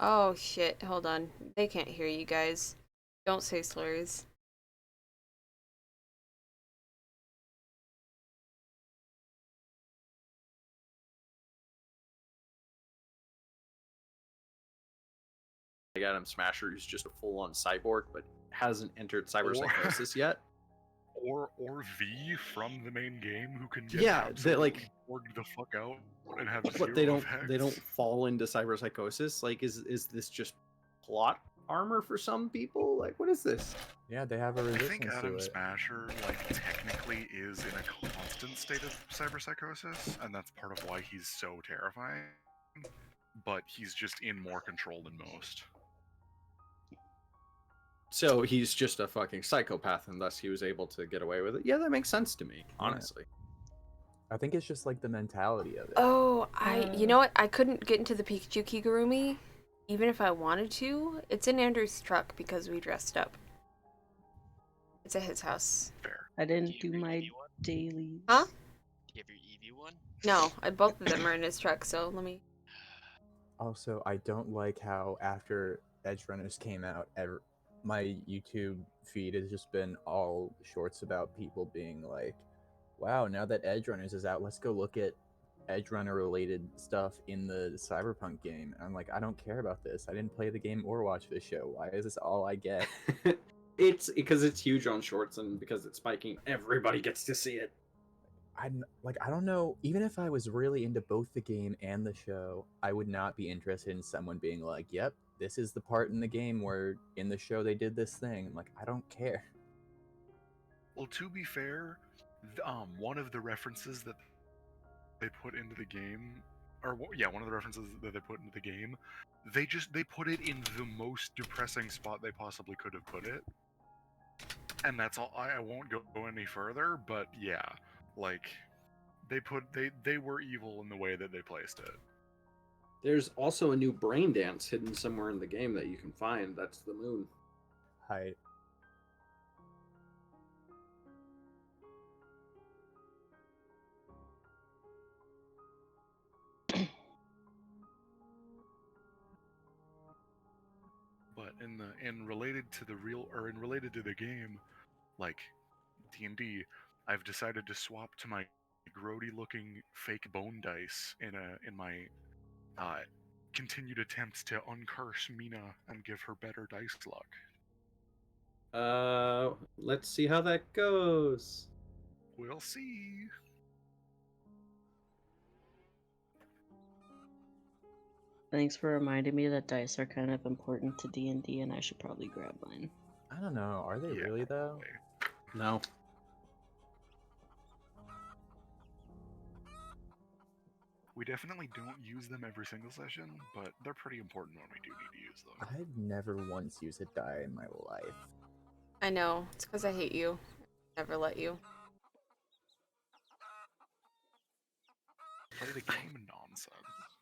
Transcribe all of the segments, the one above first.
Oh shit, hold on. They can't hear you guys. Don't say slurs. Like Adam Smasher, who's just a full-on cyborg, but hasn't entered Or cyberpsychosis yet. or V from the main game who can get Yeah, they absolutely borged the fuck out and have but zero they don't effects. fall into cyberpsychosis. Like, is this just plot armor for some people? Like, what is this? Yeah, they have a I think resistance to Adam it. Smasher, like, technically is in a constant state of cyberpsychosis, and that's part of why he's so terrifying. But he's just in more control than most. So he's just a fucking psychopath, and thus he was able to get away with it. Yeah, that makes sense to me, honestly. I think it's just like the mentality of it. Oh, you know what? I couldn't get into the Pikachu Kigurumi, even if I wanted to. It's in Andrew's truck because we dressed up. It's at his house. Fair. I didn't Do you do have your my EV one? dailies. Huh? Do you have your EV one? No, both of them are in his truck, so let me... Also, I don't like how after Edge Runners came out, my YouTube feed has just been all shorts about people being like, wow, now that Edge Runners is out, let's go look at Edge Runner related stuff in the Cyberpunk game. And I'm like, I don't care about this. I didn't play the game or watch the show. Why is this all I get? It's because it's huge on shorts, and because it's spiking, everybody gets to see it. I don't know. Even if I was really into both the game and the show, I would not be interested in someone being like, "Yep, this is the part in the game where in the show they did this thing." I'm like, I don't care. Well, to be fair, one of the references that they put into the game, one of the references that they put into the game, they put it in the most depressing spot they possibly could have put it, and that's all. I won't go any further, but yeah, like they were evil in the way that they placed it. There's also a new brain dance hidden somewhere in the game that you can find. That's the moon. Hi. But in related to the real or in related to the game, like D&D, I've decided to swap to my grody looking fake bone dice in my uh, continued attempts to uncurse Mina and give her better dice luck. Let's see how that goes. We'll see. Thanks for reminding me that dice are kind of important to D&D, and I should probably grab mine. I don't know. Are they Yeah, really though? No. We definitely don't use them every single session, but they're pretty important when we do need to use them. I've never once used a die in my life. I know. It's because I hate you. Never let you. Play the game nonsense.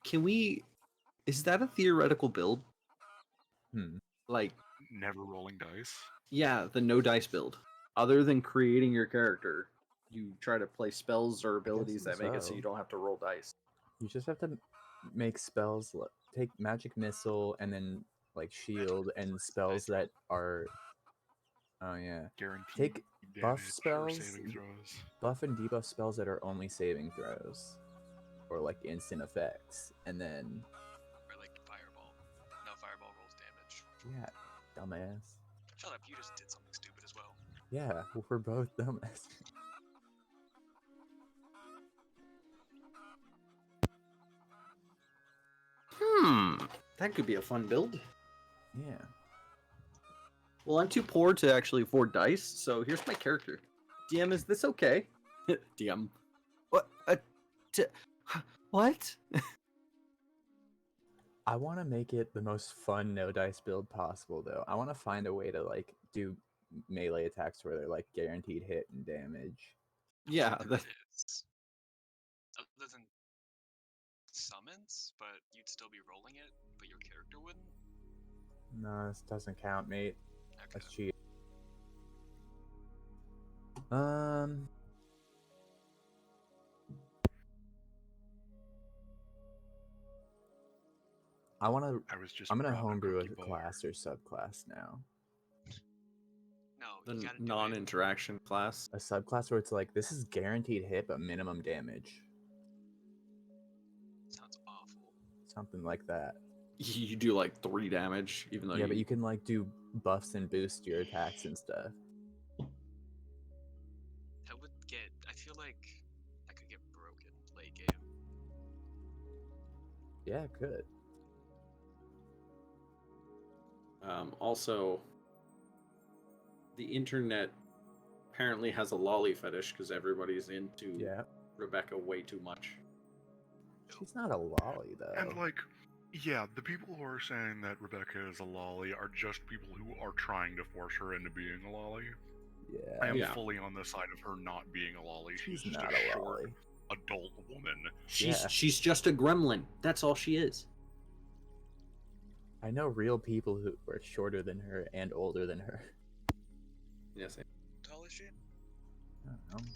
Can we? Is that a theoretical build? Like, Never rolling dice. yeah, the no dice build. Other than creating your character, you try to play spells or abilities that make it so so. you don't have to roll dice. You just have to make spells, take magic missile, and then like shield and spells that are. Oh yeah. Guaranteed Take buff damage or spells, saving throws. buff and debuff spells that are only saving throws, or like instant effects, and then Or like fireball. No, fireball rolls damage. yeah, dumbass. Shut up, you just did something stupid as well. Yeah, we're both dumbass. That could be a fun build. Yeah. Well, I'm too poor to actually afford dice, so here's my character. DM, is this okay? DM. What? What? I want to make it the most fun no dice build possible, though. I want to find a way to like do melee attacks where they're like guaranteed hit and damage. Yeah. There is. Other than summons, but you'd still be rolling it, but your character wouldn't. No, this doesn't count, mate. Okay. That's cheat. I want to. I was just. I'm gonna proud of homebrew a Cookie Bar. class or subclass now. No, The you gotta do it. non-interaction class. A subclass where it's like this is guaranteed hit but minimum damage, Sounds awful. something like that. You do like 3 damage, even though Yeah, but you can like do buffs and boost your attacks and stuff. That would get. I feel like I could get broken late game. Yeah, good. Also, the internet apparently has a lolly fetish because everybody's into Yeah, Rebecca way too much. she's not a lolly though. And like, yeah, the people who are saying that Rebecca is a lolly are just people who are trying to force her into being a lolly. I Yeah, am Yeah. fully on the side of her not being a lolly. She's she's just not a a short lolly. adult woman. Yeah. She's just a gremlin. That's all she is. I know real people who are shorter than her and older than her. Yes. Tall is she? I don't know.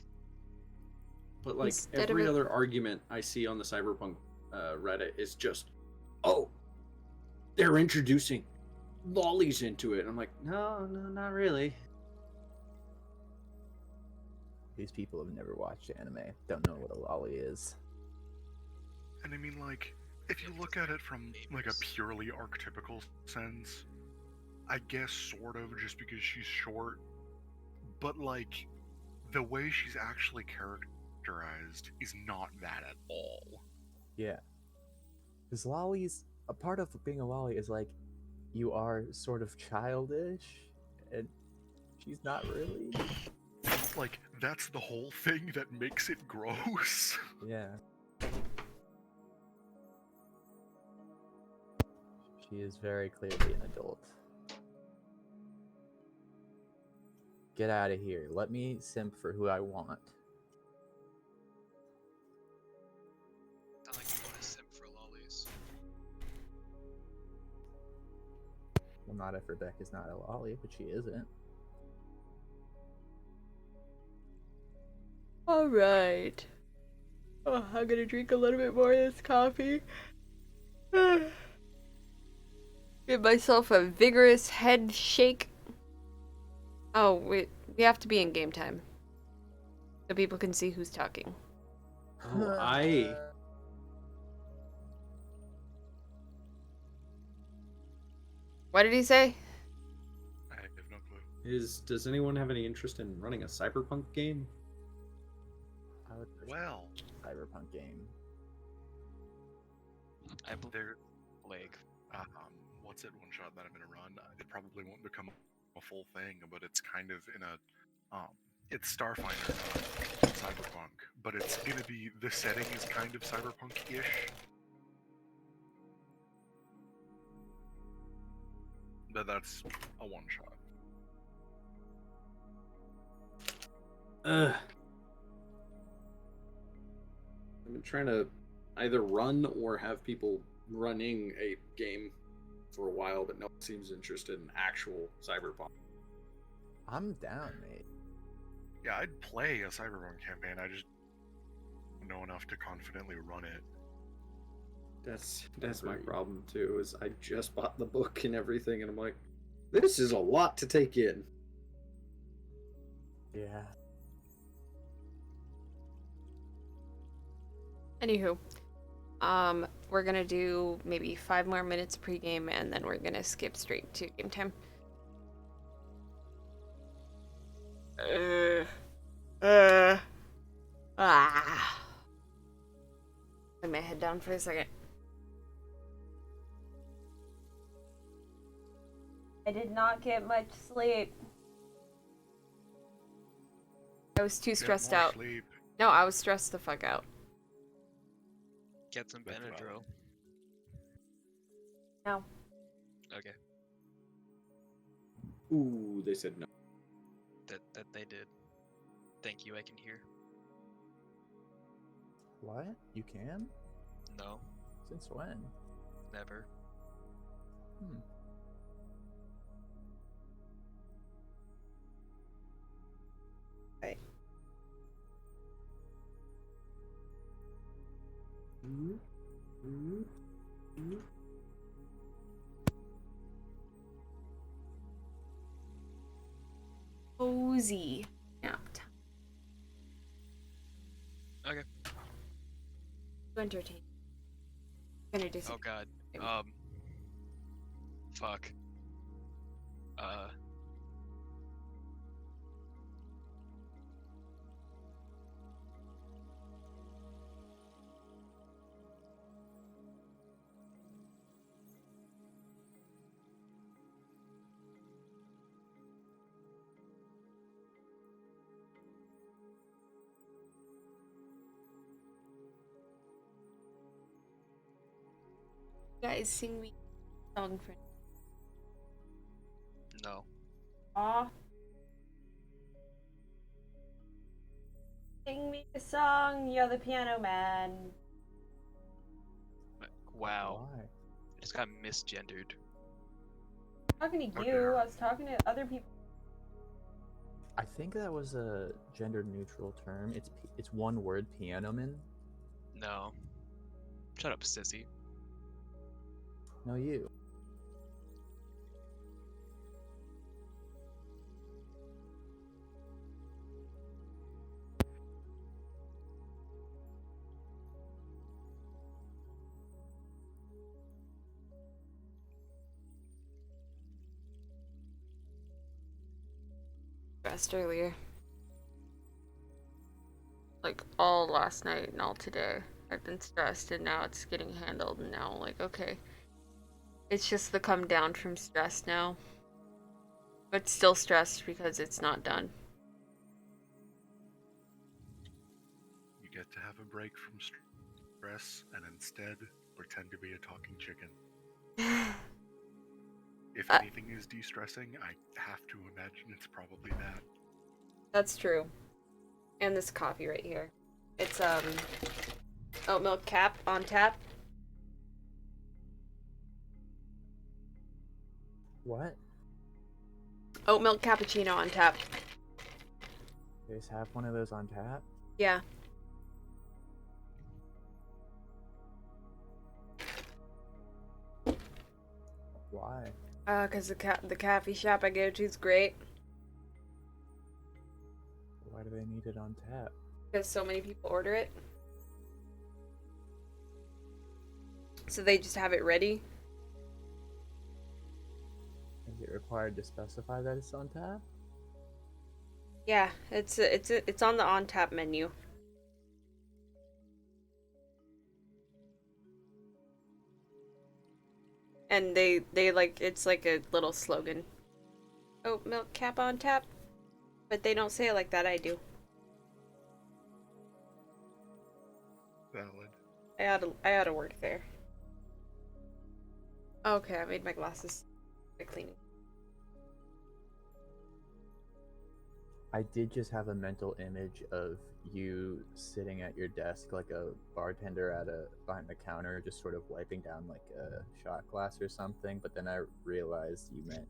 But like Instead of every it- other argument I see on the Cyberpunk Reddit is just, oh, they're introducing lollies into it. I'm like, no, not really. These people have never watched anime, don't know what a lolly is. And I mean, like, if you look at it from like a purely archetypical sense, I guess sort of just because she's short, but like the way she's actually characterized is not that at all. Yeah. Because lollies, a part of being a lolly is like, you are sort of childish, and she's not really. Like, that's the whole thing that makes it gross. Yeah. She is very clearly an adult. Get out of here. Let me simp for who I want. Not like you want to simp for lollies. Well, not if Rebecca's not a lolly, but she isn't. Alright. Oh, I'm gonna drink a little bit more of this coffee. Give myself a vigorous head shake. Oh, we have to be in game time. So people can see who's talking. Oh, What did he say? I have no clue. does anyone have any interest in running a Cyberpunk game? I would push Well, a Cyberpunk game. I believe there, leg. what's it one shot that I'm gonna run? It probably won't become a full thing, but it's kind of in a, it's Starfinder, not Cyberpunk, but it's gonna be, the setting is kind of Cyberpunk-ish. But that's a one shot. I've been trying to either run or have people running a game for a while, but no one seems interested in actual Cyberpunk. I'm down, mate. Yeah, I'd play a Cyberpunk campaign, I just don't know enough to confidently run it. That's my Agreed. problem too. Is I just bought the book and everything, and I'm like, this is a lot to take in. Yeah. Anywho, we're gonna do maybe 5 more minutes pregame, and then we're gonna skip straight to game time. Lay my head down for a second. I did not get much sleep. I was too Get stressed more out. Sleep. No, I was stressed the fuck out. Get some That's valid. Benadryl. No. Okay, Ooh, they said no. that they did. Thank you, I can hear. What? You can? No, Since when? never. Hmm. cozy nap time. Okay. To entertain. Gonna do Oh something. god. Fuck. You guys sing me a song for No. Aw. Sing me a song, you're the piano man. Wow. Why? I just got misgendered. Talking to Oh, you, dear. I was talking to other people. I think that was a gender neutral term. It's one word, piano man. No. Shut up, sissy. No, you. Stressed earlier. Like all last night and all today. I've been stressed and now it's getting handled and now like okay. It's just the come down from stress now. But still stressed because it's not done. You get to have a break from stress and instead pretend to be a talking chicken. If anything is de-stressing, I have to imagine it's probably that. That's true. And this coffee right here. It's oat milk cap on tap. What? Oat milk cappuccino on tap. You guys have one of those on tap? Yeah. Why? Cause the coffee shop I go to is great. Why do they need it on tap? Because so many people order it. So they just have it ready. Is it required to specify that it's on tap? Yeah, it's on the on tap menu. And they like it's like a little slogan. Oat milk cap on tap. But they don't say it like that, I do. Valid. I oughta work there. Okay, I made my glasses cleaning. I did just have a mental image of you sitting at your desk like a bartender behind the counter, just sort of wiping down like a shot glass or something. But then I realized you meant,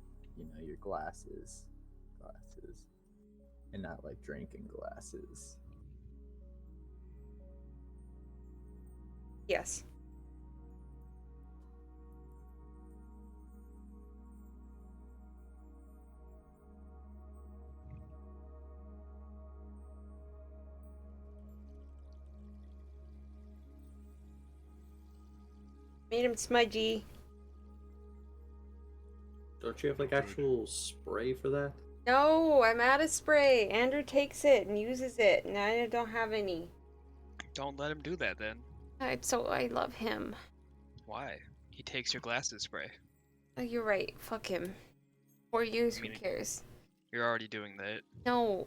your glasses, and not like drinking glasses. Yes. Made him smudgy. Don't you have like actual spray for that? No, I'm out of spray. Andrew takes it and uses it, and I don't have any. Don't let him do that then. I love him. Why? He takes your glasses spray. Oh, you're right. Fuck him. 4 years, who Meaning- cares? You're already doing that. No,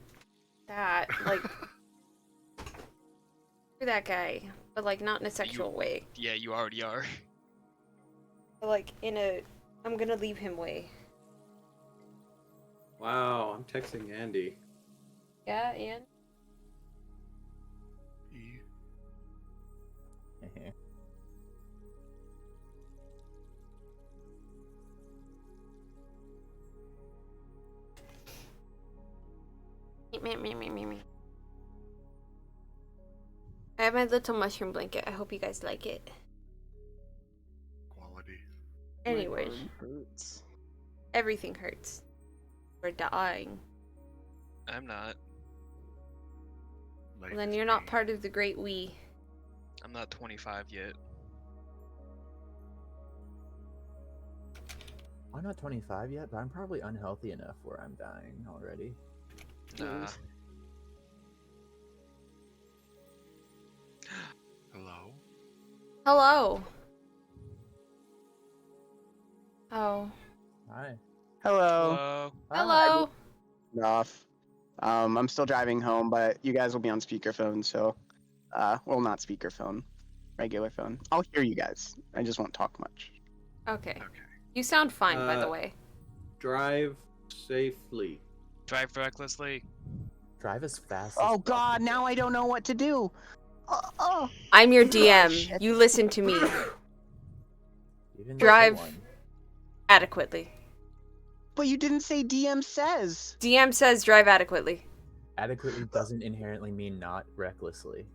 that like you're that guy, but like not in a sexual way. Yeah, you already are. But, like in a, I'm gonna leave him way. Wow, I'm texting Andy. Yeah, and E. me. I have my little mushroom blanket. I hope you guys like it. Quality. Anyways, My arm hurts. everything hurts. We're dying. I'm not. Life Then is you're not pain. part of the great we. I'm not 25 yet. I'm not 25 yet, but I'm probably unhealthy enough where I'm dying already. Nah. Hello? Hello. Oh. Hi. Hello. Hello. Hello. Off. I'm still driving home, but you guys will be on speakerphone, so well, not speakerphone, regular phone. I'll hear you guys. I just won't talk much. Okay. Okay. You sound fine, by the Uh, way. Drive safely. Drive recklessly. Drive as fast Oh as God! possible. Now I don't know what to do. Oh. I'm your Oh, DM. shit. You listen to me Even Drive. someone- adequately. But you didn't say DM says. DM says drive adequately. Adequately doesn't inherently mean not recklessly.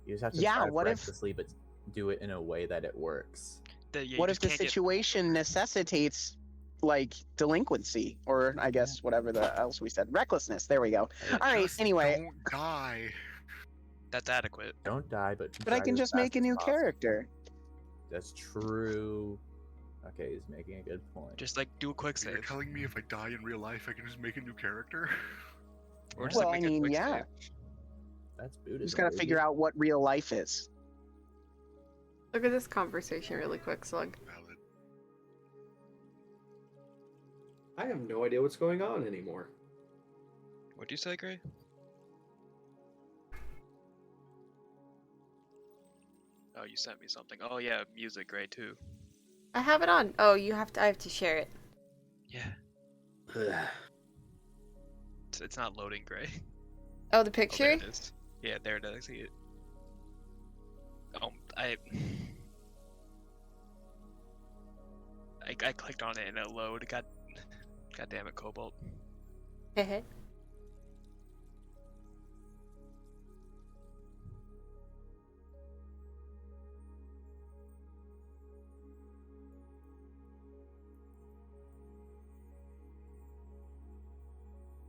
You just have to Yeah, drive what if- recklessly, but do it in a way that it works. Yeah, you What if just the can't get- situation necessitates like delinquency, or I guess whatever the else we said, recklessness? There we go. All right. Just Anyway, don't die. That's adequate. Don't die, but but I drive can as just fast make a as new possible. character. That's true. Okay, he's making a good point. Just like do a quick So you're save. telling me if I die in real life, I can just make a new character? Or just Well, like I make a mean, quick yeah. save. That's Buddhism. Just gotta baby. figure out what real life is. Look at this conversation really quick, Slug. Valid. I have no idea what's going on anymore. What'd you say, Gray? Oh, you sent me something. Oh yeah, music, Gray, too. I have it on. Oh, I have to share it. Yeah. It's not loading, Gray. Oh, the Oh, picture? there it is. Yeah, there it is. I see it. Oh, I clicked on it and it loaded. God damn it, Cobalt. Hehe.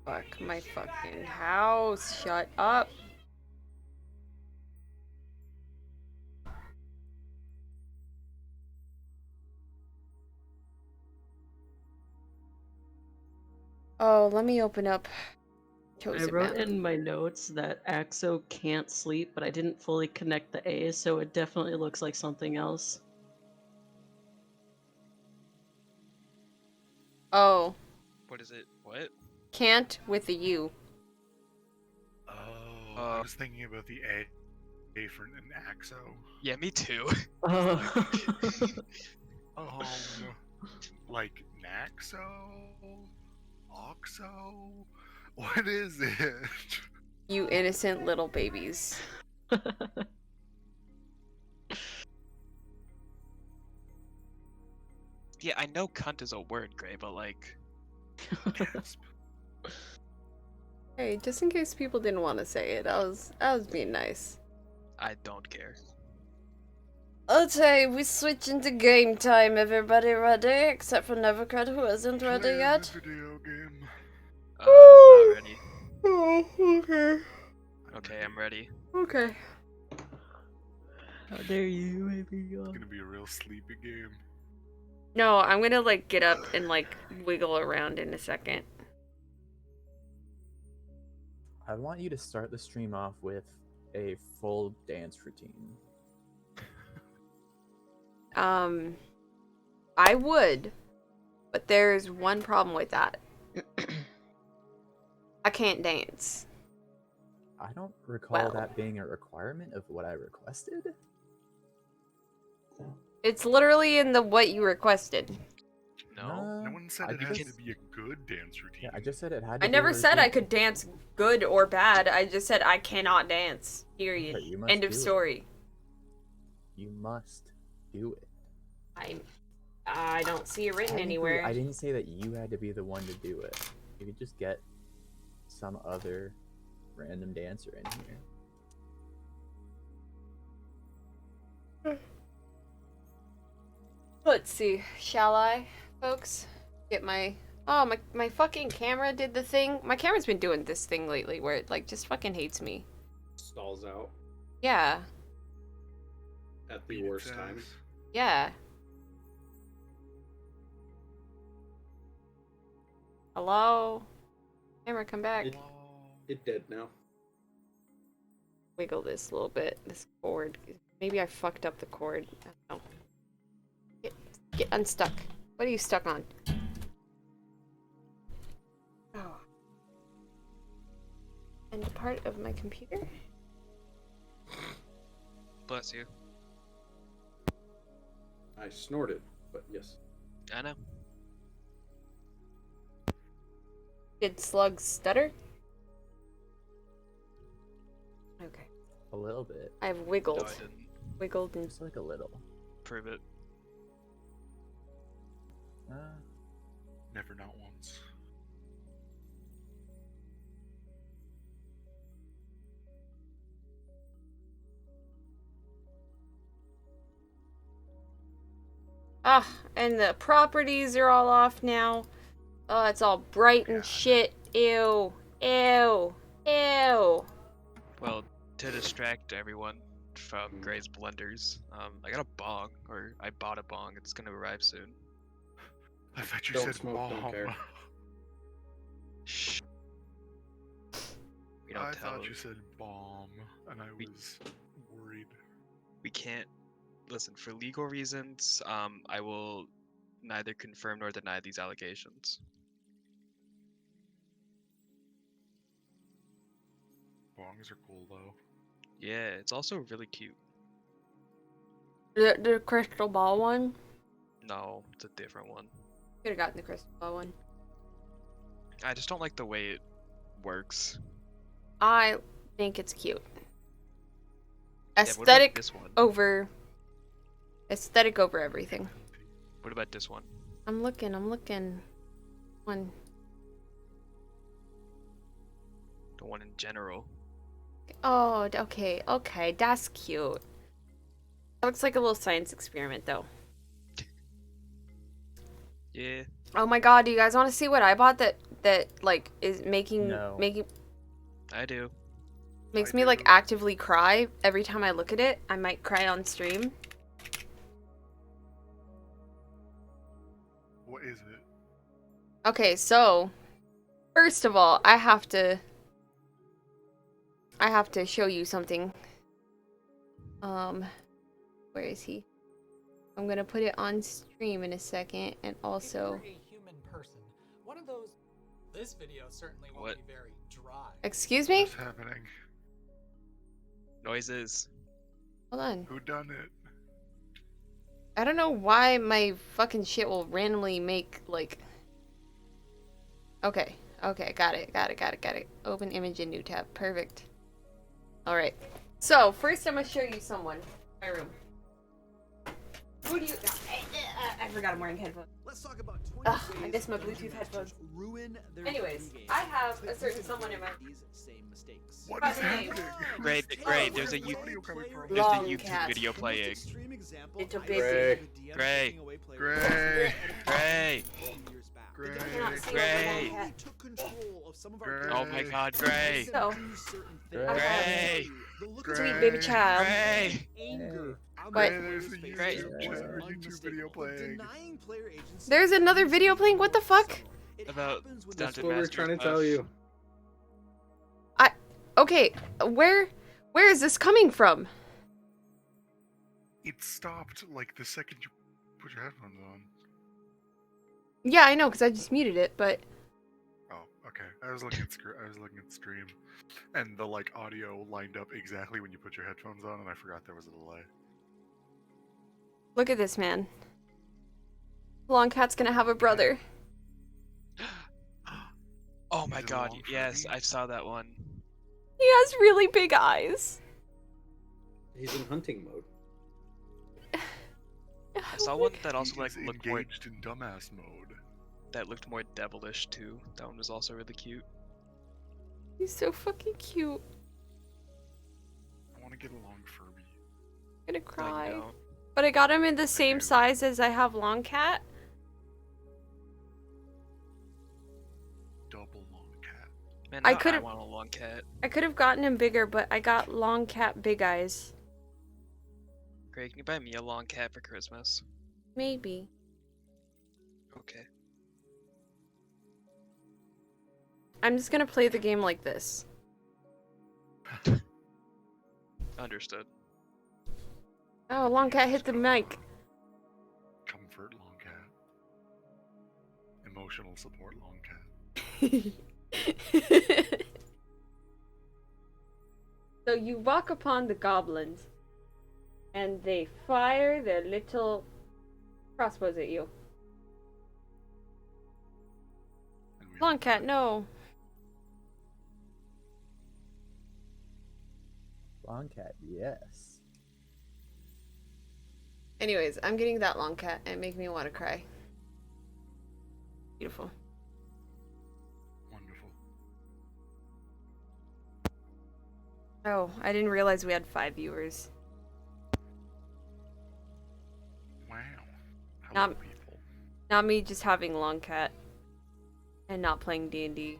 Fuck my fucking house. Shut up. Oh, let me open up I Chosen wrote Map. in my notes that Axo can't sleep, but I didn't fully connect the A's, so it definitely looks like something else. Oh, What is it? What? can't with a U. Oh, I was thinking about the A for an Axo. Yeah, me too. Oh. Like Naxo? Oxo? What is it? You innocent little babies. Yeah, I know cunt is a word, Gray, but like, Gasp. Hey, just in case people didn't want to say it, I was being nice. I don't care. Okay, we switch into game time. Everybody ready? Except for Nevercred, who isn't ready Playing yet. this video game. I'm not ready. Oh, okay. Okay, I'm ready. Okay. How dare you, baby? It's gonna be a real sleepy game. No, I'm gonna like get up and like wiggle around in a second. I want you to start the stream off with a full dance routine. I would, but there's one problem with that. I can't dance. I don't recall Well. that being a requirement of what I requested. It's literally in the what you requested. No. No one said I it has just- to be a good dance routine. Yeah, I just said it had to I be a never said I routine. could dance good or bad. I just said I cannot dance. Period. But you must End of do it. story. You must do it. I don't see it written Technically, anywhere. I didn't say that you had to be the one to do it. You could just get some other random dancer in here. Let's see. Shall I, folks? Get my Oh, my fucking camera did the thing. My camera's been doing this thing lately where it, like, just fucking hates me. Stalls out Yeah. at the Beat worst its time. ass. Yeah. Hello? Camera, come back. It- It dead now. Wiggle this a little bit. This cord. Maybe I fucked up the cord. I don't know. Get unstuck. What are you stuck on? Oh. And part of my computer? Bless you. I snorted, but yes. I know. Did slugs stutter? Okay. A little bit. I've No, wiggled. I didn't. Wiggled and Just like a little. Prove it. Never, not once. and the properties are all off now. Oh, it's all bright and God. shit. Ew. Ew. Ew. Well, to distract everyone from Gray's blunders, I got a bong, or I bought a bong. It's gonna arrive soon. I thought you Don't said smoke, don't bomb. care. Shh. We don't I tell. thought you said bomb, and I We- was worried. We can't. Listen, for legal reasons, I will neither confirm nor deny these allegations. Bongs are cool though. Yeah, it's also really cute. The crystal ball one? No, it's a different one. Could have gotten the crystal ball one. I just don't like the way it works. I think it's cute. Yeah, what about Aesthetic this one? over. Aesthetic over everything. What about this one? I'm looking. One. The one in general. Oh, okay, that's cute. That looks like a little science experiment, though. Yeah. Oh my god, do you guys want to see what I bought that like is making No. I do. makes I me like do. actively cry every time I look at it? I might cry on stream. What is it? Okay, so first of all, I have to show you something. Where is he? I'm gonna put it on stream in a second, and also, If you're a human person, one of those. This video certainly won't What? be very dry. excuse me? What's happening? Noises. Hold on. Who done it? I don't know why my fucking shit will randomly make like. Okay, got it. Open image in new tab. Perfect. All right. So first, I'm gonna show you someone. My room. Who do you? I forgot I'm wearing headphones. Let's talk about Ugh, I miss my Bluetooth headphones. ruin their Anyways, video games. I have a Click certain here to someone in my. avoid these same mistakes. What What's is his name? happening? Gray, there's a Where's you- audio coming from? There's a Long YouTube cat. video The most playing. extreme example, It's a I busy. received a DM Gray. taking away players' Gray. Gray. 10 years back. Gray. The I cannot devs see Gray. over really took control of some of our Gray. Oh my god, Gray. So, do certain Gray. things. Gray. The look Gray. of sweet baby child. Gray. anger on But- the There's players' a faces Gray. YouTube, was chat or YouTube video unmistakable. playing. Denying player agency There's another video playing. What the fuck? It About happens when That's Dungeon what we're Master trying to stuff. tell you. Okay, where is this coming from? It stopped like the second you put your headphones on. Yeah, I know, because I just muted it, but Oh, okay. I was looking at stream, and the like audio lined up exactly when you put your headphones on, and I forgot there was a delay. look at this man. Longcat's gonna have a brother. Oh my Is it god, long yes, Freddy? I saw that one. He has really big eyes. He's in hunting mode. I saw one that also He like is looked more engaged in dumbass mode. that looked more devilish too. That one was also really cute. He's so fucking cute. I want to get a long Furby. I'm gonna No, cry. you don't. But I got him in the same do. size as I have Longcat. double long cat. Man, I now I could've- want a long cat. I could have gotten him bigger, but I got long cat big eyes. Greg, can you buy me a long cat for Christmas? Maybe. Okay. I'm just gonna play the game like this. Understood. Oh, long cat hit the mic. Comfort long cat. Emotional support long cat. So you walk upon the goblins, and they fire their little crossbows at you. And we Long cat, no. Long cat, yes. Anyways, I'm getting that long cat, and it makes me want to cry. Beautiful. Wonderful. Oh, I didn't realize we had 5 viewers. Wow. Hello, Not- people. Not me just having long cat and not playing D&D.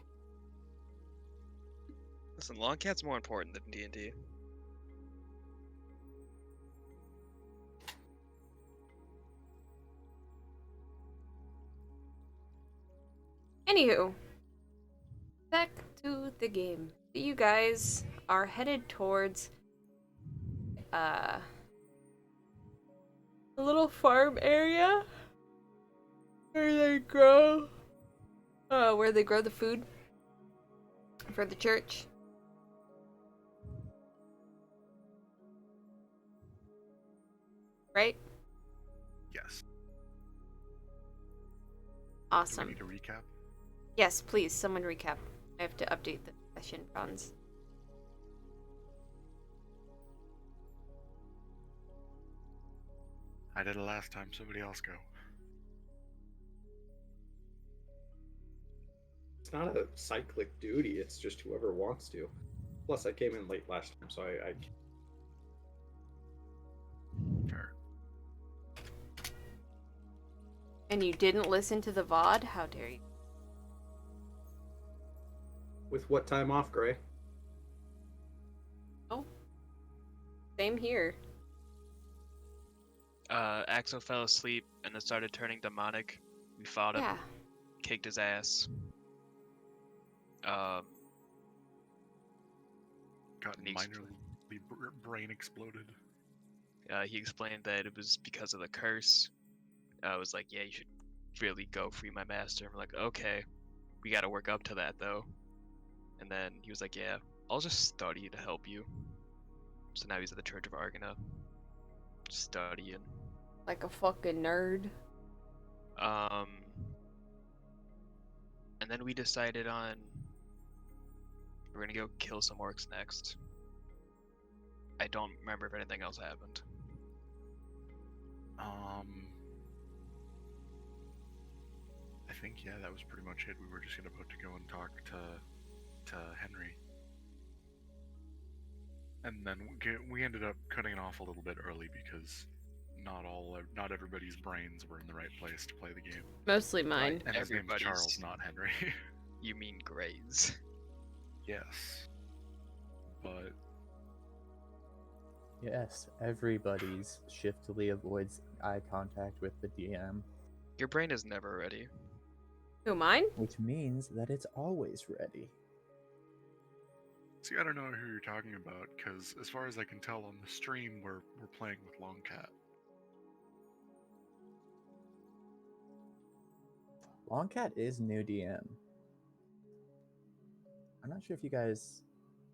Listen, long cat's more important than D&D. Anywho, back to the game. You guys are headed towards a little farm area where they grow the food for the church. Right? Yes. Do we Awesome. need a recap? Yes, please, someone recap. I have to update the session runs. I did it last time. Somebody else go. It's not a cyclic duty. It's just whoever wants to. Plus, I came in late last time, so I Fair. And you didn't listen to the VOD? How dare you? with what time off, Gray? Oh. Same here. Axel fell asleep and then started turning demonic. We fought him, Yeah. kicked his ass. Got Needs- minorly brain exploded. He explained that it was because of the curse. I was like, yeah, you should really go free my master. I'm like, okay, we gotta work up to that though. And then he was like, yeah, I'll just study to help you. So now he's at the Church of Argana, studying. Like a fucking nerd. And then we decided on we're gonna go kill some orcs next. I don't remember if anything else happened. I think yeah, that was pretty much it. We were just about to go and talk to Henry, and then we ended up cutting it off a little bit early because not everybody's brains were in the right place to play the game. Mostly mine. And his name's Everybody's- Charles, not Henry. You mean Grays? Yes, but Yes, everybody's shiftily avoids eye contact with the DM, Your brain is never ready. Who, mine? which means that it's always ready. see, I don't know who you're talking about because, as far as I can tell on the stream, we're playing with Longcat. Longcat is new DM. I'm not sure if you guys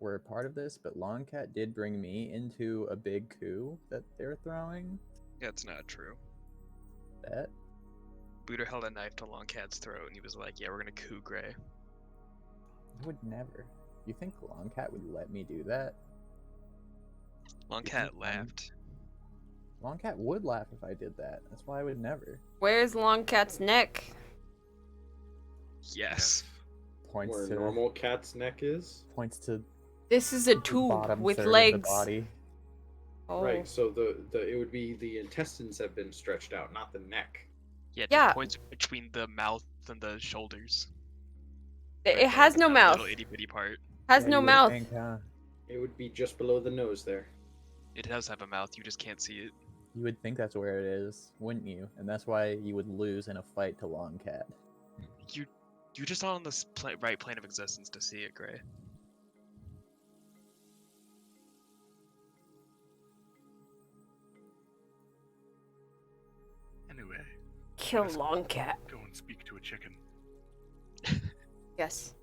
were a part of this, but Longcat did bring me into a big coup that they're throwing. That's not true. Bet. Buddha held a knife to Longcat's throat and he was like, yeah, we're gonna coup Gray. I would never. You think Longcat would let me do that? Longcat I'm- laughed. Longcat would laugh if I did that. That's why I would never. Where's Longcat's neck? Yes. Points Where a to normal cat's neck is. points to This is a the tube bottom with third of legs. the body. Oh. Right. So the it would be the intestines have been stretched out, not the neck. Yeah, Yeah. the points between the mouth and the shoulders. It Right has there, no that mouth. Little itty bitty part. Has Yeah, no you would mouth. think, It would be just below the nose there. It does have a mouth. You just can't see it. you would think that's where it is, wouldn't you? And that's why you would lose in a fight to Longcat. You're just not on this right plane of existence to see it, Gray. Anyway, Kill Yes. Longcat. go and speak to a chicken. Yes.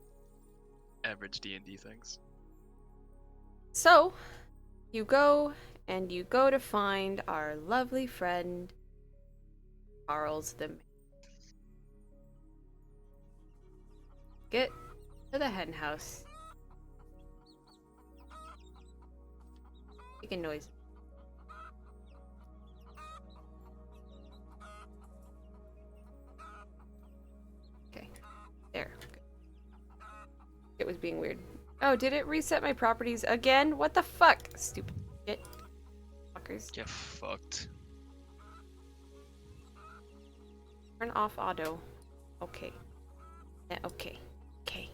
Average D&D things. So, you go and you go to find our lovely friend Charles the Man. Get to the hen house. Making noise. Okay. There. It was being weird. Oh, did it reset my properties again? What the fuck? Stupid shit. Fuckers. Get fucked. Turn off auto. Okay. Okay. Okay.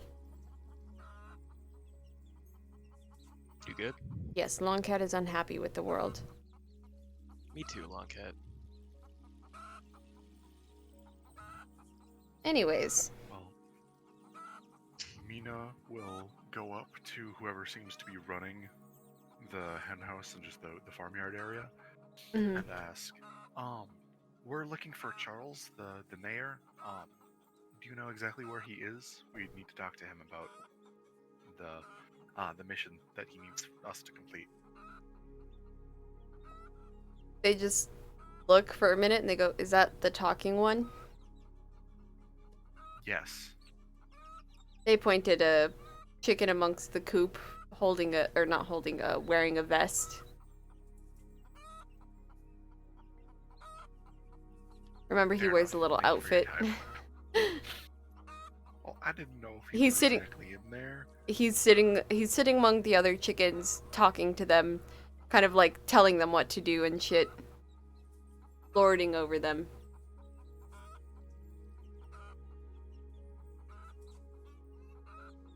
You good? Yes, Longcat is unhappy with the world. Me too, Longcat. Anyways. Well, Mina will go up to whoever seems to be running the hen house and just the farmyard area Mhm. and ask, we're looking for Charles, the mayor. Do you know exactly where he is? We need to talk to him about the mission that he needs us to complete. They just look for a minute and they go, is that the talking one? Yes. They pointed a chicken amongst the coop, holding a, or not holding a, wearing a vest. Remember, he Fair wears a enough. little Thank you for your outfit. time. Well, I didn't know if he He's was sitting- exactly in there. He's sitting among the other chickens, talking to them, kind of like telling them what to do and shit. Lording over them.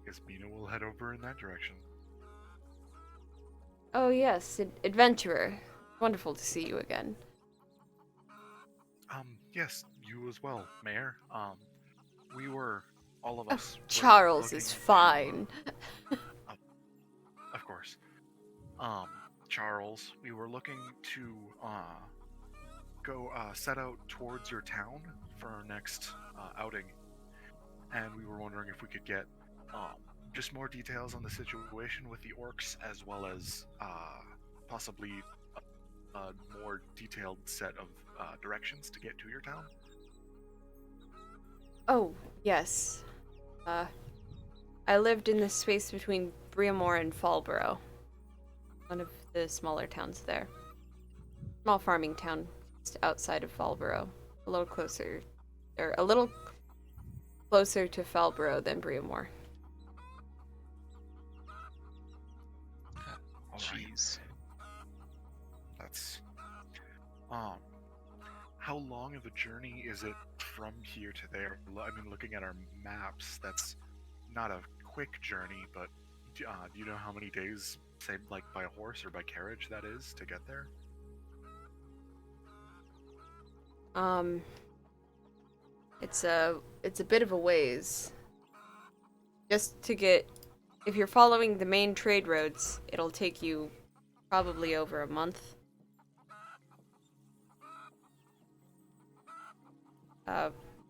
Guess Mina will head over in that direction. Oh yes, adventurer. Wonderful to see you again. Yes, you as well, Mayor. We were, all of us. were Charles looking is to- fine. Of course. Charles, we were looking to, go, set out towards your town for our next, outing. And we were wondering if we could get, just more details on the situation with the orcs, as well as, possibly a more detailed set of, directions to get to your town. Oh, yes. I lived in the space between Briamore and Fallborough. One of the smaller towns there. Small farming town just outside of Fallborough. A little closer to Fallborough than Briamore. All right. Jeez. That's how long of a journey is it from here to there? I mean, looking at our maps, that's not a quick journey, but do you know how many days, say, like by horse or by carriage, that is to get there? It's a bit of a ways. Just to get, if you're following the main trade roads, it'll take you probably over a month.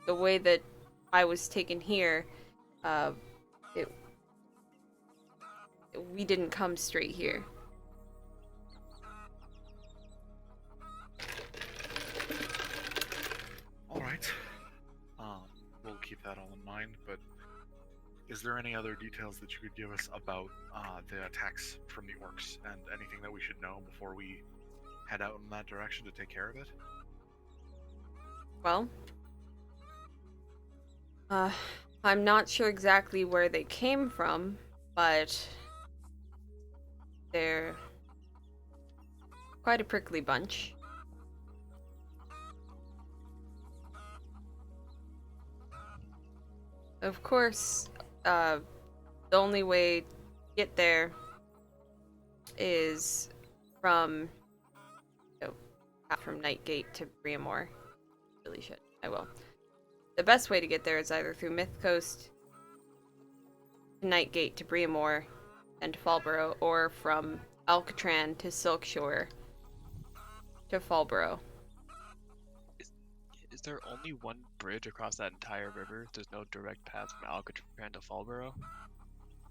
The way that I was taken here, we didn't come straight here. All right. We'll keep that all in mind. But is there any other details that you could give us about the attacks from the orcs and anything that we should know before we head out in that direction to take care of it? Well, I'm not sure exactly where they came from, but they're quite a prickly bunch. Of course, the only way to get there is from not from Nightgate to Briamore. Really should. I will. The best way to get there is either through Myth Coast to Nightgate to Briamore and to Fallborough, or from Alcatran to Silkshore to Fallborough. Is there only one bridge across that entire river? There's no direct path from Alcatran to Fallborough?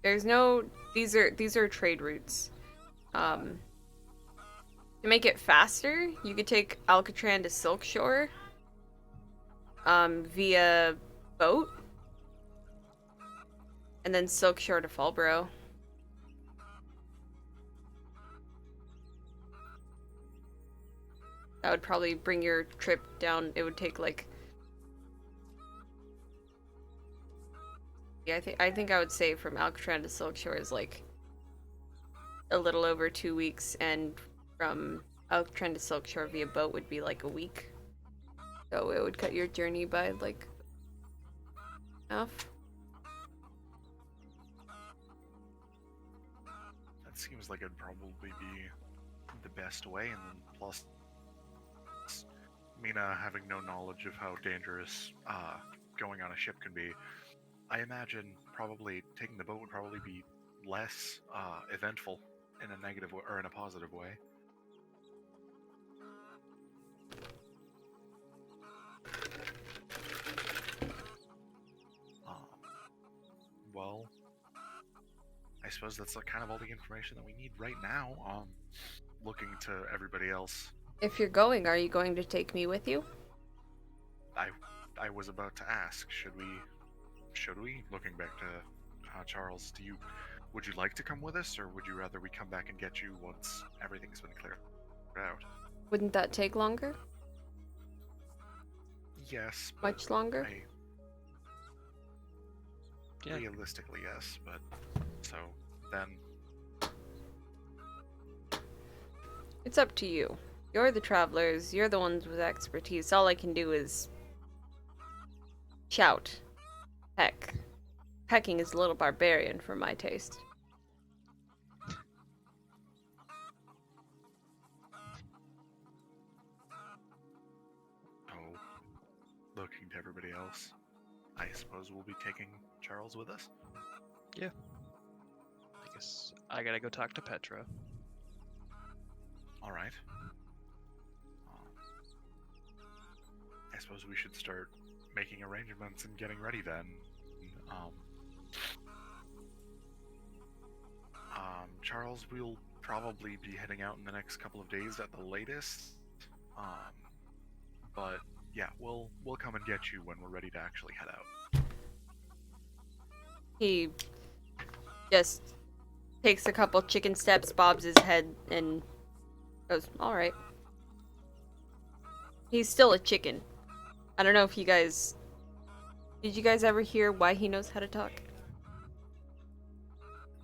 There's no. These are trade routes. To make it faster, you could take Alcatran to Silkshore via boat, and then Silkshore to Fallborough. That would probably bring your trip down. It would take like, yeah, I think I would say from Alcatran to Silkshore is like a little over 2 weeks, and from Alcatran to Silkshore via boat would be like a week. So it would cut your journey by like half. That seems like it'd probably be the best way, and then plus Mina having no knowledge of how dangerous going on a ship can be, I imagine probably taking the boat would probably be less eventful in a negative way, or in a positive way. Well, I suppose that's kind of all the information that we need right now. Looking to everybody else, If you're going, are you going to take me with you? I was about to ask, should we? Looking back to Charles, would you like to come with us, or would you rather we come back and get you once everything's been cleared out? Wouldn't that take longer? Yes. But Much longer? Yeah. Realistically, yes, but so then It's up to you. You're the travelers, you're the ones with expertise. All I can do is shout. Peck. Pecking is a little barbarian for my taste. oh, looking to everybody else, I suppose we'll be taking Charles with us. I guess I gotta go talk to Petra. All right. I suppose we should start making arrangements and getting ready then. Charles, we'll probably be heading out in the next couple of days at the latest. But yeah, we'll come and get you when we're ready to actually head out. He just takes a couple chicken steps, bobs his head, and goes, alright. He's still a chicken. I don't know if you guys... Did you guys ever hear why he knows how to talk?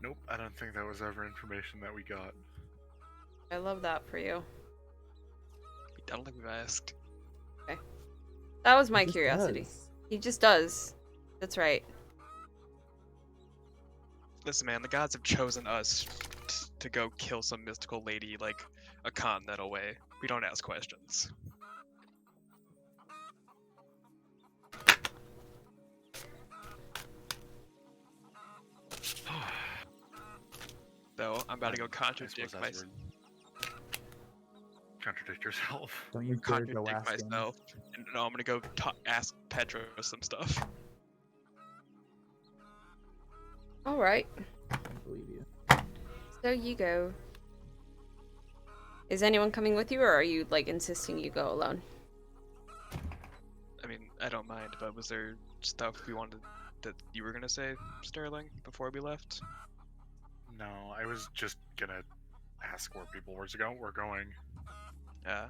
Nope, I don't think that was ever information that we got. I love that for you. I don't think we've asked. That was my He just curiosity. does. He just does. That's right. Listen, man, the gods have chosen us to go kill some mystical lady like a continental way. We don't ask questions. Though I'm about to go contradict myself. Contradict yourself. Don't you dare go Contradict ask him. myself. And no, I'm gonna go ask Petra some stuff. Alright. I believe you. So you go. Is anyone coming with you, or are you, like, insisting you go alone? I mean, I don't mind, but was there stuff we wanted that you were gonna say, Sterling, before we left? No, I was just gonna ask where people were going. Yeah.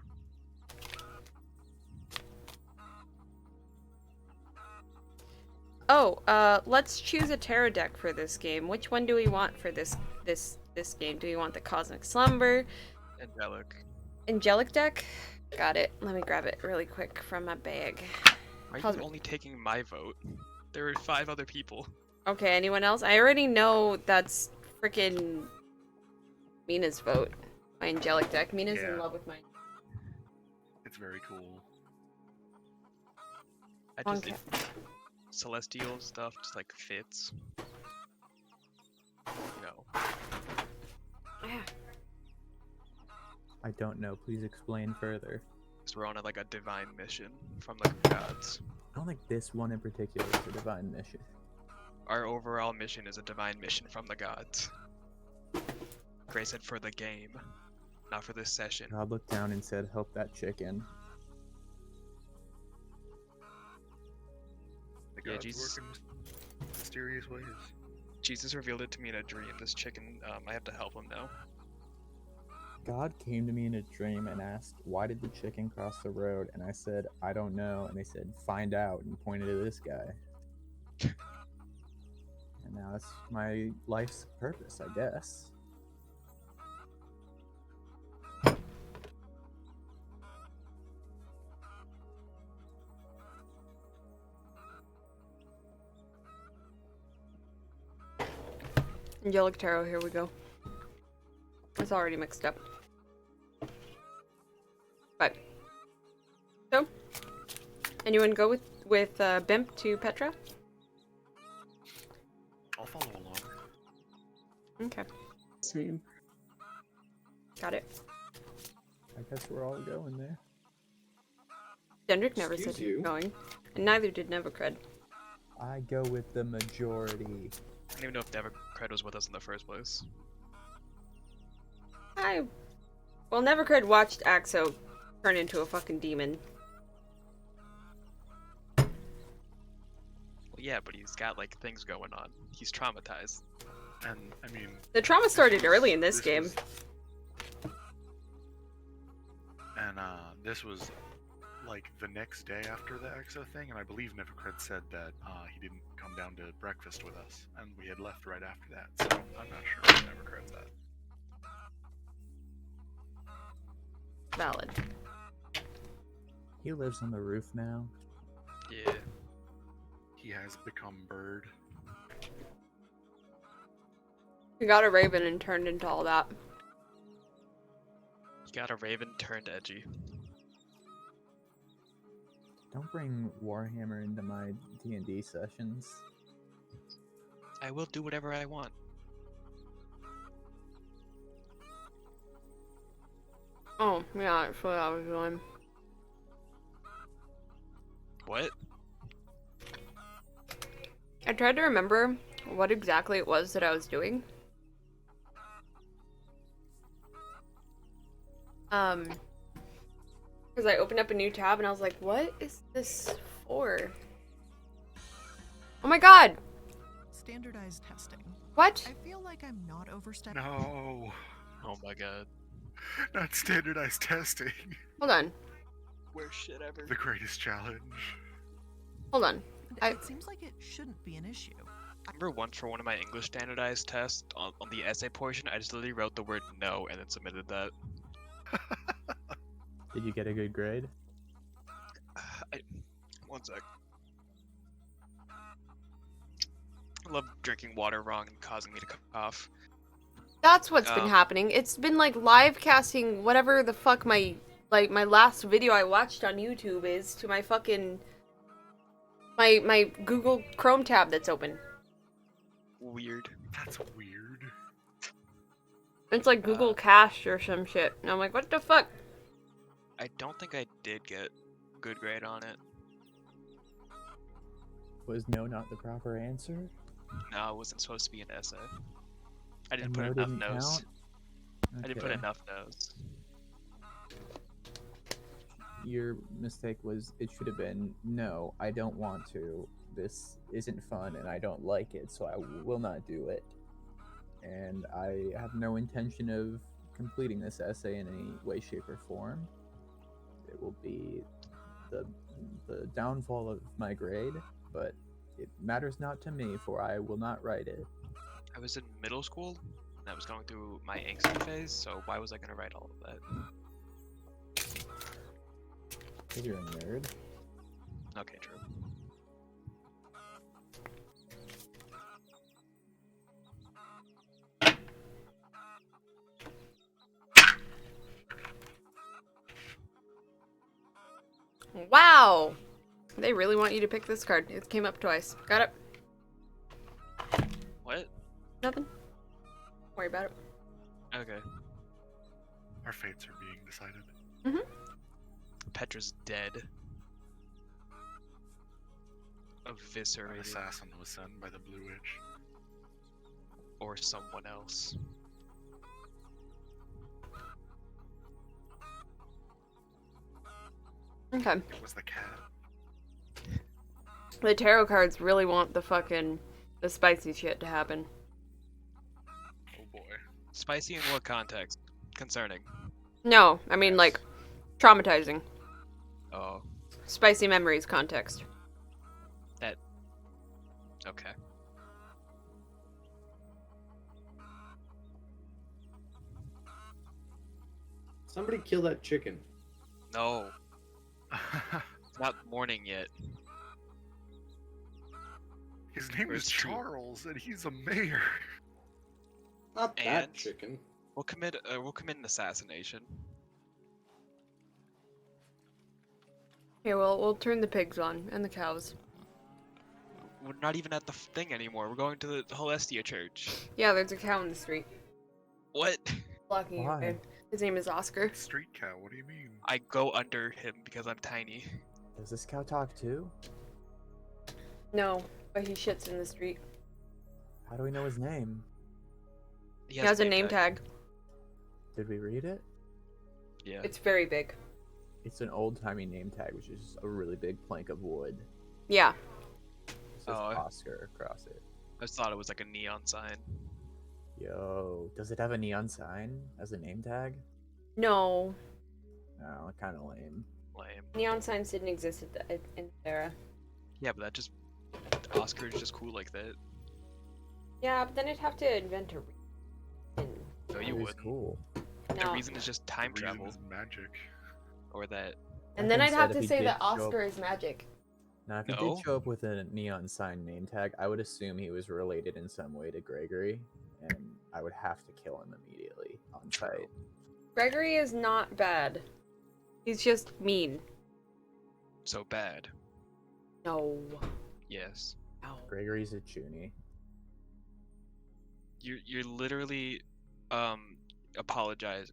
Oh, let's choose a tarot deck for this game. Which one do we want for this game? Do we want the Cosmic Slumber? Angelic. Angelic deck? Got it. Let me grab it really quick from my bag. Why are Cosmic- you only taking my vote? There were 5 other people. Okay, anyone else? I already know that's freaking Mina's vote. My angelic deck. Mina's in Yeah. love with mine. It's very cool. I just Okay. celestial stuff just like fits. No. Yeah. I don't know. Please explain further. Because we're on like a divine mission from the gods. I don't think this one in particular is a divine mission. Our overall mission is a divine mission from the gods. Gray said for the game, not for this session. God looked down and said, "Help that chicken." The Yeah, gods Jesus. work in mysterious ways. Jesus revealed it to me in a dream. This chicken, I have to help him now. God came to me in a dream and asked, "Why did the chicken cross the road?" And I said, "I don't know." And they said, "Find out," and pointed to this guy. And now that's my life's purpose, I guess. Angelic Tarot, here we go. It's already mixed up. But so, anyone go with Bimp to Petra? I'll follow along. Okay, Same. got it. I guess we're all going there. Dendrick never Excuse said he was you? going, and neither did Nevercred. I go with the majority. I don't even know if Nevercred was with us in the first place. Well, Nevercred watched Axo turn into a fucking demon. Well, yeah, but he's got like things going on. He's traumatized. And I mean, The trauma started was- early in this game. was- and this was like the next day after the EXO thing, and I believe Nevercred said that he didn't come down to breakfast with us, and we had left right after that. So I'm not sure what Nevercred's at. Valid. He lives on the roof now. Yeah. He has become Bird. He got a raven and turned into all that. He got a raven turned edgy. Don't bring Warhammer into my D&D sessions. I will do whatever I want. Oh, yeah, that's what I was doing. What? I tried to remember what exactly it was that I was doing. Because I opened up a new tab and I was like, what is this for? Oh my god! Standardized testing. What? I feel like I'm not overstepping. No, Oh my god. not standardized testing. Hold on. Worst shit ever. The greatest challenge. Hold on. It seems like it shouldn't be an issue. I remember once for one of my English standardized tests, on the essay portion, I just literally wrote the word no and then submitted that. Did you get a good grade? One sec. I love drinking water wrong and causing me to cough. That's what's been happening. It's been like live casting whatever the fuck my last video I watched on YouTube is to my fucking my Google Chrome tab that's open. Weird. That's weird. It's like Google Cache or some shit. And I'm like, what the fuck? I don't think I did get good grade on it. Was no not the proper answer? No, it wasn't supposed to be an essay. I And didn't put no enough didn't no's. count? I didn't put Okay. enough no's. Your mistake was it should have been no, I don't want to. This isn't fun and I don't like it, so I will not do it. And I have no intention of completing this essay in any way, shape, or form. It will be the downfall of my grade, but it matters not to me, for I will not write it. I was in middle school, and I was going through my angsty phase, so why was I going to write all of that? 'Cause you're a nerd. Okay, true. Wow! They really want you to pick this card. It came up twice. Got it? What? Nothing. Don't worry about it. Okay. Our fates are being decided. Petra's dead. An Eviscerated. assassin was sent by the Blue Witch. Or someone else. Okay. It was the cat. The tarot cards really want the spicy shit to happen. Oh boy. Spicy in what context? Concerning. No, I mean, like, traumatizing. Oh, Spicy memories context. okay. Somebody kill that chicken. No, it's not morning yet. His name Where's is True? Charles, and he's a mayor. Not that And- chicken. We'll commit an assassination. Here, we'll turn the pigs on and the cows. We're not even at the thing anymore. We're going to the Holestia Church. Yeah, there's a cow in the street. What? Blocking your Why? way. His name is Oscar. Street cat, what do you mean? I go under him because I'm tiny. Does this cow talk too? No, but he shits in the street. How do we know his name? He has a name tag. Did we read it? Yeah. It's very big. It's an old-timey name tag, which is a really big plank of wood. Yeah. It says Oh. Oscar across it. I just thought it was like a neon sign. Yo, does it have a neon sign as a name tag? No. No, kind of lame. Lame. Neon signs didn't exist in the era. Yeah, but that just Oscar is just cool like that. Yeah, but then it'd have to invent a reason. No, It you is wouldn't. cool. The No. reason is just time The reason travel, is magic. or that. And That then I'd being have said, to if he say did that show up- Oscar is magic. Now, if he No. did show up with a neon sign name tag, I would assume he was related in some way to Gregory, and I would have to kill him immediately on sight. Gregory is not bad. He's just mean. So bad. No. Yes. No. Gregory's a Junie. You're literally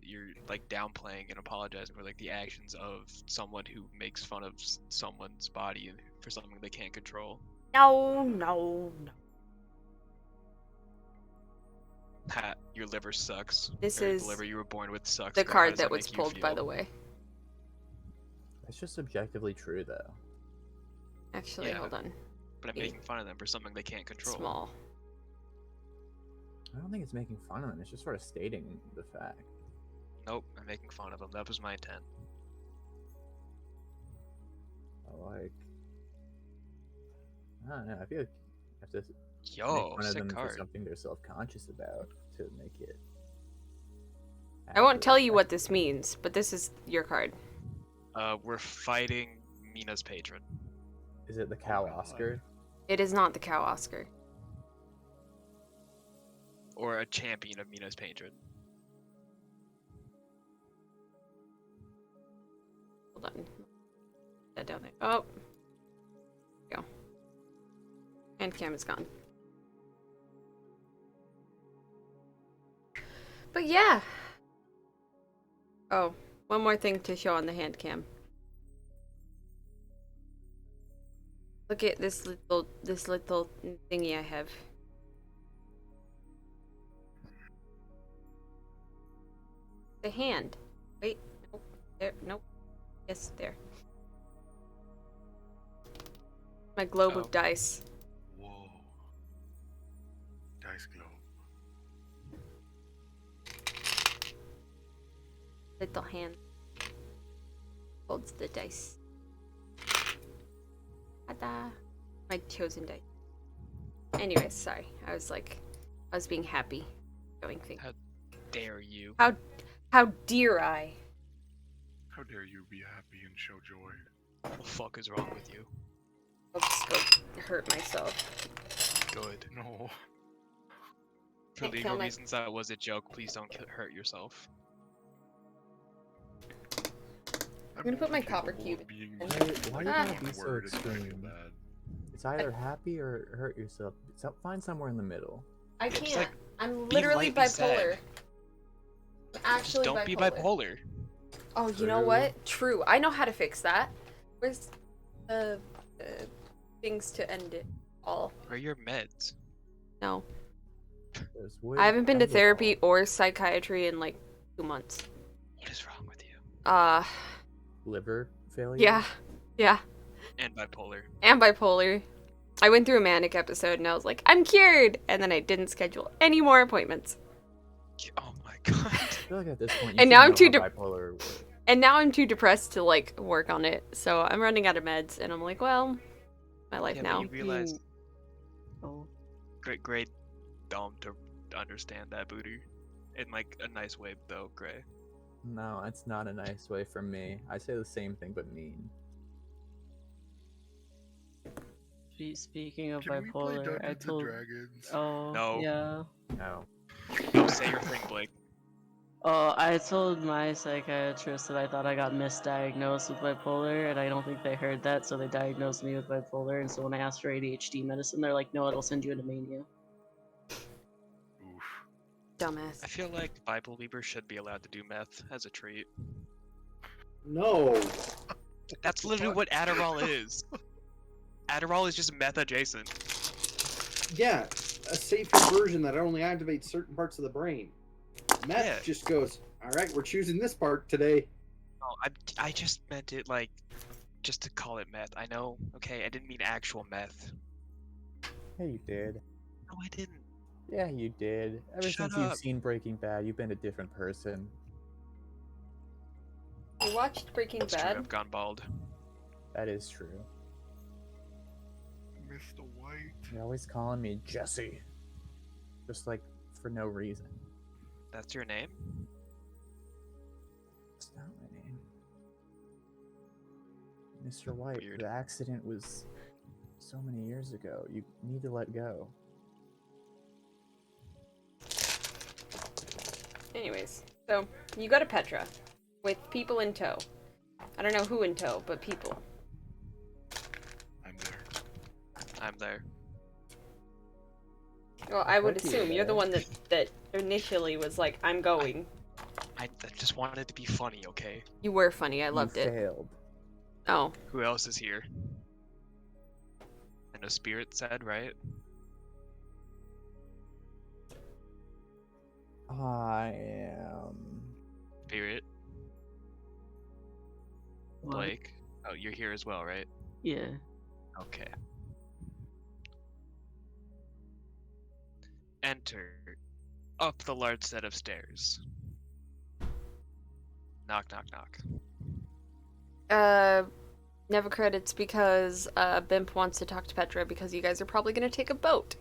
you're like downplaying and apologizing for like the actions of someone who makes fun of someone's body for something they can't control. No, no, no. Ha, your liver sucks. This Or is the liver you were born with sucks. The but how card does that was make you pulled, by feel? the way. That's just objectively true, though. Actually, Yeah. hold on. But I'm Yeah. making fun of them for something they can't control. Small. I don't think it's making fun of him. It's just sort of stating the fact. Nope, I'm making fun of them. That was my intent. I don't know. I feel like you have to Yo, make fun of sick them for card. something they're self-conscious about to make it. I won't actually tell you what effective. this means, but this is your card. We're fighting Mina's patron. Is it the cow God. Oscar? It is not the cow Oscar. Or a champion of Mina's patron. Hold on. That down there. Oh. Go. And cam is gone. But yeah. Oh, one more thing to show on the hand cam. Look at this little thingy I have. The hand. Wait, nope. There, nope. Yes, there. My globe Oh. of dice. Whoa. Dice globe. Little hand. Holds the dice. Ta-da. My chosen dice. Anyways, sorry. I was being happy. Showing things. Dare you? How dare I? How dare you be happy and show joy? What the fuck is wrong with you? I'll just go hurt myself. Good. No. For Can't legal kill my- reasons, that was a joke. Please don't hurt yourself. I'm gonna put my copper capable cube of being in. Why you Ah. gotta be so word is very extreme? bad. It's either happy or hurt yourself. Find somewhere in the middle. I It's can't. like, I'm be literally lightly sad. bipolar. I'm actually Don't be bipolar. Oh, you know True. what? True. I know how to fix that. Where's the things to end it all? Or your meds. No. There's wood, I haven't been to Tylenol. therapy or psychiatry in like 2 months. What is wrong with you? Liver failure. Yeah. Yeah. And bipolar. And bipolar. I went through a manic episode and I was like, I'm cured! And then I didn't schedule any more appointments. Oh my god. I feel like at this point, you And should now I'm know too how bipolar works. And now I'm too depressed to like work on it. So I'm running out of meds and I'm like, well, my life Yeah, now. but you realize Oh. great dumb to understand that, Booty. In like a nice way though, Gray. No, it's not a nice way for me. I say the same thing, but mean. Speaking of Can we play bipolar, I Dungeons and told. Dragons? Oh. No. Yeah. No. No, say your thing, Blake. Oh, I told my psychiatrist that I thought I got misdiagnosed with bipolar, and I don't think they heard that, so they diagnosed me with bipolar. And so when I asked for ADHD medicine, they're like, "No, it'll send you into mania." Oof. Dumbass. I feel like Bible believers should be allowed to do meth as a treat. No. That's literally what Adderall is. Adderall is just meth adjacent. Yeah, a safer version that only activates certain parts of the brain. Meth Yeah. just goes, all right, we're choosing this part today. No, I just meant it like, just to call it meth. I know, okay, I didn't mean actual meth. Yeah, you did. No, I didn't. Yeah, you did. Ever Shut since you've up. seen Breaking Bad, you've been a different person. You watched Breaking That's true, Bad? I've gone bald. That is true. Mr. White. You're always calling me Jesse. Just like for no reason. That's your name? It's not my name. Mr. White, Weird. the accident was so many years ago. You need to let go. Anyways, so you go to Petra with people in tow. I don't know who in tow, but people. I'm there. I'm there. Well, I would Might be assume you're the there. one that initially was like, I'm going. I just wanted it to be funny, okay? You were funny. I loved you it. failed. Oh, Who else is here? I know Spirit said, right? I am. Spirit, What? Blake. Oh, you're here as well, right? Yeah. Okay. Enter. Up the large set of stairs. Knock, knock, knock. never credits because Bimp wants to talk to Petra because you guys are probably gonna take a boat.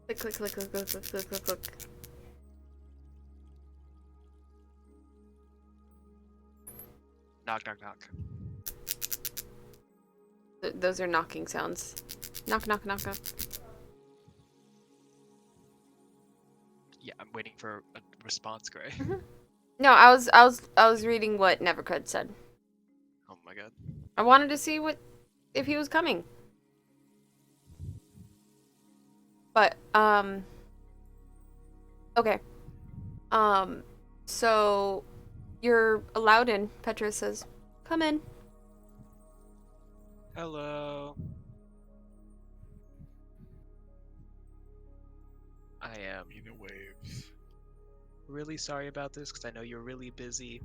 Click, click, click, click, click, click, click, click, click. Knock, knock, knock. Those are knocking sounds. Knock, knock, knock, knock. Yeah, I'm waiting for a response, Gray. No, I was reading what Nevercred said. Oh my god. I wanted to see if he was coming. But okay. So you're allowed in, Petra says. Come in. Hello. I am Be the waves. really sorry about this because I know you're really busy.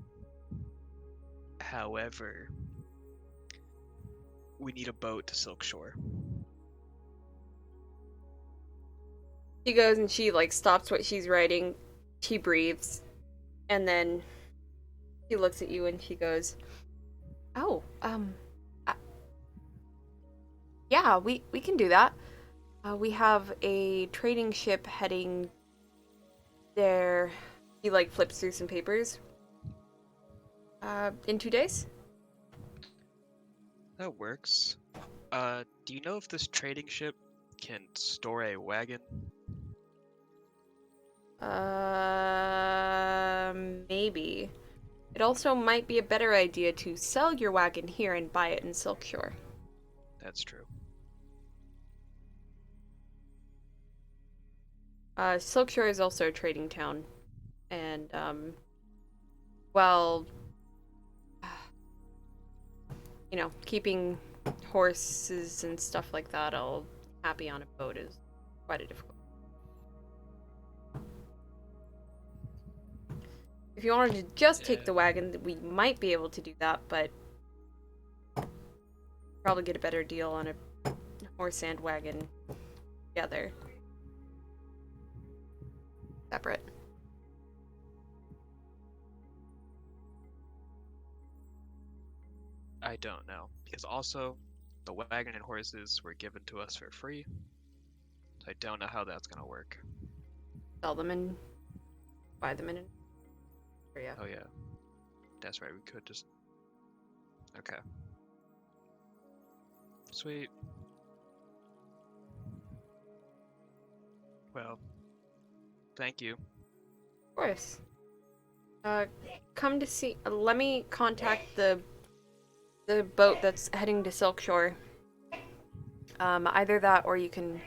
However, we need a boat to Silk Shore. She goes and she like stops what she's writing. She breathes. And then she looks at you and she goes, "Oh, yeah, we can do that. We have a trading ship heading there." He like flips through some papers. In 2 days? That works. Do you know if this trading ship can store a wagon? Maybe. It also might be a better idea to sell your wagon here and buy it in Silkshore. That's true. Silkshore is also a trading town, and well, you know, keeping horses and stuff like that all happy on a boat is quite a difficult. If you wanted to just take the wagon, we might be able to do that, but probably get a better deal on a horse and wagon together. Separate. I don't know. Because also, the wagon and horses were given to us for free. So I don't know how that's gonna work. Sell them and buy them in. Yeah. Oh yeah. That's right, we could just... Okay. Sweet. Well, thank you. Of course. Come to see. Let me contact the boat that's heading to Silkshore. Either that, or you can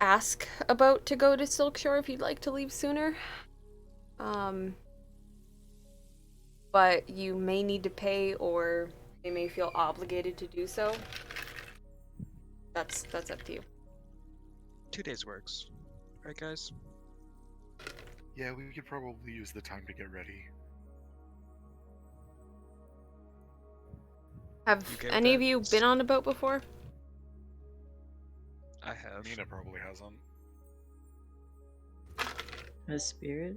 ask a boat to go to Silkshore if you'd like to leave sooner. But you may need to pay, or they may feel obligated to do so. That's up to you. 2 days works. Right, guys? Yeah, we could probably use the time to get ready. Have You okay with any that? of you been on a boat before? I have. Nina probably hasn't. A spirit?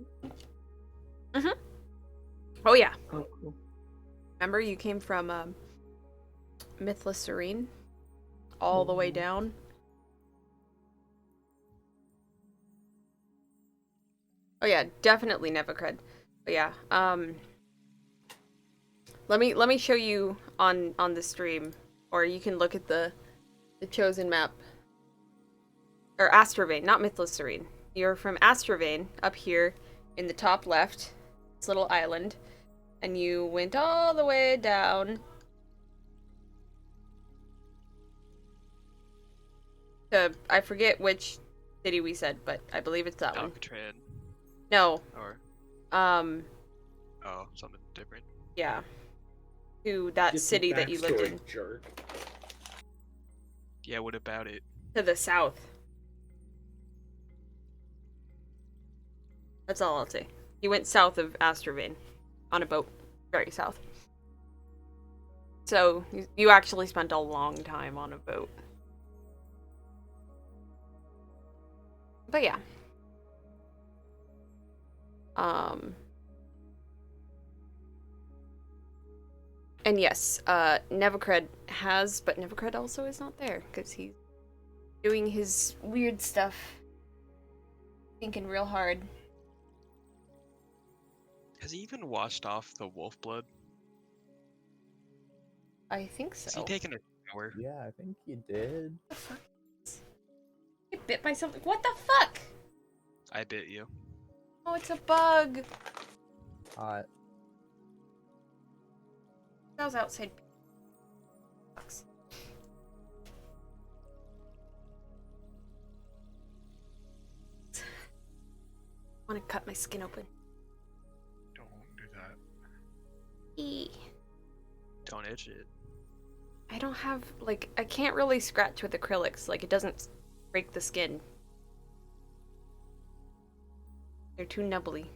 Oh yeah. Oh, cool. Remember you came from Mythla Serene? All the way down? Oh yeah, definitely Nevacred. But yeah, let me show you on the stream, or you can look at the chosen map. Or Astravane, not Mythla Serene. You're from Astravane, up here in the top left, this little island, and you went all the way down to, I forget which city we said, but I believe it's that one. Alcatraz. No. Or, Um, oh, something different. yeah. To that Get some city that you lived backstory, in. jerk. Yeah, what about it? To the south. That's all I'll say. He went south of Astravane on a boat. Very south. So, you actually spent a long time on a boat. But yeah. And yes, Nevacred has, but Nevacred also is not there, because he's doing his weird stuff. Thinking real hard. Has he even washed off the wolf blood? I think so. Is he taking a shower? Yeah, I think you did. What the fuck? I bit by something. What the fuck? I bit you. Oh, it's a bug. Hot. That was outside. Sucks. I want to cut my skin open. Don't do that. Eee. Don't itch it. I don't have, like, I can't really scratch with acrylics. Like, it doesn't break the skin. They're too nubbly.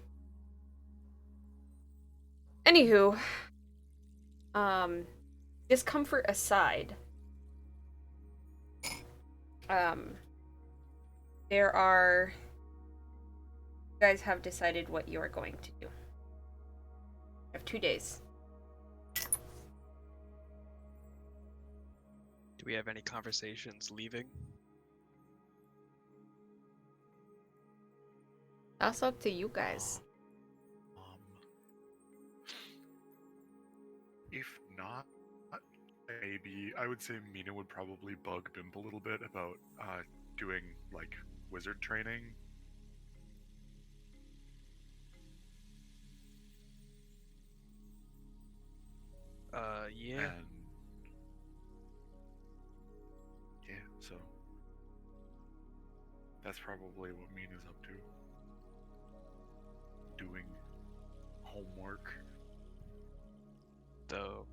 Anywho, discomfort aside, there are, you guys have decided what you are going to do. You have 2 days. Do we have any conversations leaving? That's up to you guys. If not, maybe I would say Mina would probably bug Bimp a little bit about doing like wizard training Yeah. And yeah, so that's probably what Mina's up to. Doing homework. Though,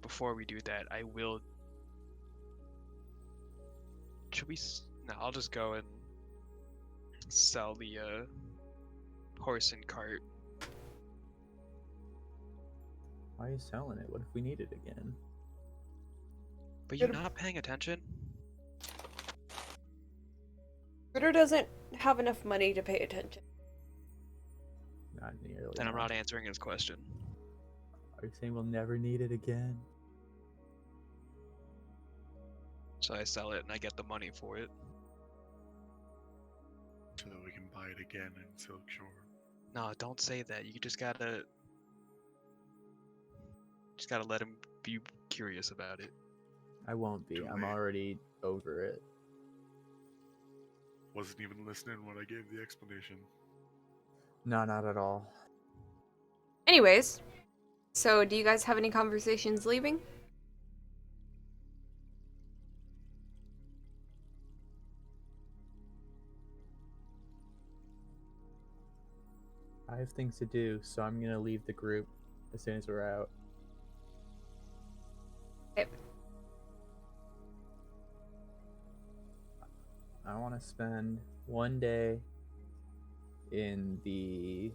before we do that, I will. Should we? No, I'll just go and sell the horse and cart. Why are you selling it? What if we need it again? But you're not paying attention. Critter doesn't have enough money to pay attention. Not nearly. Then I'm enough. not answering his question. Are you saying we'll never need it again? So I sell it and I get the money for it. So that we can buy it again in Silkshore. No, don't say that. You just gotta let him be curious about it. I won't be. Too I'm late. already over it. Wasn't even listening when I gave the explanation. No, not at all. Anyways, so do you guys have any conversations leaving? I have things to do, so I'm gonna leave the group as soon as we're out. Okay. I want to spend one day in the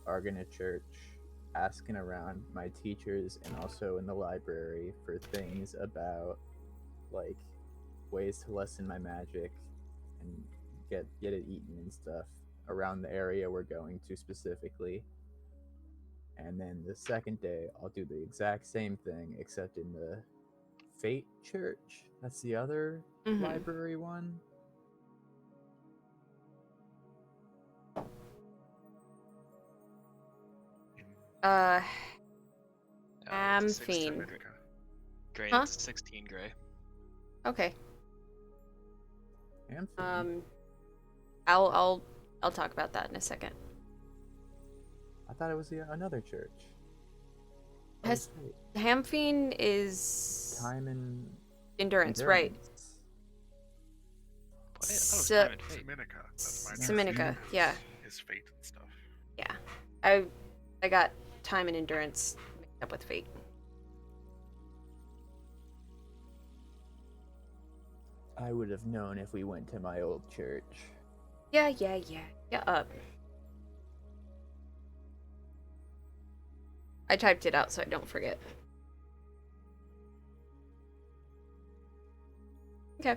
Argonaut Church, asking around my teachers and also in the library for things about like ways to lessen my magic and get it eaten and stuff around the area we're going to specifically. And then the second day, I'll do the exact same thing, except in the Fate Church. That's the other library one. It's Amphine. 16 Gray. Huh? It's 16 Gray. Okay. Amphine? I'll talk about that in a second. I thought it was another church. Has Hamphine is Time and endurance, right? What? I thought it was So- Time and Fate. Seminica. That's my Seminica, yeah. His fate and stuff. Yeah. I got time and endurance mixed up with fate. I would have known if we went to my old church. Yeah. Get up. I typed it out so I don't forget. Okay.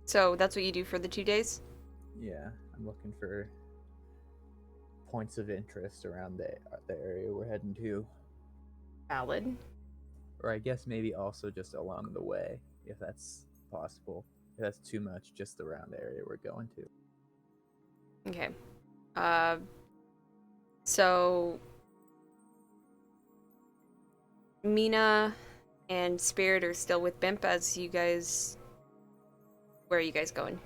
So that's what you do for the 2 days? Yeah, I'm looking for points of interest around the area we're heading to. Valid. Or I guess maybe also just along the way, if that's possible. If that's too much, just around the area we're going to. Okay. So Mina and Spirit are still with Bimp as you guys... Where are you guys going?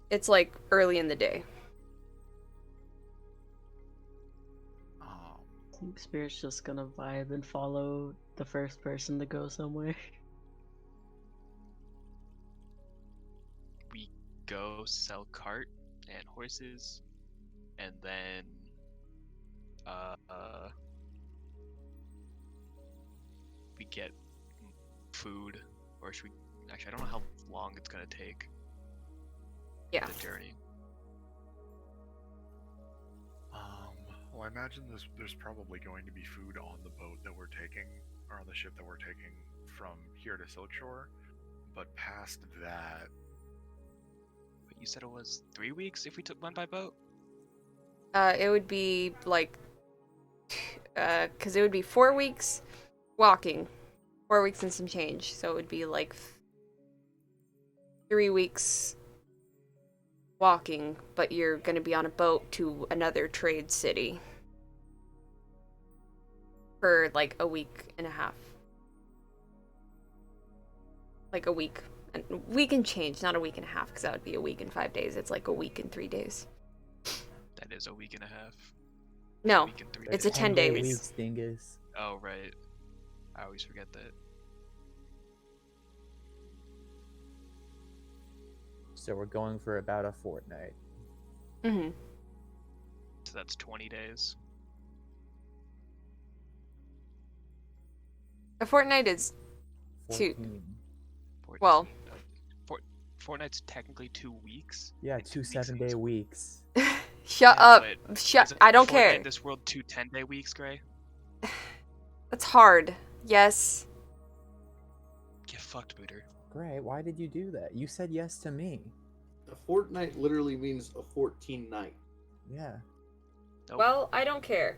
It's like early in the day. I think Spirit's just gonna vibe and follow the first person to go somewhere. We go sell cart and horses, and then we get food, or should we? Actually, I don't know how long it's gonna take. Yeah. The journey. Well, I imagine there's probably going to be food on the boat that we're taking, or on the ship that we're taking from here to Silkshore. But past that, But you said it was 3 weeks if we went by boat. It would be like, because it would be 4 weeks walking, 4 weeks and some change. So it would be like 3 weeks walking, but you're going to be on a boat to another trade city for like a week and a half. Like a week And week and change, not a week and a half, because that would be a week and 5 days. It's like a week and 3 days. That is a week and a half. No, Week and 3 it's a days. 10 days. weeks, dingus. Oh, right. I always forget that. So we're going for about a fortnight. Mm-hmm. So that's 20 days. A fortnight is 2. 14. 14, Well, Fortnight's technically 2 weeks. Yeah, and 2 2 weeks in 7-day this- weeks. shut Yeah, up. but Shut. Is it I don't Fortnite care. in this world 2 10-day weeks, Gray? That's hard. Yes. Get fucked, Booter. Gray, why did you do that? You said yes to me. A fortnight literally means a 14 night. Yeah. Nope. Well, I don't care.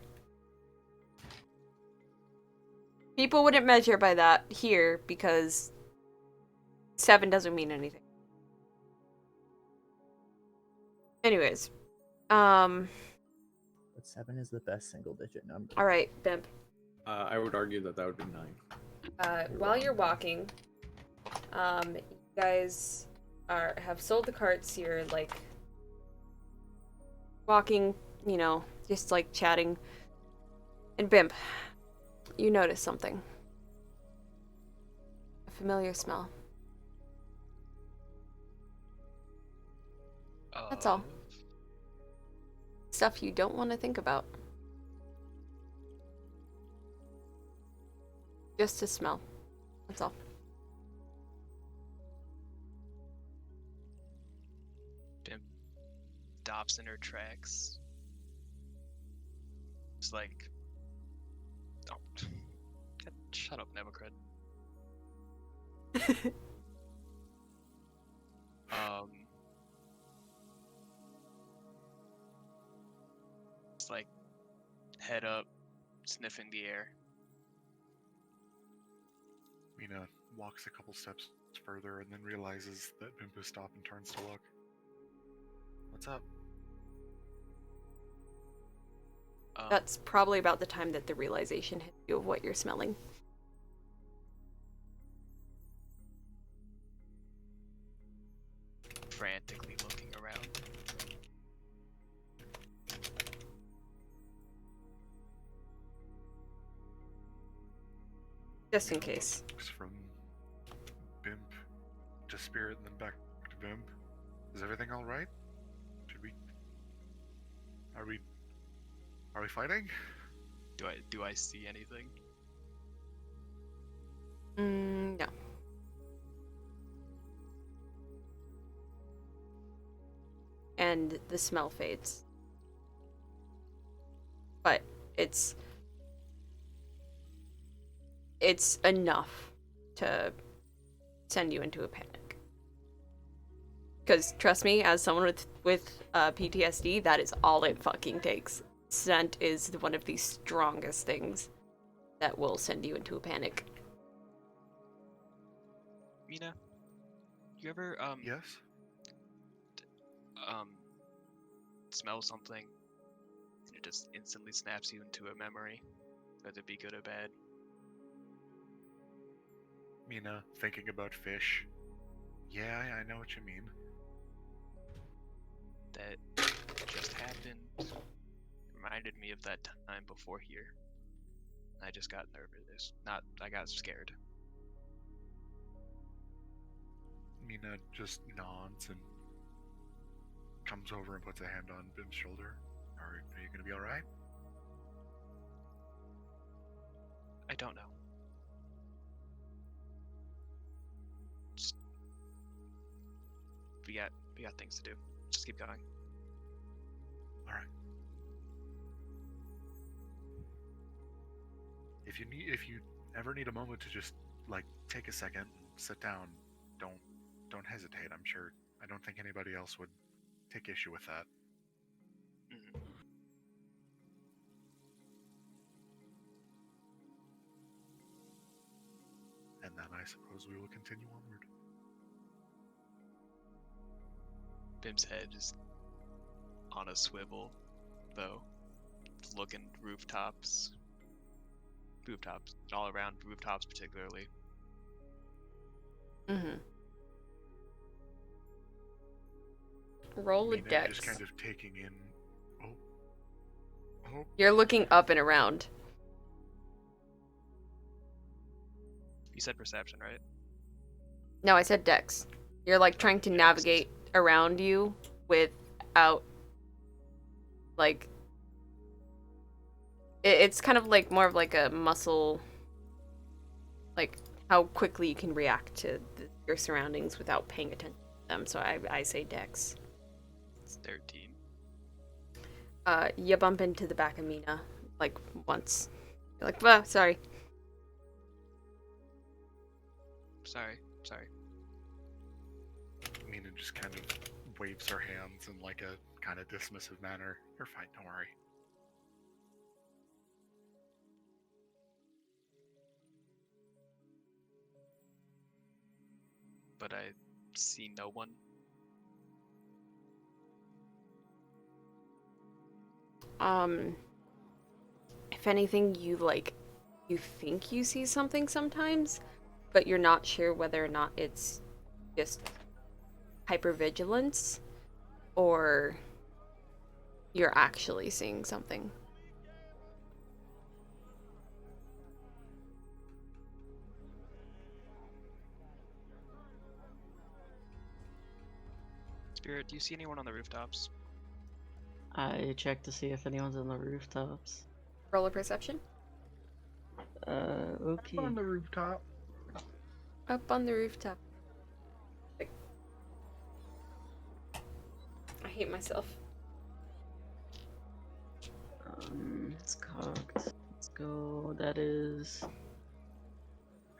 People wouldn't measure by that here because 7 doesn't mean anything. Anyways, But 7 is the best single-digit number. all right, Bimp. I would argue that would be 9. While you're walking, you guys have sold the carts. You're like walking, you know, just like chatting. And Bimp, you notice something. A familiar smell. That's all. Stuff you don't want to think about. Just a smell. That's all. Bimp stops in her tracks. It's like, oh, shut up, Nemocred. It's like head up, sniffing the air. Mina walks a couple steps further and then realizes that Bimp has stopped and turns to look. What's up? That's probably about the time that the realization hits you of what you're smelling. Frantically looking around. Just in case. Looks from Bimp to Spirit and then back to Bimp. Is everything all right? Are we fighting? Do I see anything? No. And the smell fades. But it's enough to send you into a panic. Because trust me, as someone with PTSD, that is all it fucking takes. Scent is one of the strongest things that will send you into a panic. Mina, you ever Yes? smell something and it just instantly snaps you into a memory, whether it be good or bad? Mina, thinking about fish. Yeah, I know what you mean. That just happened. Reminded me of that time before here. I just got nervous. I got scared. Mina just nods and comes over and puts a hand on Bim's shoulder. Are you gonna be alright? I don't know. Just, we got things to do. Just keep going. Alright. If you ever need a moment to just like take a second and sit down, don't hesitate. I don't think anybody else would take issue with that. Mhm. And then I suppose we will continue onward. Bim's head is on a swivel, though. It's looking rooftops, all around rooftops particularly. Mm-hmm. Roll a Mina dex. is kind of taking in. Oh. You're looking up and around. You said perception, right? No, I said dex. You're like trying to Dex. navigate around you without, like, it's kind of like more of like a muscle, like how quickly you can react to your surroundings without paying attention to them. So I say dex. It's 13. You bump into the back of Mina like once. You're like, well, sorry. Sorry. Mina just kind of waves her hands in like a kind of dismissive manner. You're fine, don't worry. But I see no one. If anything, you think you see something sometimes, but you're not sure whether or not it's just hypervigilance or you're actually seeing something. Spirit, do you see anyone on the rooftops? I check to see if anyone's on the rooftops. Roll a perception. Okay. On the rooftop. Up on the rooftop. I hate myself. It's cocked. Let's go. That is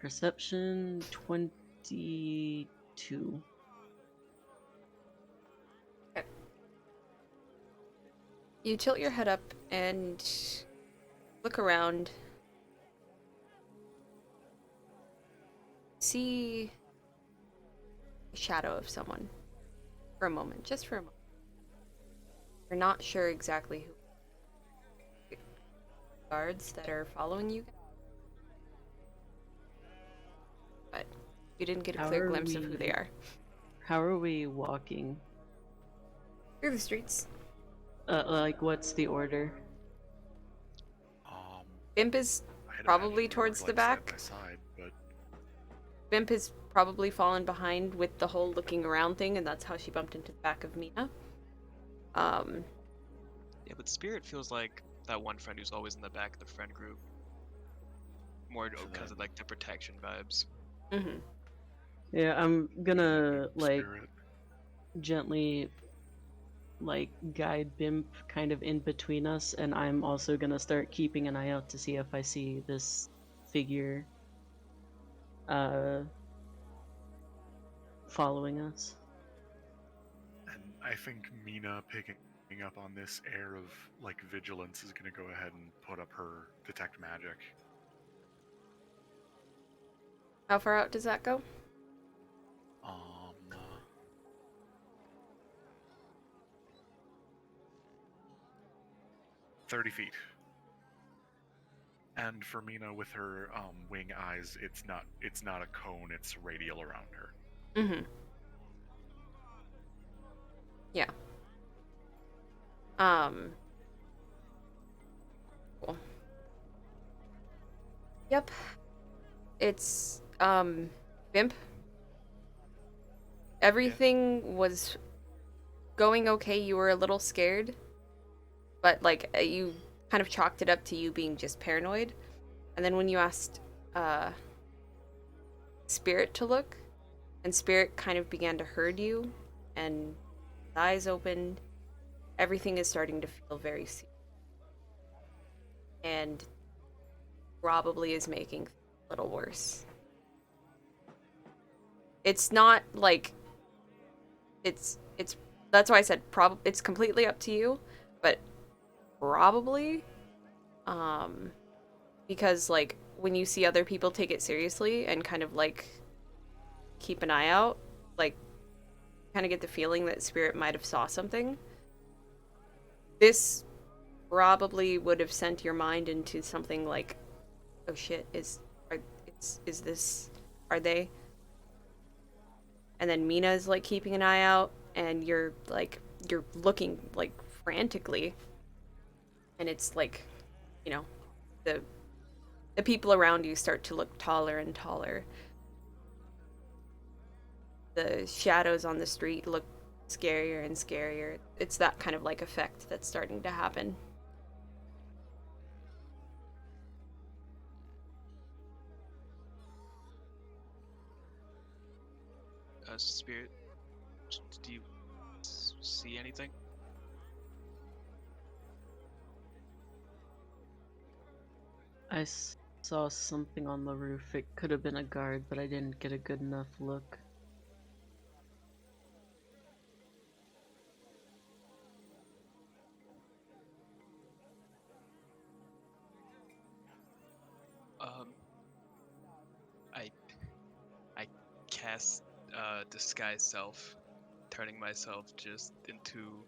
perception 22. Okay. You tilt your head up and look around. See a shadow of someone for a moment, just for a moment. You're not sure exactly who. Guards that are following you, but you didn't get a clear glimpse of who they are. How are we walking? Through the streets. Like, what's the order? Bimp is I'd probably imagine towards like the back. Side by side, but Bimp has probably fallen behind with the whole looking around thing, and that's how she bumped into the back of Mina. Yeah, but Spirit feels like that one friend who's always in the back of the friend group. More because of like the protection vibes. Mm-hmm. Yeah, I'm gonna like Spirit. gently like guide Bimp kind of in between us, and I'm also gonna start keeping an eye out to see if I see this figure following us. And I think Mina picking up on this air of like vigilance is gonna go ahead and put up her detect magic. How far out does that go? 30 feet. And for Mina with her wing eyes, it's not a cone, it's radial around her. Mm-hmm. Yeah. Cool. Yep. It's, Bimp. Everything was going okay. You were a little scared, but, like, you kind of chalked it up to you being just paranoid. And then when you asked, Spirit to look, and Spirit kind of began to herd you, and his eyes opened, everything is starting to feel very serious. And probably is making things a little worse. It's not like it's that's why I said it's completely up to you, but probably because like when you see other people take it seriously and kind of like keep an eye out, like kind of get the feeling that Spirit might have saw something. This probably would have sent your mind into something like, oh shit, are they? And then Mina's like keeping an eye out, and you're looking like frantically, and it's like, you know, the people around you start to look taller and taller. The shadows on the street look scarier and scarier. It's that kind of like effect that's starting to happen. Spirit, do you see anything? I saw something on the roof. It could have been a guard, but I didn't get a good enough look. I cast disguise self, turning myself just into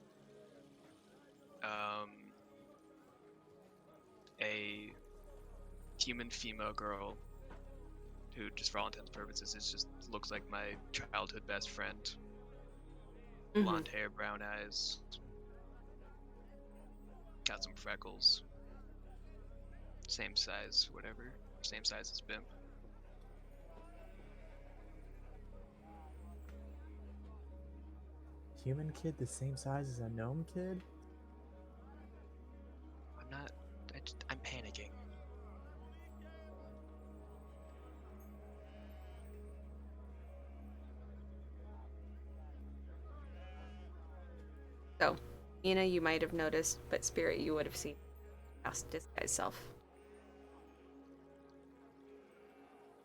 a human female girl who, just for all intents and purposes, is just looks like my childhood best friend. Blonde hair, brown eyes, got some freckles, same size, whatever, same size as Bim. Human kid the same size as a gnome kid? I'm panicking. So, Mina, you might have noticed, but Spirit, you would have seen past disguise self.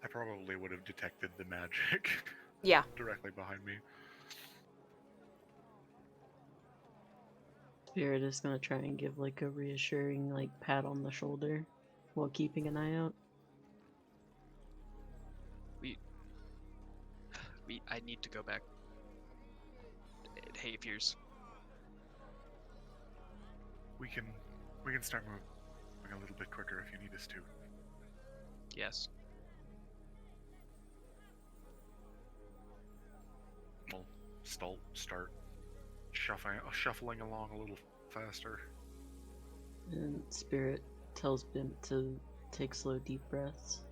I probably would have detected the magic. Yeah. Directly behind me. Spirit is gonna try and give like a reassuring like pat on the shoulder while keeping an eye out. I need to go back. Havier's. We can start moving a little bit quicker if you need us to. Yes. We'll start shuffling along a little faster. And Spirit tells Bim to take slow, deep breaths.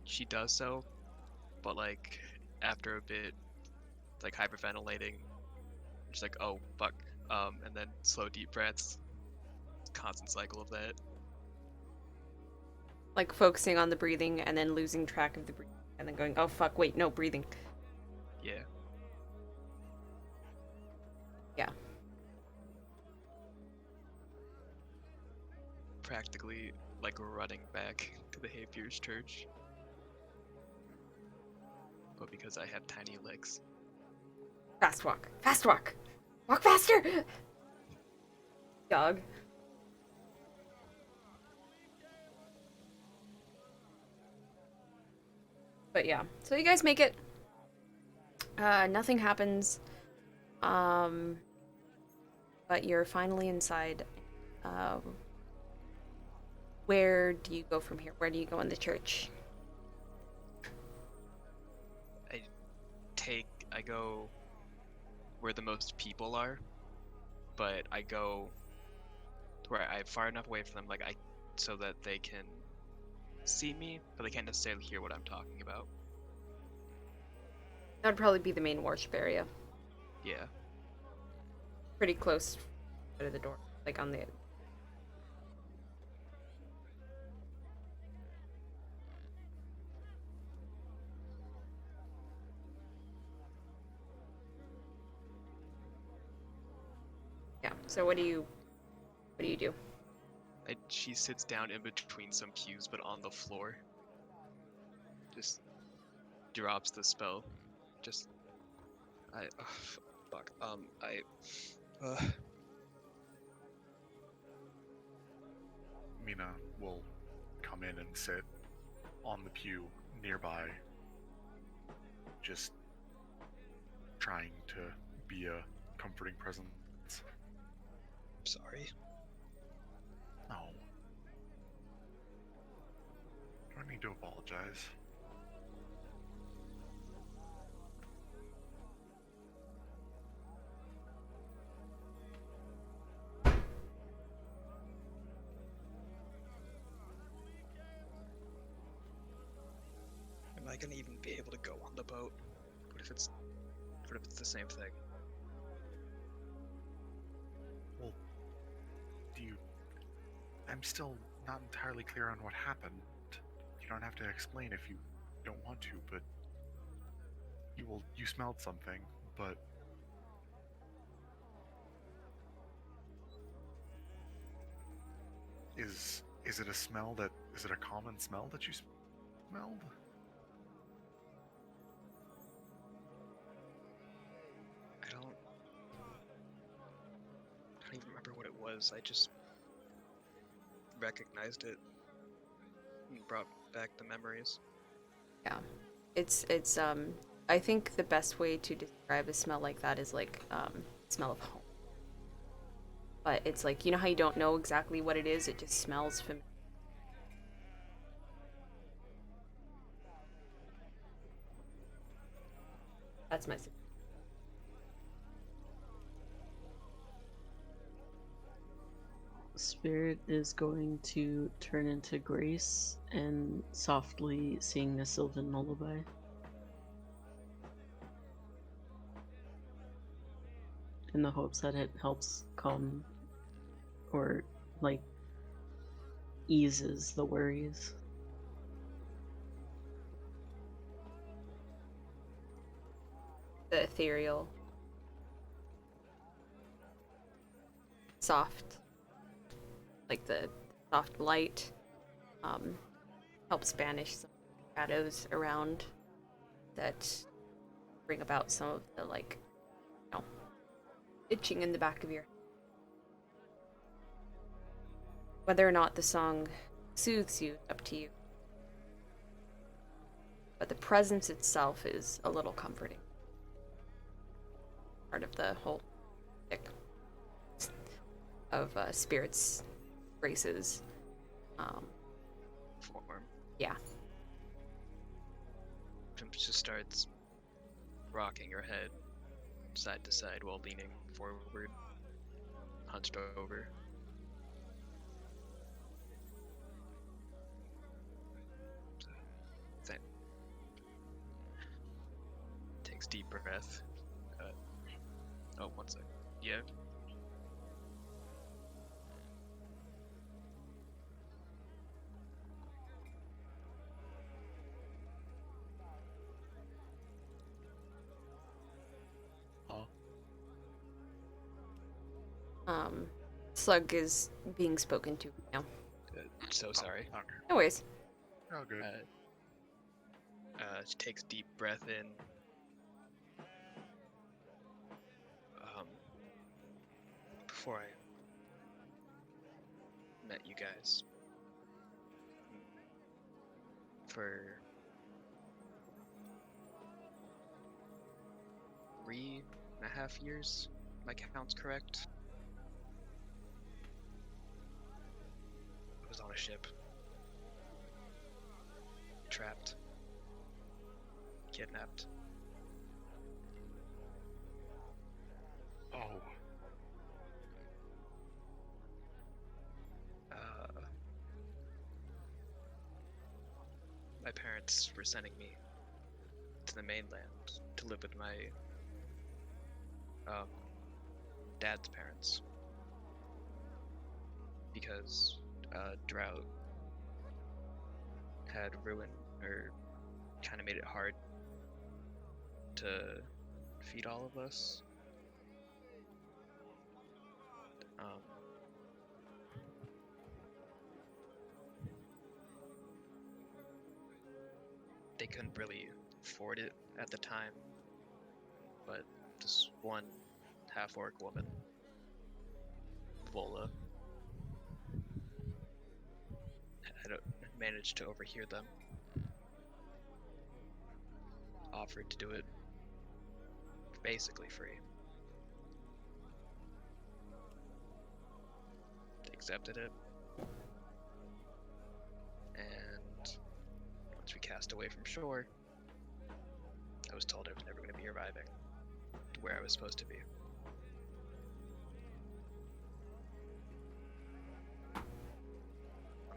She does so, but like after a bit, like hyperventilating, she's like, "Oh fuck," and then slow, deep breaths. Constant cycle of that. Like focusing on the breathing and then losing track of the breathing and then going, "Oh fuck, wait, no, breathing." Yeah. Yeah. Practically like running back to the Havier's church. But because I have tiny legs. Fast walk. Fast walk. Walk faster. Dog. But yeah, so you guys make it. Nothing happens. But you're finally inside. Where do you go from here? Where do you go in the church? I go where the most people are, but I go to where I'm far enough away from them, so that they can see me, but they can't necessarily hear what I'm talking about. That'd probably be the main worship area. Yeah. Pretty close to the door, like on the. Yeah. So what do you do? She sits down in between some pews, but on the floor. Just drops the spell. Fuck. Mina will come in and sit on the pew nearby, just trying to be a comforting presence. Sorry. No. Don't need to apologize. gonna even be able to go on the boat? What if it's the same thing? Well, I'm still not entirely clear on what happened. You don't have to explain if you don't want to, but you smelled something, but is it a smell that is it a common smell that you smelled? I don't even remember what it was. I just recognized it and brought back the memories. Yeah. It's I think the best way to describe a smell like that is like smell of home. But it's like, you know how you don't know exactly what it is, it just smells familiar. That's my suggestion. Spirit is going to turn into Grace and softly sing a Sylvan lullaby. In the hopes that it helps calm or, like, eases the worries. The ethereal, soft, like the soft light, helps banish some shadows around that bring about some of the, like, you know, itching in the back of your head. Whether or not the song soothes you, up to you. But the presence itself is a little comforting. Part of the whole stick of spirits, races. Form. Yeah. Jim just starts rocking her head side to side while leaning forward, hunched over. Then takes deep breath. Oh, one sec. Yeah. Slug is being spoken to now. So sorry. No worries. Oh, good. She takes deep breath in. Before I met you guys, for 3.5 years, my count's correct. I was on a ship, trapped, kidnapped. Oh. My parents were sending me to the mainland to live with my dad's parents because drought had ruined or kind of made it hard to feed all of us. They couldn't really afford it at the time, but this one half-orc woman, Vola, had managed to overhear them, offered to do it basically free. They accepted it, and once we cast away from shore, I was told I was never going to be arriving to where I was supposed to be.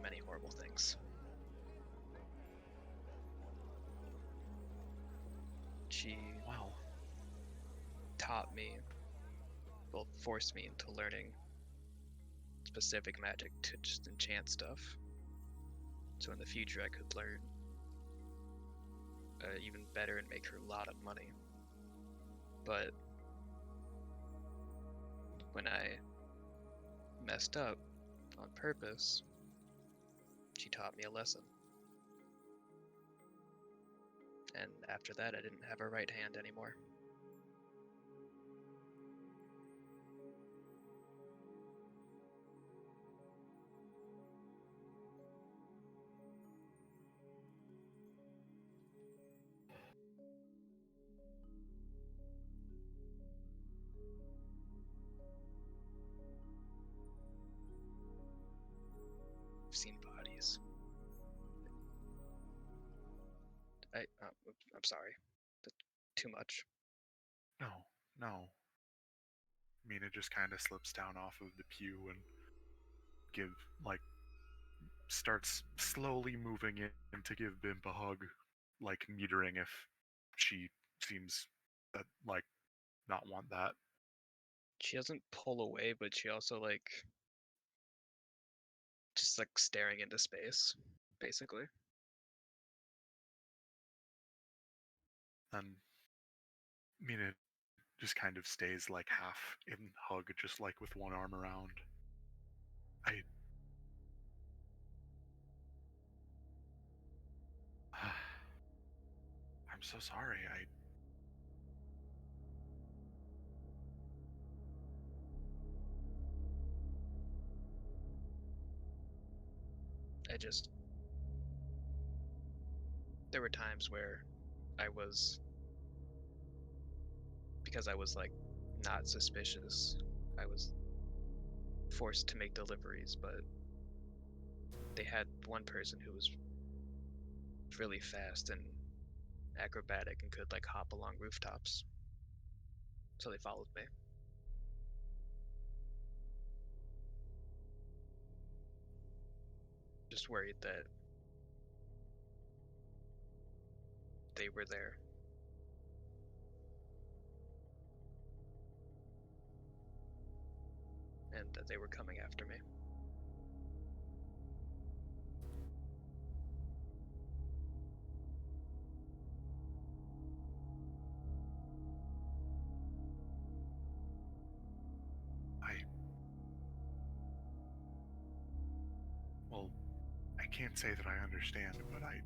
Many horrible things. She Wow. taught me, well, forced me into learning specific magic to just enchant stuff. So in the future I could learn even better and make her a lot of money. But when I messed up on purpose, she taught me a lesson. And after that, I didn't have a right hand anymore. I've seen bodies. I'm sorry. That's too much. No, no. Mina just kind of slips down off of the pew and starts slowly moving in to give Bimp a hug, like metering if she seems that not want that. She doesn't pull away, but she also just staring into space, basically. And Mina just kind of stays half in hug, just with one arm around. I'm so sorry. There were times where because I was not suspicious, I was forced to make deliveries, but they had one person who was really fast and acrobatic and could hop along rooftops. So they followed me. Just worried that they were there. And that they were coming after me. Well, I can't say that I understand, but I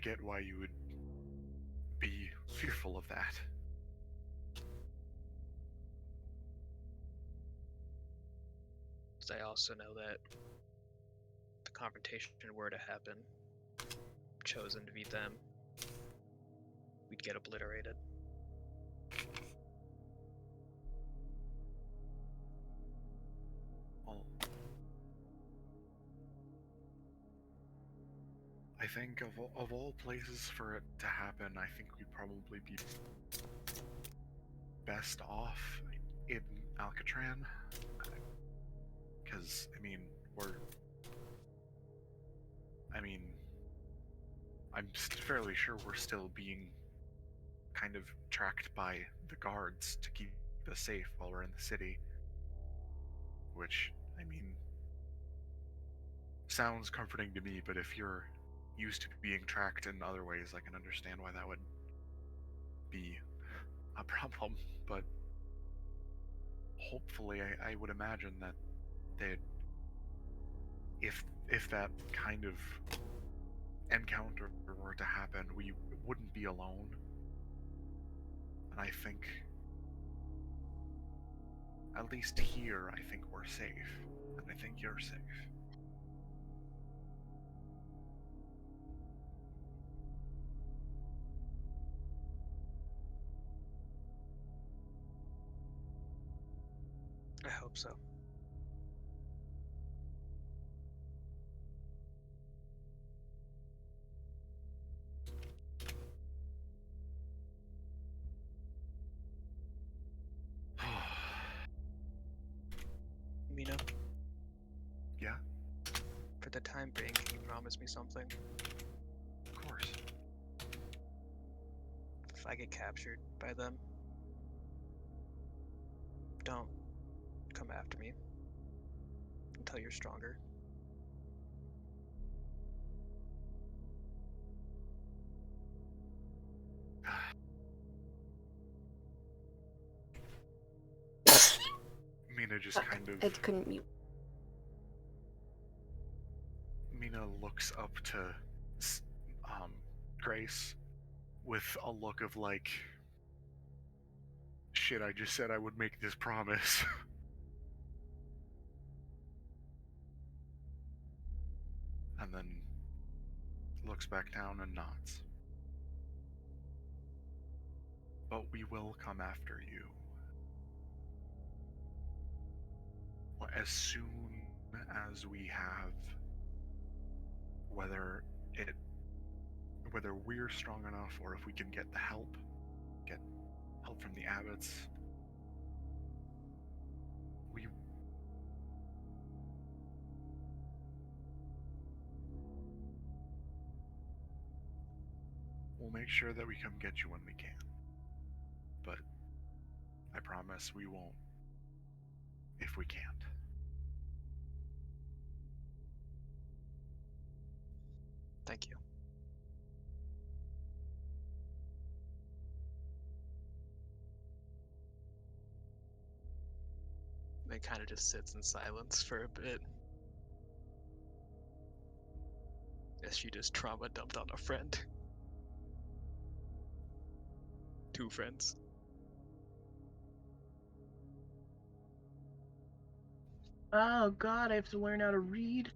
get why you would be fearful of that. I also know that the confrontation were to happen, chosen to be them, we'd get obliterated. Well, I think of all places for it to happen, I think we'd probably be best off in Alcatran. Because, I'm fairly sure we're still being kind of tracked by the guards to keep us safe while we're in the city. Which, sounds comforting to me, but if you're used to being tracked in other ways, I can understand why that would be a problem. But hopefully, I would imagine that if that kind of encounter were to happen, we wouldn't be alone. And I think, at least here, I think we're safe. And I think you're safe. I hope so. Mina? time being, can you promise me something? Of course. If I get captured by them, don't come after me until you're stronger. Mina just kind of. I couldn't mute. Mina looks up to Grace with a look of like, shit, I just said I would make this promise. And then looks back down and nods. But we will come after you. As soon as we have, whether we're strong enough or if we can get help from the abbots, we'll make sure that we come get you when we can. But I promise we won't if we can't. Thank you. It kind of just sits in silence for a bit. As she just trauma dumped on a friend. 2 friends. Oh god, I have to learn how to read.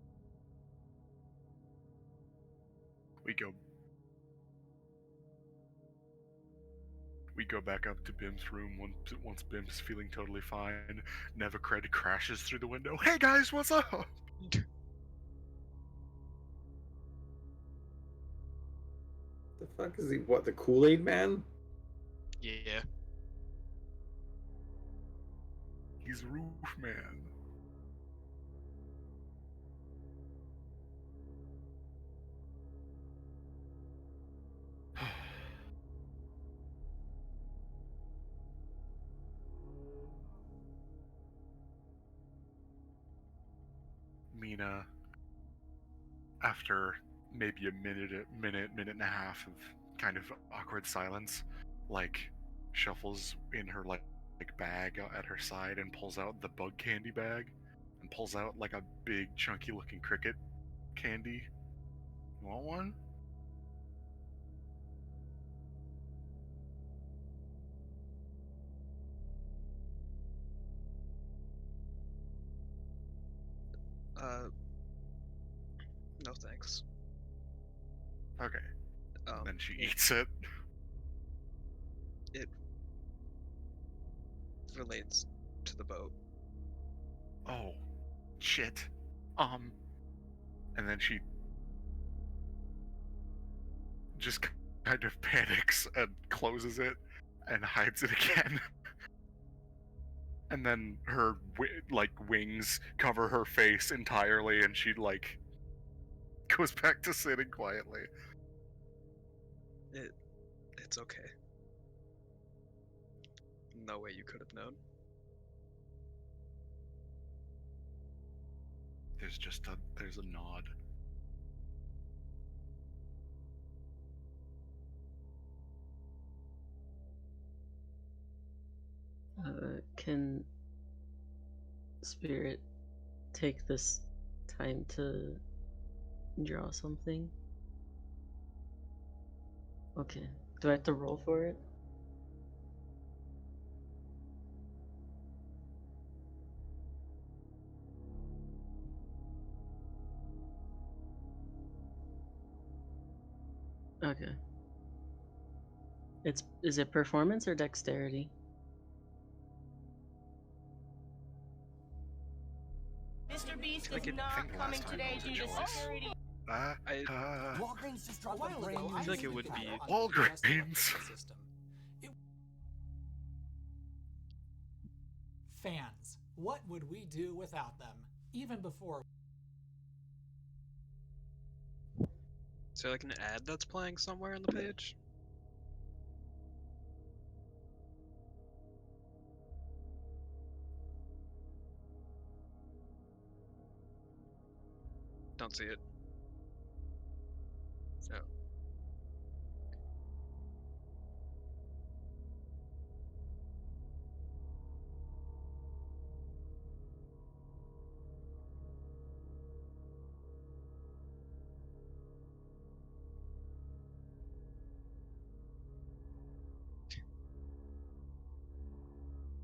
We go back up to Bim's room once Bim's feeling totally fine. Nevacred crashes through the window. Hey guys, what's up? The fuck is he? What, the Kool-Aid Man? Yeah. He's Roof Man. Mina, after maybe a minute and a half of kind of awkward silence, like shuffles in her like bag at her side and pulls out the bug candy bag and pulls out like a big chunky looking cricket candy. You want one? No thanks. Okay. Then she eats it. It relates to the boat. Oh, shit. And then she just kind of panics and closes it and hides it again. And then her wings cover her face entirely, and she like goes back to sitting quietly. It's okay. No way you could have known. There's a nod. Can Spirit take this time to draw something? Okay. Do I have to roll for it? Okay. Is it performance or dexterity? Mr. Beast Like is not coming today due to security. Walgreens just dropped a brand new I feel like it would be Walgreens. Fans. What would we do without them? Even before Is there like an ad that's playing somewhere on the page? Don't see it. So.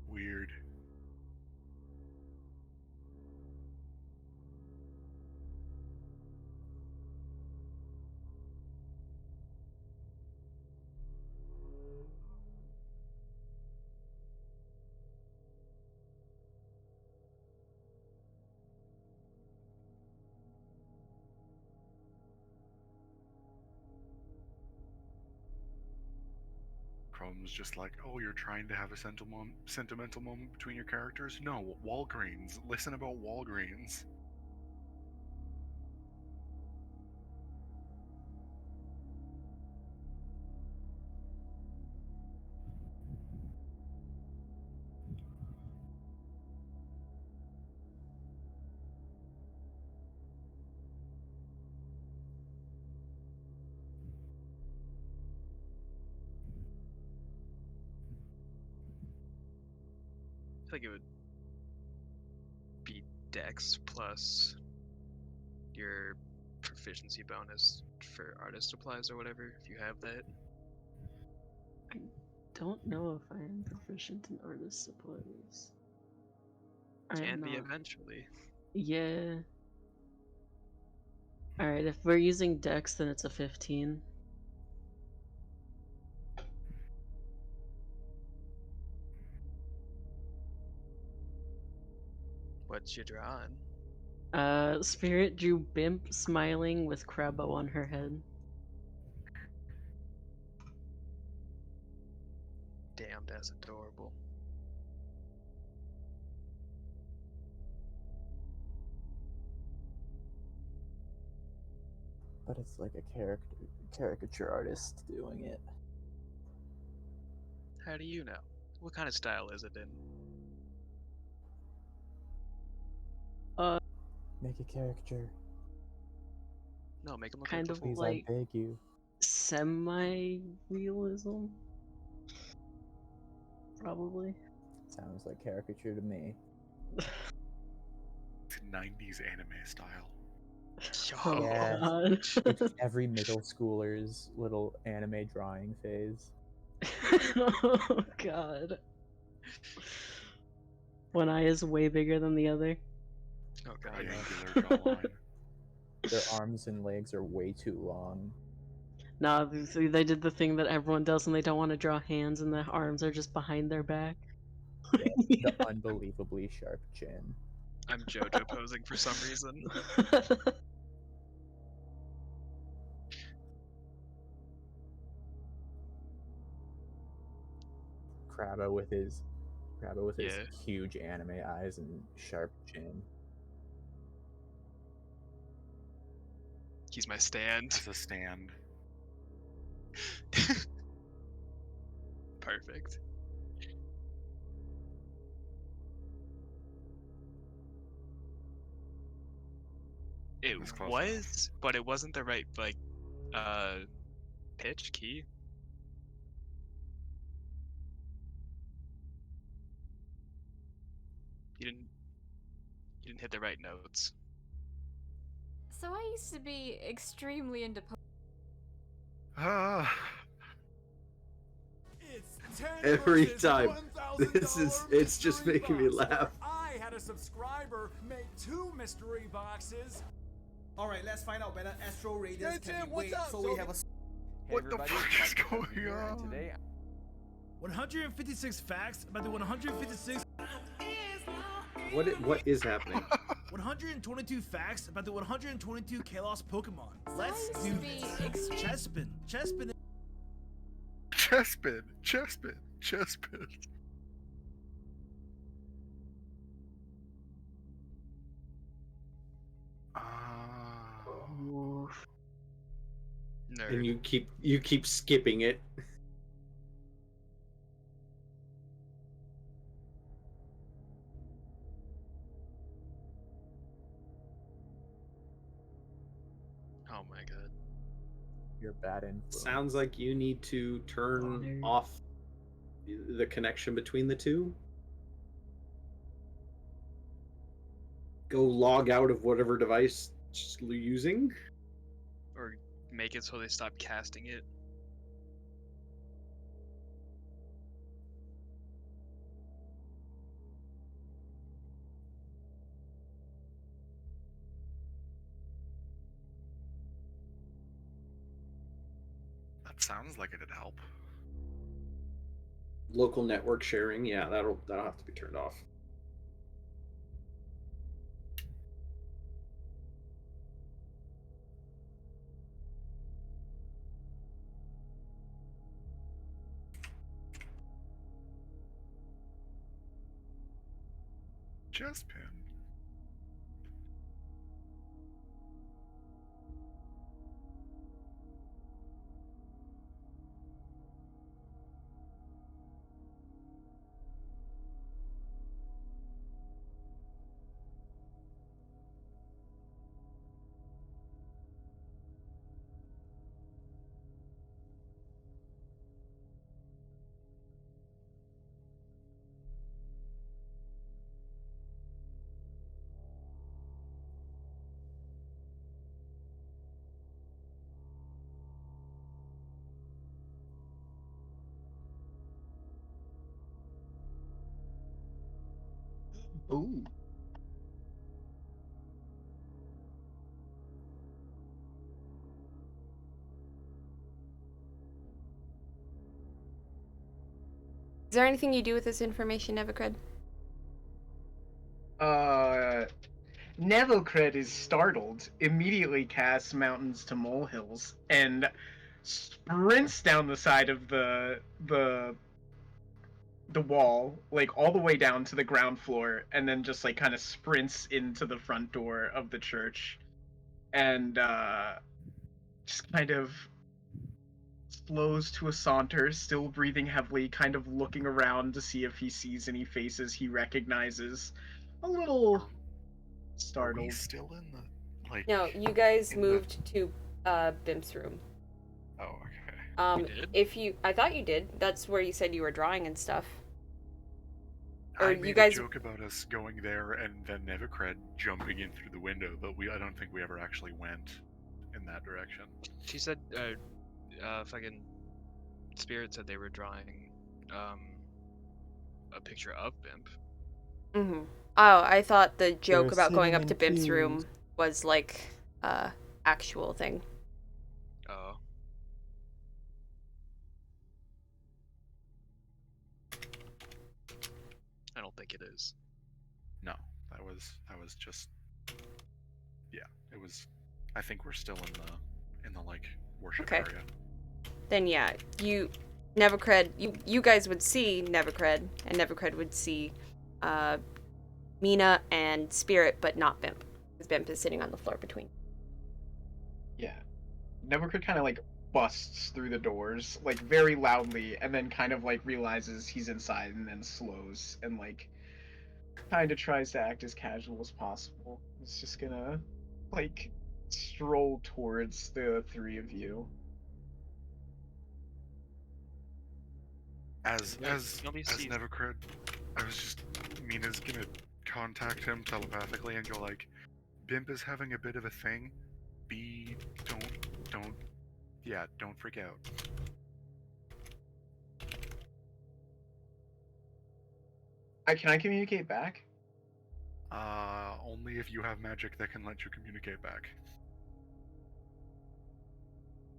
Weird. Chrome's just like, oh, you're trying to have a sentimental moment between your characters? No, Walgreens. Listen about Walgreens. I feel like it would be Dex plus your proficiency bonus for artist supplies or whatever, if you have that. I don't know if I am proficient in artist supplies. I am Can be not. eventually. Yeah. Alright, if we're using Dex, then it's a 15. What's you drawing? Spirit drew Bimp smiling with Crabbo on her head. Damn, that's adorable. But it's like a caricature artist doing it. How do you know? What kind of style is it in? Make a caricature. No, make him look Kind like of the fool. Please, like I beg you. semi-realism? Probably. Sounds like caricature to me. It's 90s anime style. Oh Yeah. god. It's every middle schooler's little anime drawing phase. Oh god. One eye is way bigger than the other. Oh god. Triangular jawline. Their arms and legs are way too long. Nah, they did the thing that everyone does when they don't want to draw hands and the arms are just behind their back. Yeah, the unbelievably sharp chin. I'm JoJo posing for some reason. Crabbo with his Yeah. huge anime eyes and sharp chin. He's my stand. As a stand. Perfect. It That's close was, but it wasn't the right pitch key. You didn't hit the right notes. So I used to be extremely into Ah. It's 10 Every versus time. $1,000 It's just mystery making me box, laugh. where I had a subscriber make 2 mystery boxes. Alright, let's find out whether Astro Raiders can be weighed. So we have a... What the fuck is going on? Today, 156 facts about the 156... What is happening? 122 facts about the 122 Kalos Pokemon. Let's I do used to be this. Chespin. Chespin. Oof. And you keep skipping it. Oh my god. You're bad influence. Sounds like you need to turn off the connection between the two. Go log out of whatever device you're using. Or make it so they stop casting it. That sounds like it'd help. Local network sharing, yeah, that'll have to be turned off. Chest pin. Ooh. Is there anything you do with this information, Nevacred? Nevocred is startled, immediately casts Mountains to Molehills, and sprints down the side of the wall, like all the way down to the ground floor, and then just like kind of sprints into the front door of the church, and just kind of slows to a saunter, still breathing heavily, kind of looking around to see if he sees any faces he recognizes. A little startled. Are we still in the like? No, you guys moved to Bimp's room. Oh, okay. If you, I thought you did. That's where you said you were drawing and stuff. Or I you made guys a joke about us going there and then Nevacred jumping in through the window, but I don't think we ever actually went in that direction. She said, fucking Spirit said they were drawing, a picture of Bimp. Mm-hmm. Oh, I thought the joke They're about going sitting up to in Bimp's queues. room was like actual thing. Oh. I don't think it is. No, that was just. Yeah, it was. I think we're still in the like worship Okay. area. Then yeah, Nevacred, you guys would see Nevacred, and Nevacred would see Mina and Spirit, but not Bimp, because Bimp is sitting on the floor between. Yeah. Nevacred kind of like busts through the doors, like very loudly, and then kind of like realizes he's inside and then slows and like kind of tries to act as casual as possible. It's just gonna like stroll towards the three of you. As let me see. Nevacred, I was just Mina's gonna contact him telepathically and go like, Bimp is having a bit of a thing. Don't freak out. Can I communicate back? Only if you have magic that can let you communicate back.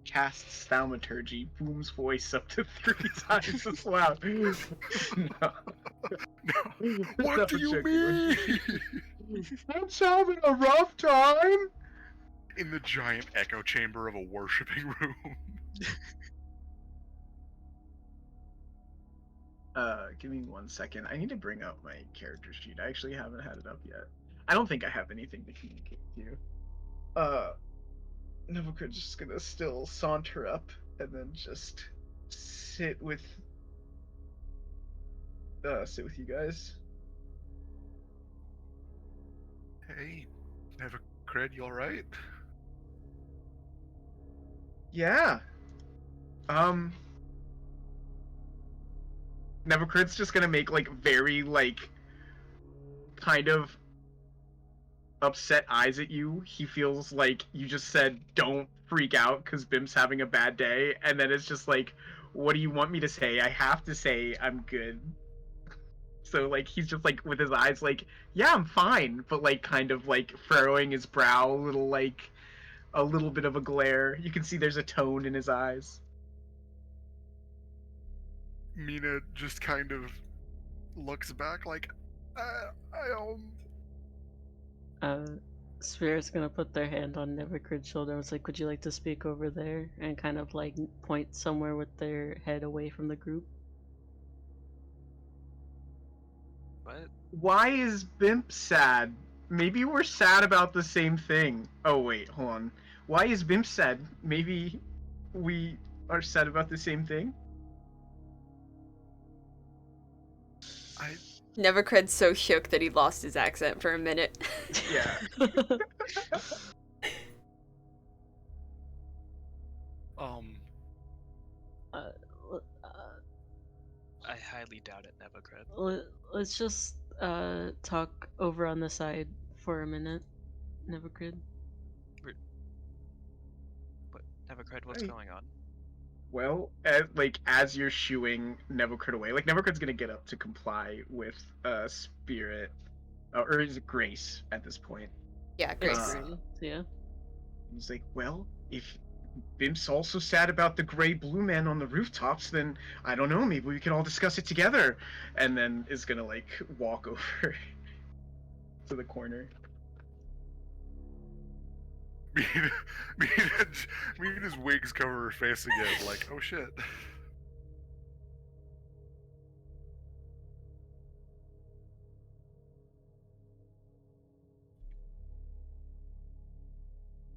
Casts thaumaturgy, Boom's voice up to 3 times as loud. No. What do you mean? Bim's having a rough time. In the giant echo chamber of a worshipping room. Give me 1 second. I need to bring up my character sheet. I actually haven't had it up yet. I don't think I have anything to communicate to you. Nevukrid's just gonna still saunter up and then just sit with you guys. Hey, Nevukrid, you alright? Yeah. Nevukrid's just gonna make like very like kind of upset eyes at you. He feels like you just said don't freak out because Bim's having a bad day, and then it's just like, what do you want me to say? I have to say I'm good. So like he's just like with his eyes like, yeah, I'm fine, but like kind of like furrowing his brow, a little bit of a glare. You can see there's a tone in his eyes. Mina just kind of looks back like, Spirit's gonna put their hand on Nevukrid's shoulder. It's like, would you like to speak over there? And kind of like point somewhere with their head away from the group. What? Why is Bimp sad? Maybe we're sad about the same thing. Oh wait, hold on. Why is Bimp sad? Maybe we are sad about the same thing? Nevukrid's so shook that he lost his accent for a minute. Yeah. I highly doubt it, Nevukrid. Let's just talk over on the side for a minute, Nevukrid. What, Nevukrid, what's going on? Well, as you're shooing Nevukrid away, like Nevukrid's gonna get up to comply with Spirit, or is it Grace at this point? Yeah, Grace. Yeah. He's like, well, if Bimp's also sad about the gray blue man on the rooftops, then I don't know, maybe we can all discuss it together. And then is gonna like walk over to the corner. Mina's wigs cover her face again, like, oh shit.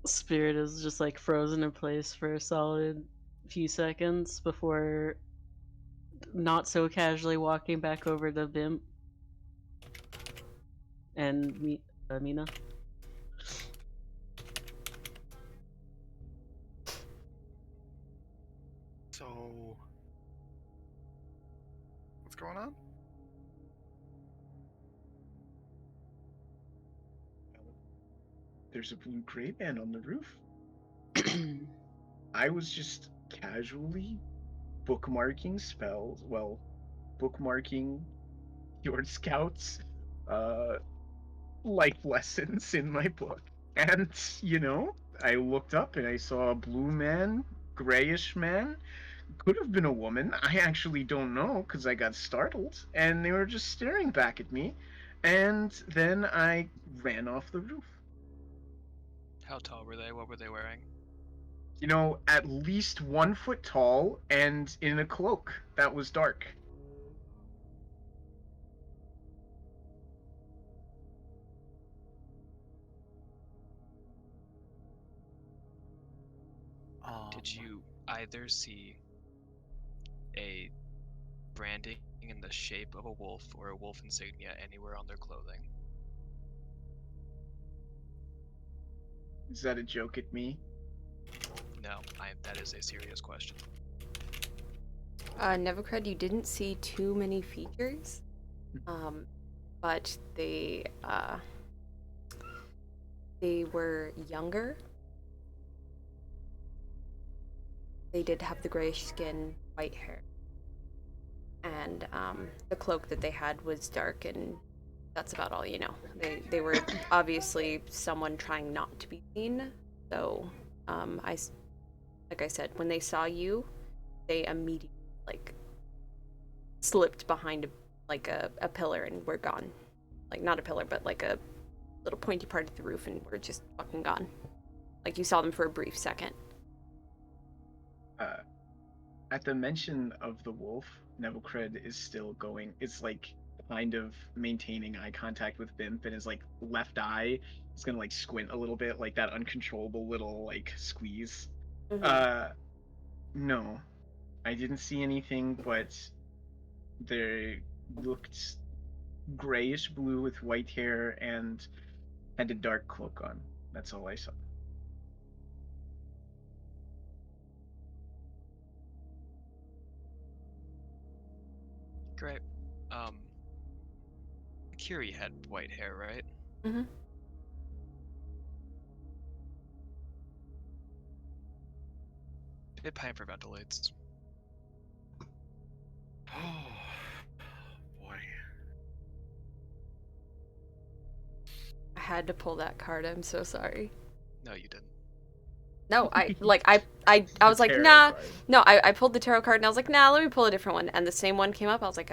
Spirit is just like frozen in place for a solid few seconds before not so casually walking back over to Bimp and Mina. So, what's going on? There's a blue gray man on the roof. I was just casually bookmarking spells, well, bookmarking your scouts life lessons in my book. And, you know, I looked up and I saw a blue man, grayish man. Could have been a woman. I actually don't know because I got startled and they were just staring back at me. And then I ran off the roof. How tall were they? What were they wearing? You know, at least 1 foot tall and in a cloak that was dark. Did you either see a branding in the shape of a wolf or a wolf insignia anywhere on their clothing? Is that a joke at me? No, that is a serious question. Nevukrid, you didn't see too many features, but they were younger. They did have the grayish skin, white hair, and the cloak that they had was dark, and that's about all you know. They were obviously someone trying not to be seen, so like I said, when they saw you, they immediately like slipped behind a pillar and were gone. Like not a pillar, but like a little pointy part of the roof, and were just fucking gone. Like you saw them for a brief second. At the mention of the wolf, Nevukrid is still going. It's like kind of maintaining eye contact with Bimp, and his like left eye is gonna like squint a little bit, like that uncontrollable little like squeeze. No, I didn't see anything, but they looked grayish blue with white hair and had a dark cloak on. That's all I saw. Great. Kiri had white hair, right? Mm-hmm. It hyperventilates. Oh boy. I had to pull that card. I'm so sorry. No, you didn't. No, I was like, tarot nah. card. No, I pulled the tarot card and I was like, nah, let me pull a different one. And the same one came up. I was like,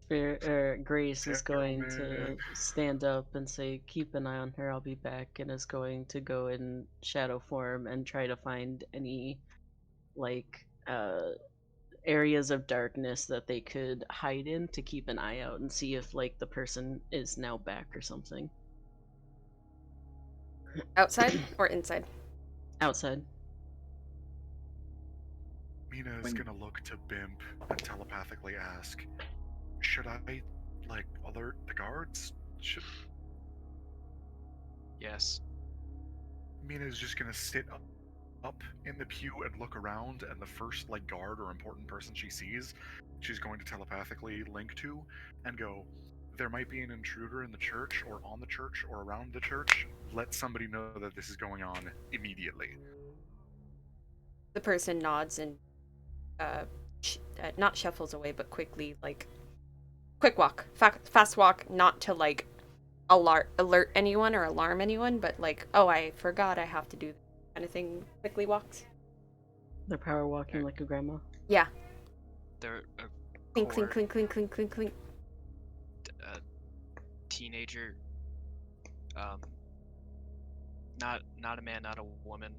Grace is going man. to stand up and say, keep an eye on her, I'll be back, and is going to go in shadow form and try to find any, like, areas of darkness that they could hide in to keep an eye out and see if, like, the person is now back or something. outside or inside? Outside. Mina is gonna look to Bimp and telepathically ask, should I, like, alert the guards? Yes. Mina is just gonna sit up in the pew and look around, and the first, like, guard or important person she sees, she's going to telepathically link to and go, there might be an intruder in the church, or on the church, or around the church. Let somebody know that this is going on immediately. The person nods and not shuffles away, but quickly, like, quick walk, fast walk, not to like alert anyone or alarm anyone, but like, oh, I forgot I have to do this kind of thing. Quickly walks. They're power walking like a grandma. Yeah. They're a Clink, core clink, clink, clink, clink, clink, clink. teenager. Not a man, not a woman.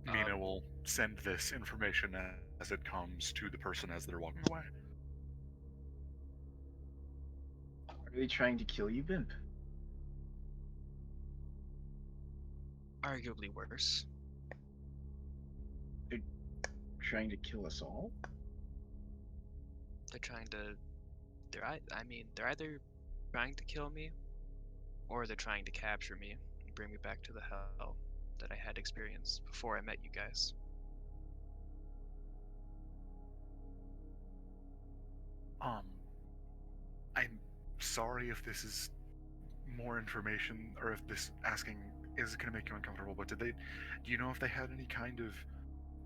Mina will send this information as it comes to the person as they're walking away. Are they trying to kill you, Bimp? Arguably worse. They're trying to kill us all? They're trying to. They're either trying to kill me, or they're trying to capture me and bring me back to the hell that I had experienced before I met you guys. I'm sorry if this is more information, or if this asking is going to make you uncomfortable, but do you know if they had any kind of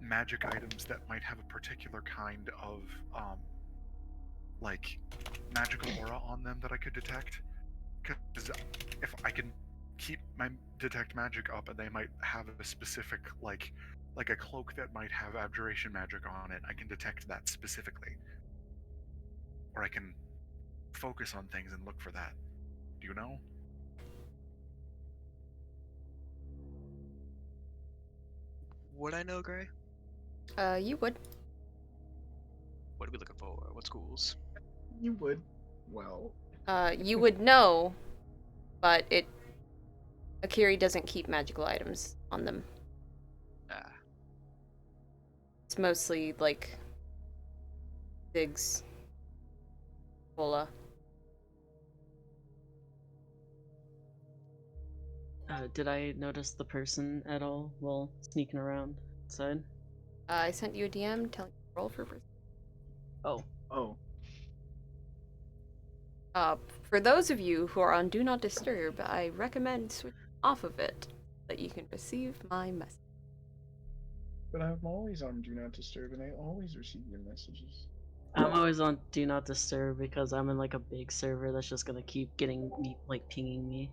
magic items that might have a particular kind of, like, magical aura on them that I could detect? Because if I can keep my detect magic up, and they might have a specific, like a cloak that might have abjuration magic on it, I can detect that specifically. Or I can focus on things and look for that. Do you know? Would I know, Gray? You would. What are we looking for? What schools? You would. Well. You would know, but Akiri doesn't keep magical items on them. It's mostly like Ziggs, Bola. Did I notice the person at all while sneaking around outside? I sent you a DM telling you to roll for person. Oh. Oh. For those of you who are on Do Not Disturb, I recommend switching off of it so that you can receive my message. But I'm always on Do Not Disturb, and I always receive your messages. I'm always on Do Not Disturb because I'm in like a big server that's just gonna keep getting me, like, pinging me.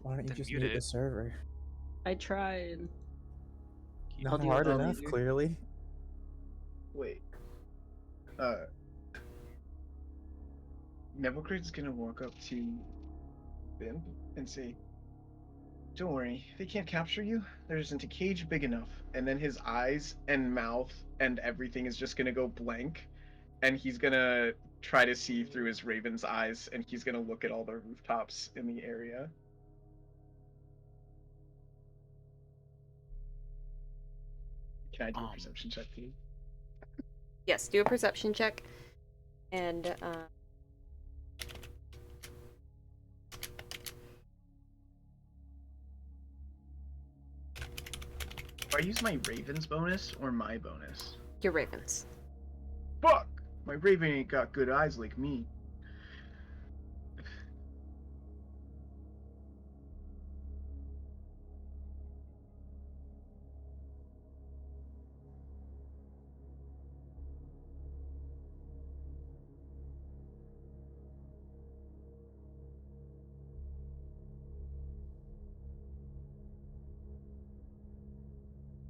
Why don't you just mute the server? I tried. Not hard enough, clearly. Wait. Nebelcrate's gonna walk up to Bimp and say, Don't worry, they can't capture you. There isn't a cage big enough. And then his eyes and mouth and everything is just gonna go blank, and he's gonna try to see through his raven's eyes, and he's gonna look at all the rooftops in the area. Can I do a perception check, please? Yes, do a perception check. And, Do I use my Raven's bonus or my bonus? your ravens. Fuck! My Raven ain't got good eyes like me.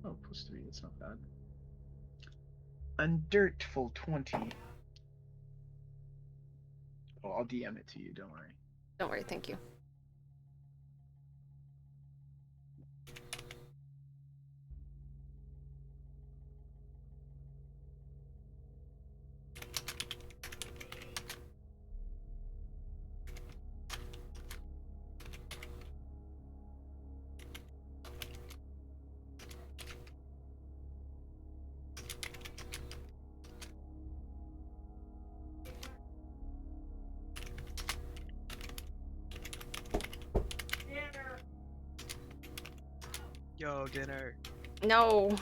Oh, +3, that's not bad. A dirtful 20. Oh, I'll DM it to you, don't worry. Don't worry, thank you. Yo, dinner. No.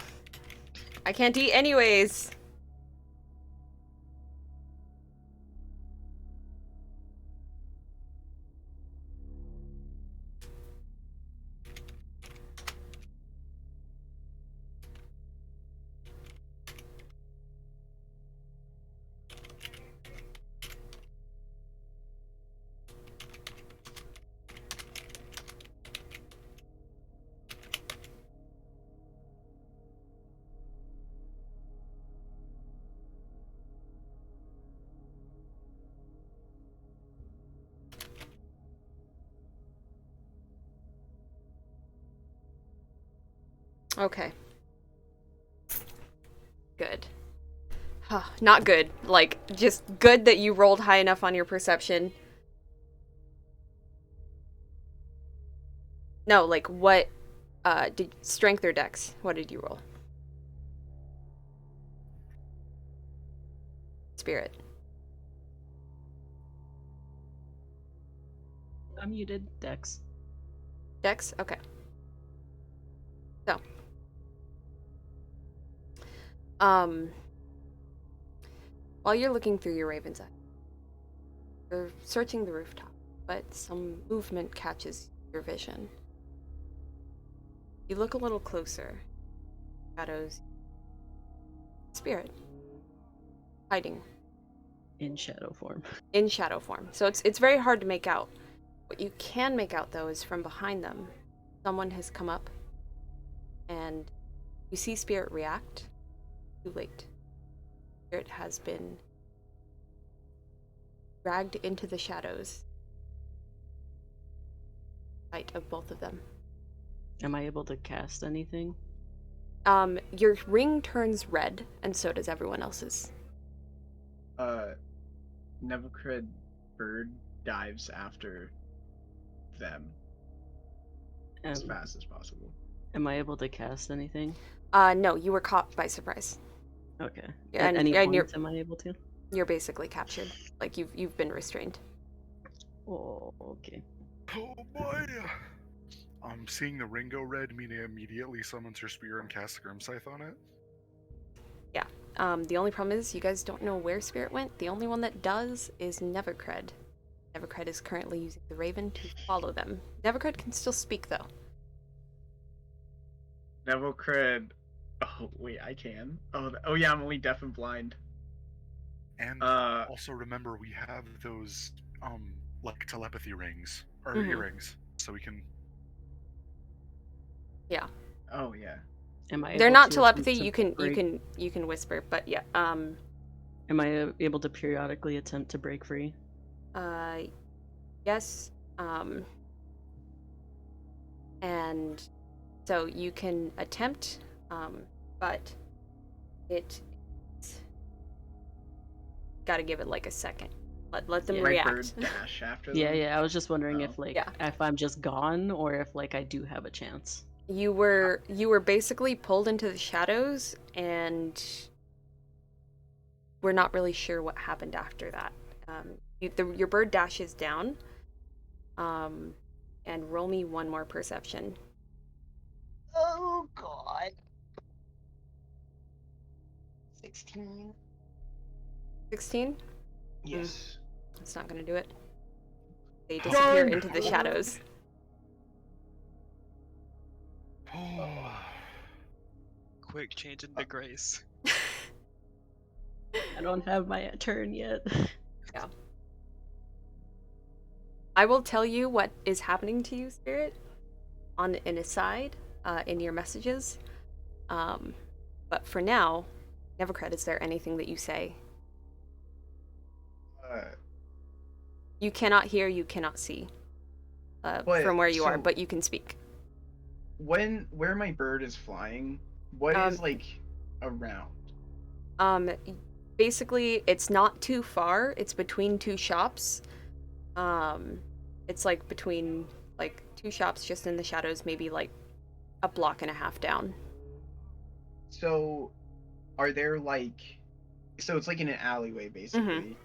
I can't eat anyways. Okay. Good. Not good. Like, just good that you rolled high enough on your perception. No, like, what, did strength or dex? What did you roll? Spirit. I'm muted. Dex. Dex? Okay. So. While you're looking through your raven's eye, you're searching the rooftop, but some movement catches your vision. You look a little closer. Shadows. Spirit. Hiding. In shadow form. In shadow form. So it's very hard to make out. What you can make out, though, is from behind them, someone has come up, and you see Spirit react. Too late. Spirit has been dragged into the shadows. Sight of both of them. Am I able to cast anything? Your ring turns red, and so does everyone else's. Nevacred Bird dives after them as fast as possible. Am I able to cast anything? No, you were caught by surprise. Okay. And, At any and point, am I able to? You're basically captured. Like, you've been restrained. Oh, okay. Oh boy! Seeing the ring go red, Mina immediately summons her spear and casts Grim Scythe on it. Yeah. The only problem is you guys don't know where Spirit went. The only one that does is Nevacred. Nevacred is currently using the Raven to follow them. Nevacred can still speak, though. Nevacred. Oh wait, I can. Oh yeah, I'm only deaf and blind. And also remember, we have those like telepathy rings or earrings, so we can. Yeah. Oh yeah. Am I? They're able not to telepathy. attempt to You can whisper, but yeah. Am I able to periodically attempt to break free? Yes. And so you can attempt, but it's gotta give it like a second. Let them My react. bird dash after them. Yeah, I was just wondering if like Yeah. if I'm just gone or if like I do have a chance. You were basically pulled into the shadows, and we're not really sure what happened after that. Your bird dashes down, and roll me one more perception. Oh God. 16. 16? Yes. That's not gonna do it. They disappear Darn. into the shadows. Quick, change into grace. I don't have my turn yet. Yeah. I will tell you what is happening to you, Spirit, on an aside, in your messages. But for now, Nevercred, is there anything that you say? You cannot hear, you cannot see, from where you are, but you can speak. Where my bird is flying, what is like around? Basically, it's not too far. It's between two shops. It's like between like two shops just in the shadows, maybe like a block and a half down. So, are there like, so it's like in an alleyway basically,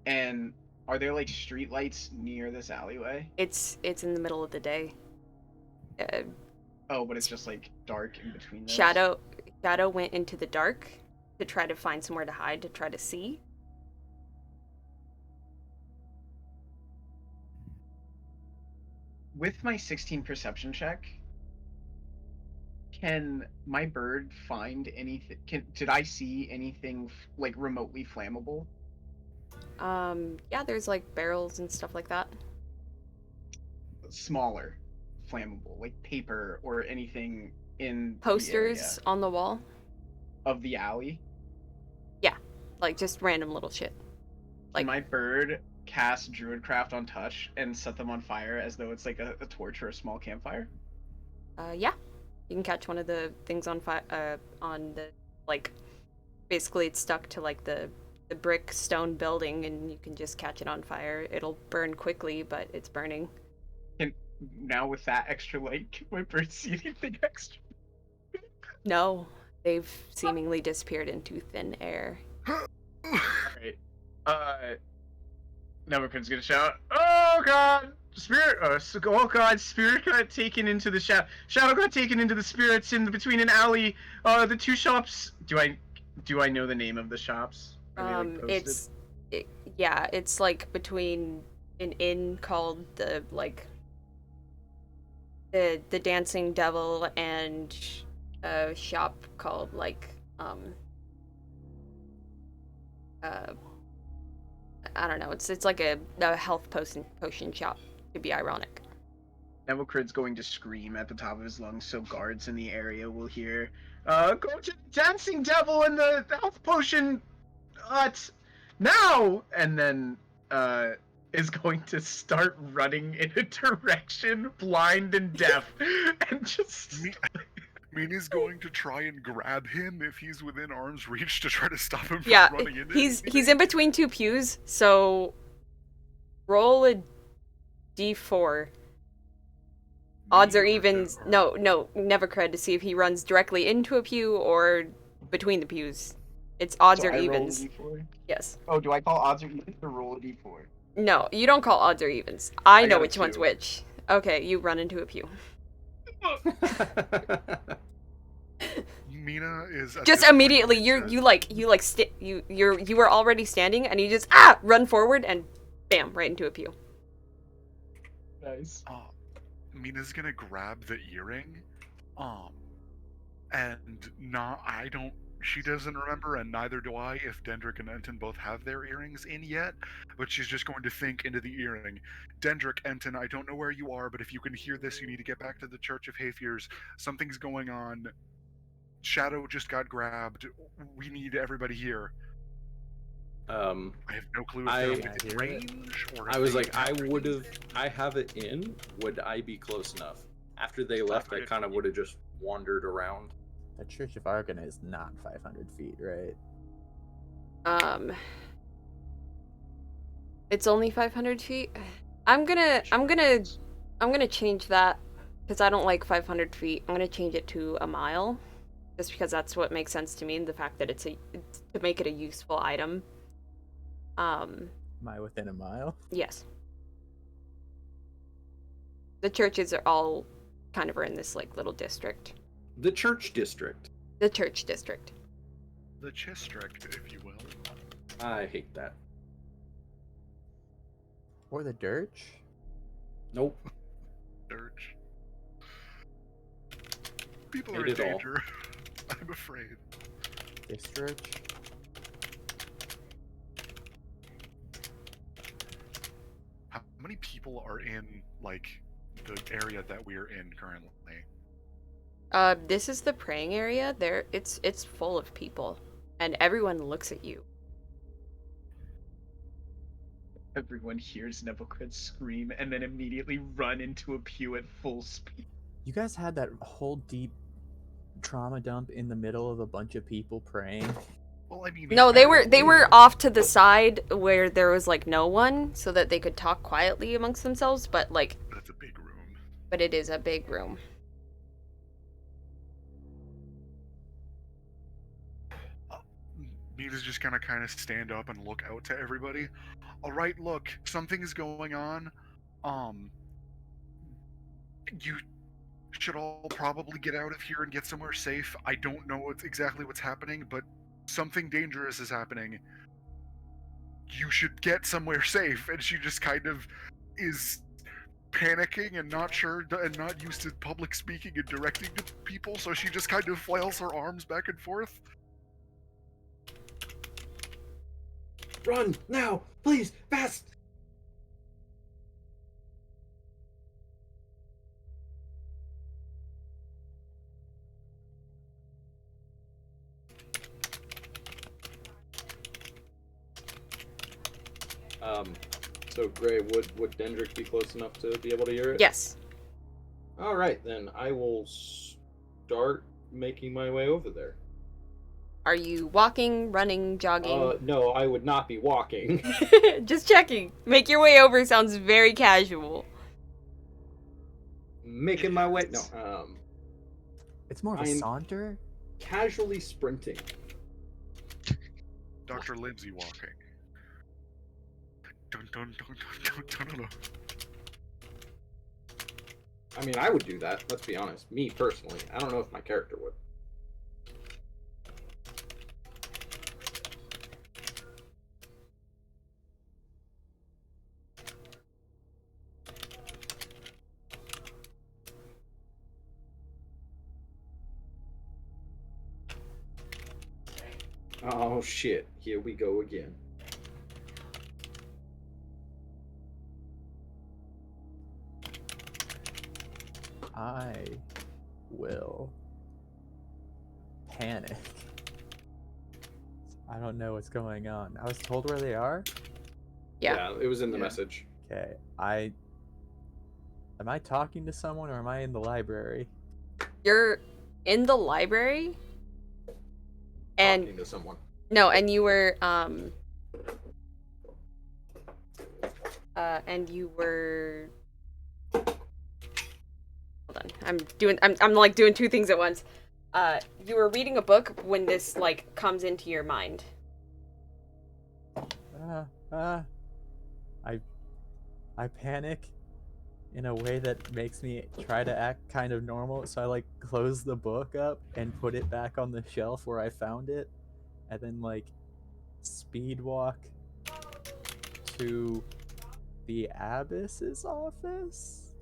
and are there like street lights near this alleyway? It's in the middle of the day. Oh, but it's just like dark in between those? Shadow went into the dark to try to find somewhere to hide, to try to see. With my 16 perception check, can my bird find anything? Did I see anything like remotely flammable? Yeah, there's like barrels and stuff like that. Smaller, flammable, like paper or anything in Posters on the wall. Of the alley. Yeah, like just random little shit. Like my bird cast Druidcraft on touch and set them on fire as though it's like a torch or a small campfire. Yeah, you can catch one of the things on fire. On the like, basically it's stuck to like the brick stone building, and you can just catch it on fire. It'll burn quickly, but it's burning. And now with that extra light, can my bird see anything extra? No, they've seemingly disappeared into thin air. Alright. Nevercred's gonna shout, "Oh God! Spirit! Oh God! Spirit got taken into the shadow. Shadow got taken into the spirits in between an alley. The two shops. Do I know the name of the shops? Are they, like, posted? It's like between an inn called the Dancing Devil and a shop called like I don't know. It's like a health potion shop, to be ironic. Nevercred's going to scream at the top of his lungs so guards in the area will hear, "Go to the Dancing Devil and the health potion hut now!" And then is going to start running in a direction, blind and deaf, and just. Mina's going to try and grab him if he's within arm's reach to try to stop him from running into he's in between two pews, so roll a d4. Odds or evens. No, Nevercred, to see if he runs directly into a pew or between the pews. It's odds So or I roll a evens. D4? Yes. Oh, do I call odds or evens or roll a d4? No, you don't call odds or evens. I know got a which one's 2. which. Okay, you run into a pew. Mina is at Just this point immediately, you were already standing, and you just run forward and bam, right into a pew. Nice. Mina's gonna grab the earring, and she doesn't remember, and neither do I, if Dendrick and Enton both have their earrings in yet, but she's just going to think into the earring. Dendrick, Enton, I don't know where you are, but if you can hear this, you need to get back to the Church of Hayfiers. Something's going on. Shadow just got grabbed. We need everybody here. I have no clue if they're within range or. I was like, I have it in. Would I be close enough? After they left, I kind of would have just wandered around. The Church of Arcana is not 500 feet, right? It's only 500 feet. I'm gonna change that because I don't like 500 feet. I'm gonna change it to a mile, just because that's what makes sense to me. And the fact that it's to make it a useful item. Am I within a mile? Yes. The churches are all kind of are in this like little district. The church district. The church district. The Chistrict, if you will. I hate that. Or the Dirge? Nope. Dirge. People Hate are in it all. danger. I'm afraid. District? How many people are in, like, the area that we're in currently? This is the praying area. It's full of people, and everyone looks at you. Everyone hears Nevelcred scream and then immediately run into a pew at full speed. You guys had that whole deep trauma dump in the middle of a bunch of people praying. Well, I mean, No, they were off to the side where there was like no one, so that they could talk quietly amongst themselves. But like, that's a big room. But it is a big room. Nita's just gonna kind of stand up and look out to everybody. All right, look, something's going on. You should all probably get out of here and get somewhere safe. I don't know exactly what's happening, but something dangerous is happening. You should get somewhere safe. And she just kind of is panicking and not sure and not used to public speaking and directing to people, so she just kind of flails her arms back and forth. Run now, please, fast! So Gray, would Dendrick be close enough to be able to hear it? Yes. All right, then I will start making my way over there. Are you walking, running, jogging? No, I would not be walking. Just checking. Make your way over sounds very casual. Making my way. No. It's more of a saunter. Casually sprinting. Dr. Lindsay walking. Dun, dun, dun, dun, dun, dun, dun. I mean, I would do that. Let's be honest. Me personally, I don't know if my character would. Oh shit, here we go again. I will panic. I don't know what's going on. I was told where they are? Yeah, it was in the message. Okay, am I talking to someone or am I in the library? You're in the library? And Talking to someone. No, and you were hold on. I'm like doing two things at once. You were reading a book when this like comes into your mind. I panic in a way that makes me try to act kind of normal, so I like close the book up and put it back on the shelf where I found it, and then like speed walk to the Abyss's office.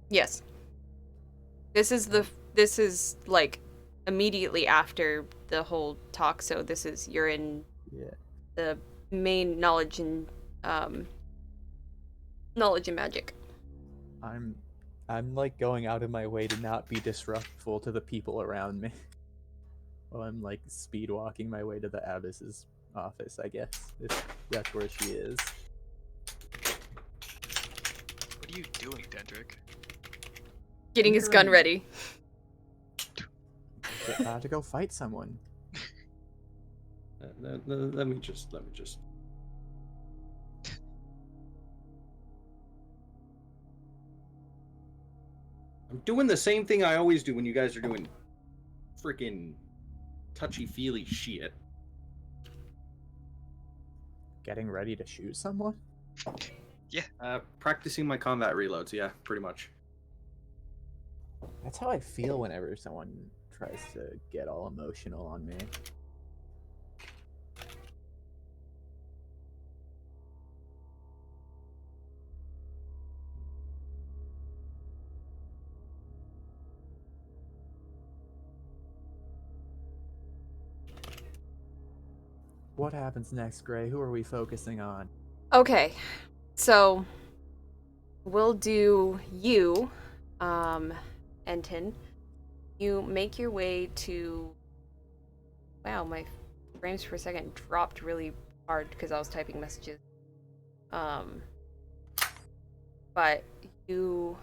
Yes. This is like immediately after the whole talk, so you're in the main knowledge and magic. I'm like going out of my way to not be disruptful to the people around me. Well, I'm like speed walking my way to the Abyss's office, I guess, if that's where she is. What are you doing, Dendrick? Getting his gun ready. About to go fight someone. Let me just. I'm doing the same thing I always do when you guys are doing freaking touchy-feely shit. Getting ready to shoot someone? Yeah. Practicing my combat reloads, yeah, pretty much. That's how I feel whenever someone tries to get all emotional on me. What happens next, Gray? Who are we focusing on? Okay, so we'll do you, Enton. You make your way to. Wow, my frames for a second dropped really hard because I was typing messages. But you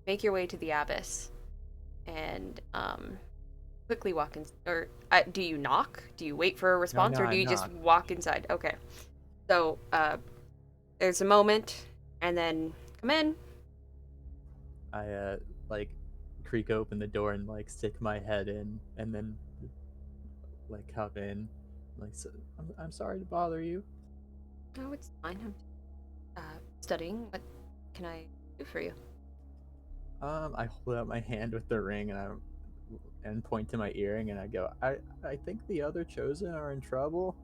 make your way to the Abyss and quickly walk in. Or do you knock? Do you wait for a response, No, or do I you just knock. walk inside? Okay. So there's a moment, and then come in. I like creak open the door and like stick my head in, and then like come in. Like, so, I'm sorry to bother you. No, it's fine. I'm studying. What can I do for you? I hold out my hand with the ring and point to my earring and I go, I think the other chosen are in trouble.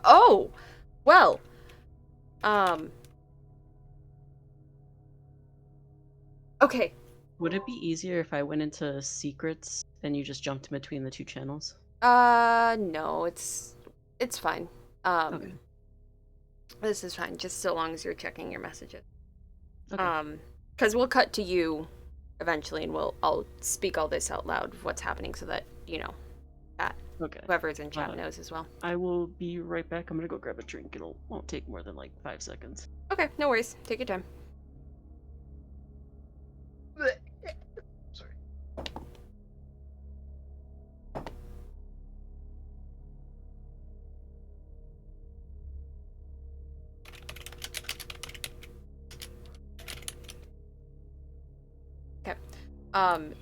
Oh, well, okay. Would it be easier if I went into secrets and you just jumped in between the two channels? No, it's fine. Okay. This is fine, just so long as you're checking your messages. Okay. Because we'll cut to you eventually, and I'll speak all this out loud of what's happening, so that that Okay. whoever's in chat knows as well. I will be right back. I'm gonna go grab a drink. Won't take more than like 5 seconds. Okay, no worries. Take your time. Sorry. Okay.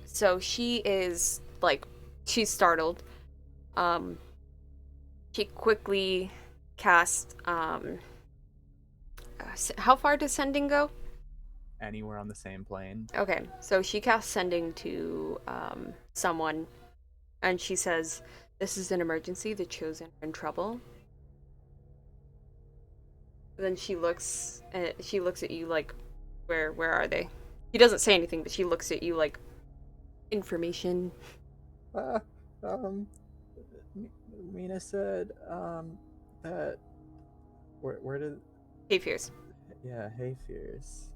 So she is like, she's startled. She quickly casts. How far does sending go? Anywhere on the same plane. Okay, so she casts sending to someone, and she says, "This is an emergency. The chosen are in trouble." Then she looks at you like, where are they? He doesn't say anything, but she looks at you like, information. Mina said that where did Hey, Fierce. Yeah, Hay Fears.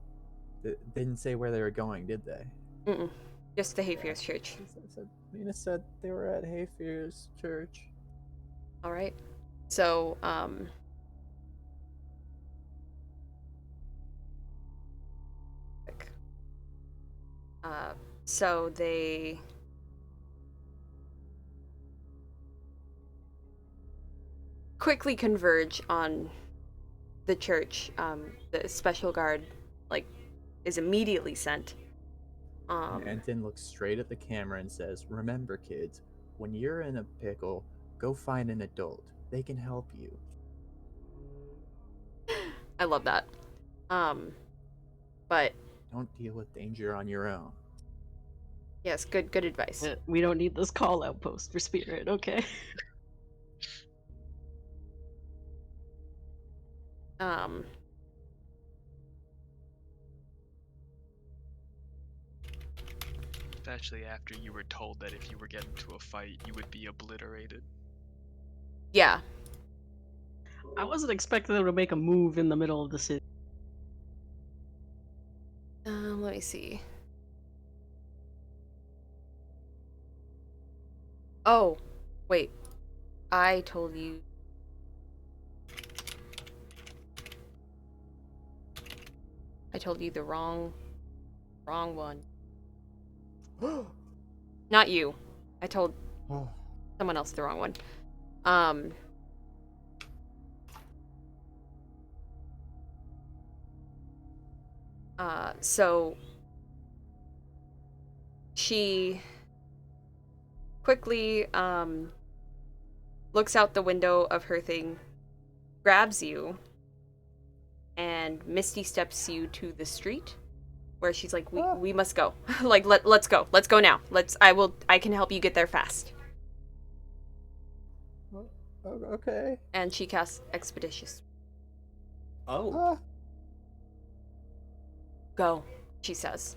Didn't say where they were going, did they? Mm-mm. Just the Hay Fierce Church. Mina said they were at Hay Fears Church. All right. So, so they quickly converge on the church. The special guard, like, is immediately sent. Anton looks straight at the camera and says, "Remember, kids, when you're in a pickle, go find an adult. They can help you." I love that. But don't deal with danger on your own. Yes, good advice. We don't need this call out post for Spirit, okay? Especially after you were told that if you were getting into a fight, you would be obliterated. Yeah. I wasn't expecting them to make a move in the middle of the city. Let me see. Oh, wait. I told you. I told you the wrong one. Not you. I told someone else the wrong one. So she quickly looks out the window of her thing, grabs you, and Misty steps you to the street where she's like, we must go. Like, let's go. Let's go now. I can help you get there fast. Okay. And she casts Expeditious. Oh. Go, she says.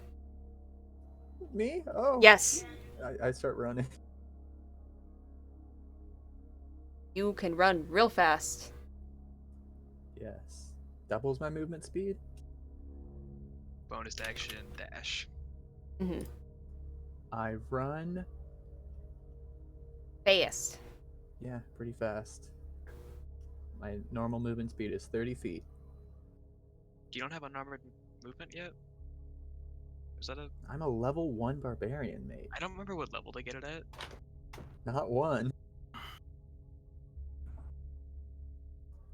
Me? Oh. Yes. I start running. You can run real fast. Yes. Doubles my movement speed? Bonus action dash. Mm-hmm. I run. Fast. Yeah, pretty fast. My normal movement speed is 30 feet. You don't have unarmored movement yet? Is that a... I'm a level 1 barbarian, mate. I don't remember what level they get it at. Not 1.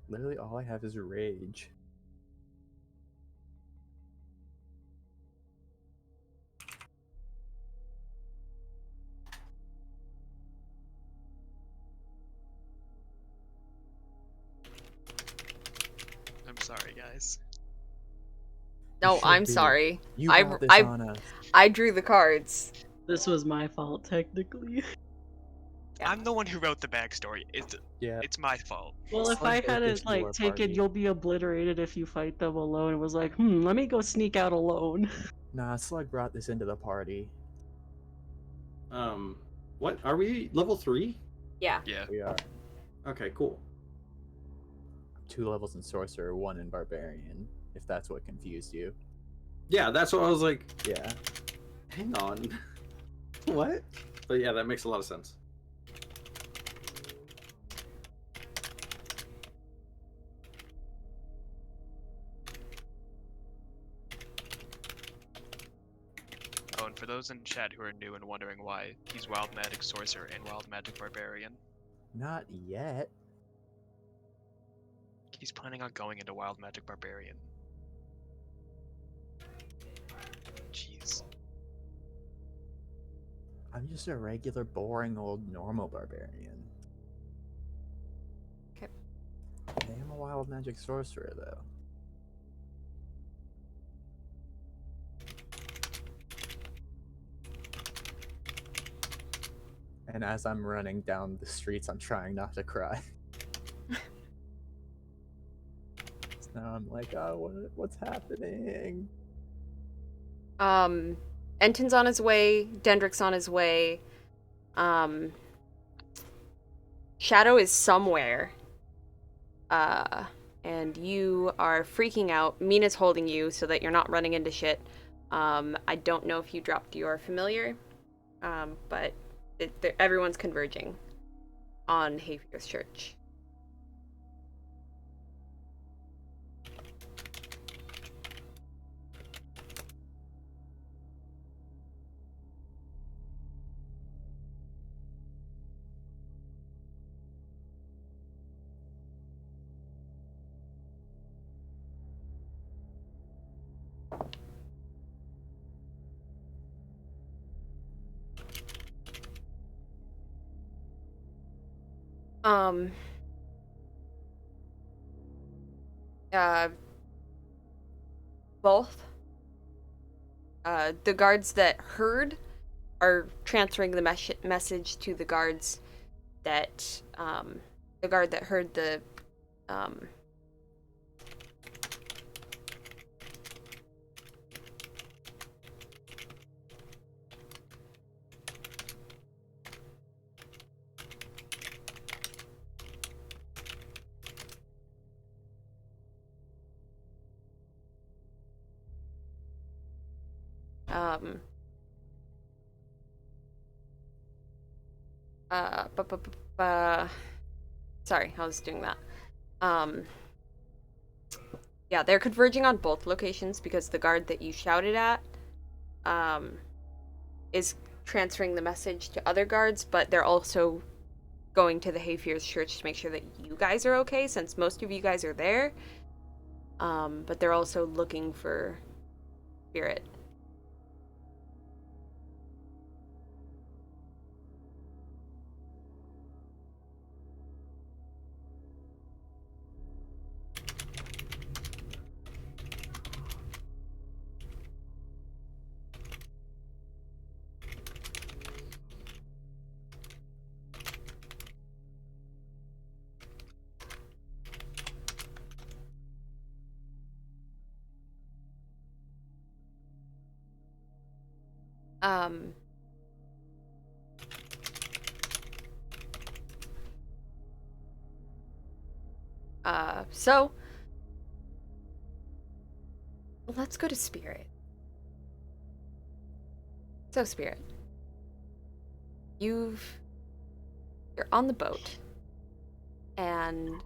Literally all I have is rage. I'm sorry, guys. No, should I'm be. sorry. You brought this on us. I drew the cards. This was my fault, technically. I'm the one who wrote the backstory. It's my fault. Well, if I had it like taken, you'll be obliterated if you fight them alone. It was like, let me go sneak out alone. Nah, Slug brought this into the party. What? Are we level 3? Yeah. Yeah. We are. Okay, cool. 2 levels in Sorcerer, 1 in Barbarian, if that's what confused you. Yeah, that's what I was like. Yeah. Hang on. What? But yeah, that makes a lot of sense. Oh, and for those in chat who are new and wondering why, he's Wild Magic Sorcerer and Wild Magic Barbarian. Not yet. He's planning on going into Wild Magic Barbarian. Jeez. I'm just a regular, boring, old, normal barbarian. Okay. I am a wild magic sorcerer, though. And as I'm running down the streets, I'm trying not to cry. So now I'm like, oh, what's happening? Enton's on his way. Dendrick's on his way. Shadow is somewhere. And you are freaking out. Mina's holding you so that you're not running into shit. I don't know if you dropped your familiar, but everyone's converging on Hayfield's Church. Both. The guards that heard are transferring the message to the guards that, the guard that heard the, Sorry, I was doing that. Yeah, they're converging on both locations because the guard that you shouted at is transferring the message to other guards, but they're also going to the Hayfears Church to make sure that you guys are okay, since most of you guys are there. But they're also looking for Spirit. So let's go to Spirit. So Spirit, you're on the boat and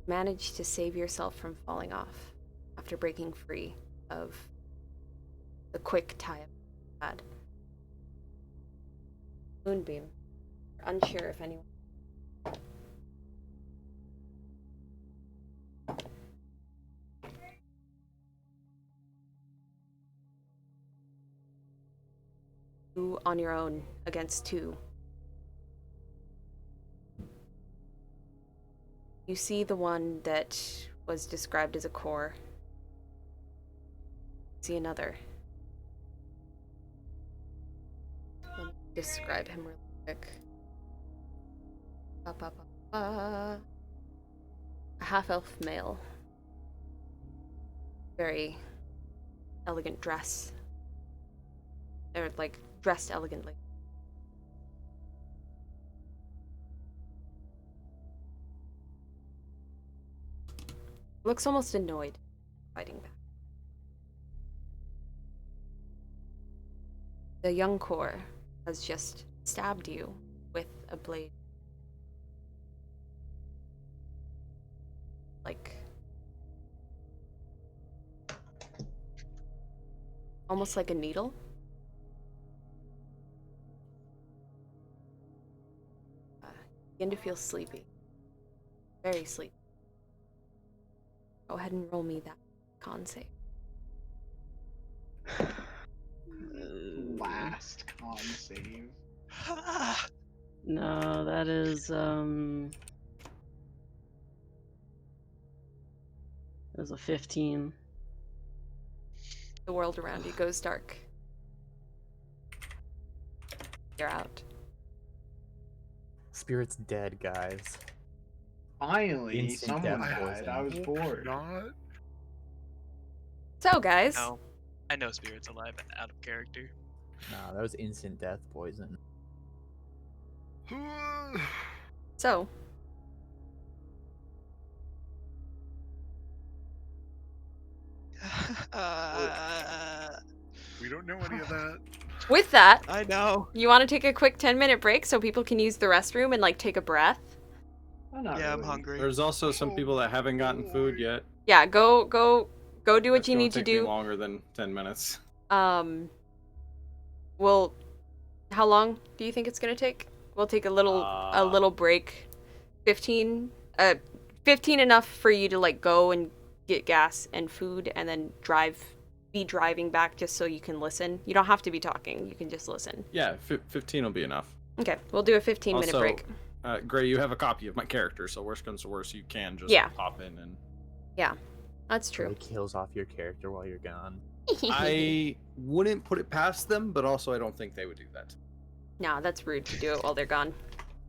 managed to save yourself from falling off after breaking free of the quick tie-up you had. Moonbeam, you're unsure if anyone. You on your own against two. You see the one that was described as a core. See another. Let me describe him real quick. A half-elf male. Very elegant dress. Or, like, dressed elegantly. Looks almost annoyed fighting back. The young core has just stabbed you with a blade. Like, almost like a needle. Begin to feel sleepy. Very sleepy. Go ahead and roll me that con save. Last con save. No, that is it was a 15. The world around you goes dark. You're out. Spirit's dead, guys. Finally, Instant someone death died. poison. I was bored. Not. So, guys. No, I know Spirit's alive and out of character. Nah, that was instant death poison. So. We don't know any of that. With that, I know. You want to take a quick 10-minute break so people can use the restroom and like take a breath? Yeah, I'm hungry. There's also some people that haven't gotten food yet. Yeah, go do what That's you gonna need to take me do. longer than 10 minutes. Well, how long do you think it's gonna take? We'll take a little break. 15 enough for you to like go and get gas and food and then be driving back just so you can listen. You don't have to be talking, you can just listen. Yeah, 15 will be enough. Okay, we'll do a 15-minute Also, break. Gray, you have a copy of my character, so worst comes to worst, you can just pop in and... Yeah, that's true. It kills off your character while you're gone. I wouldn't put it past them, but also I don't think they would do that. Nah, that's rude to do it while they're gone.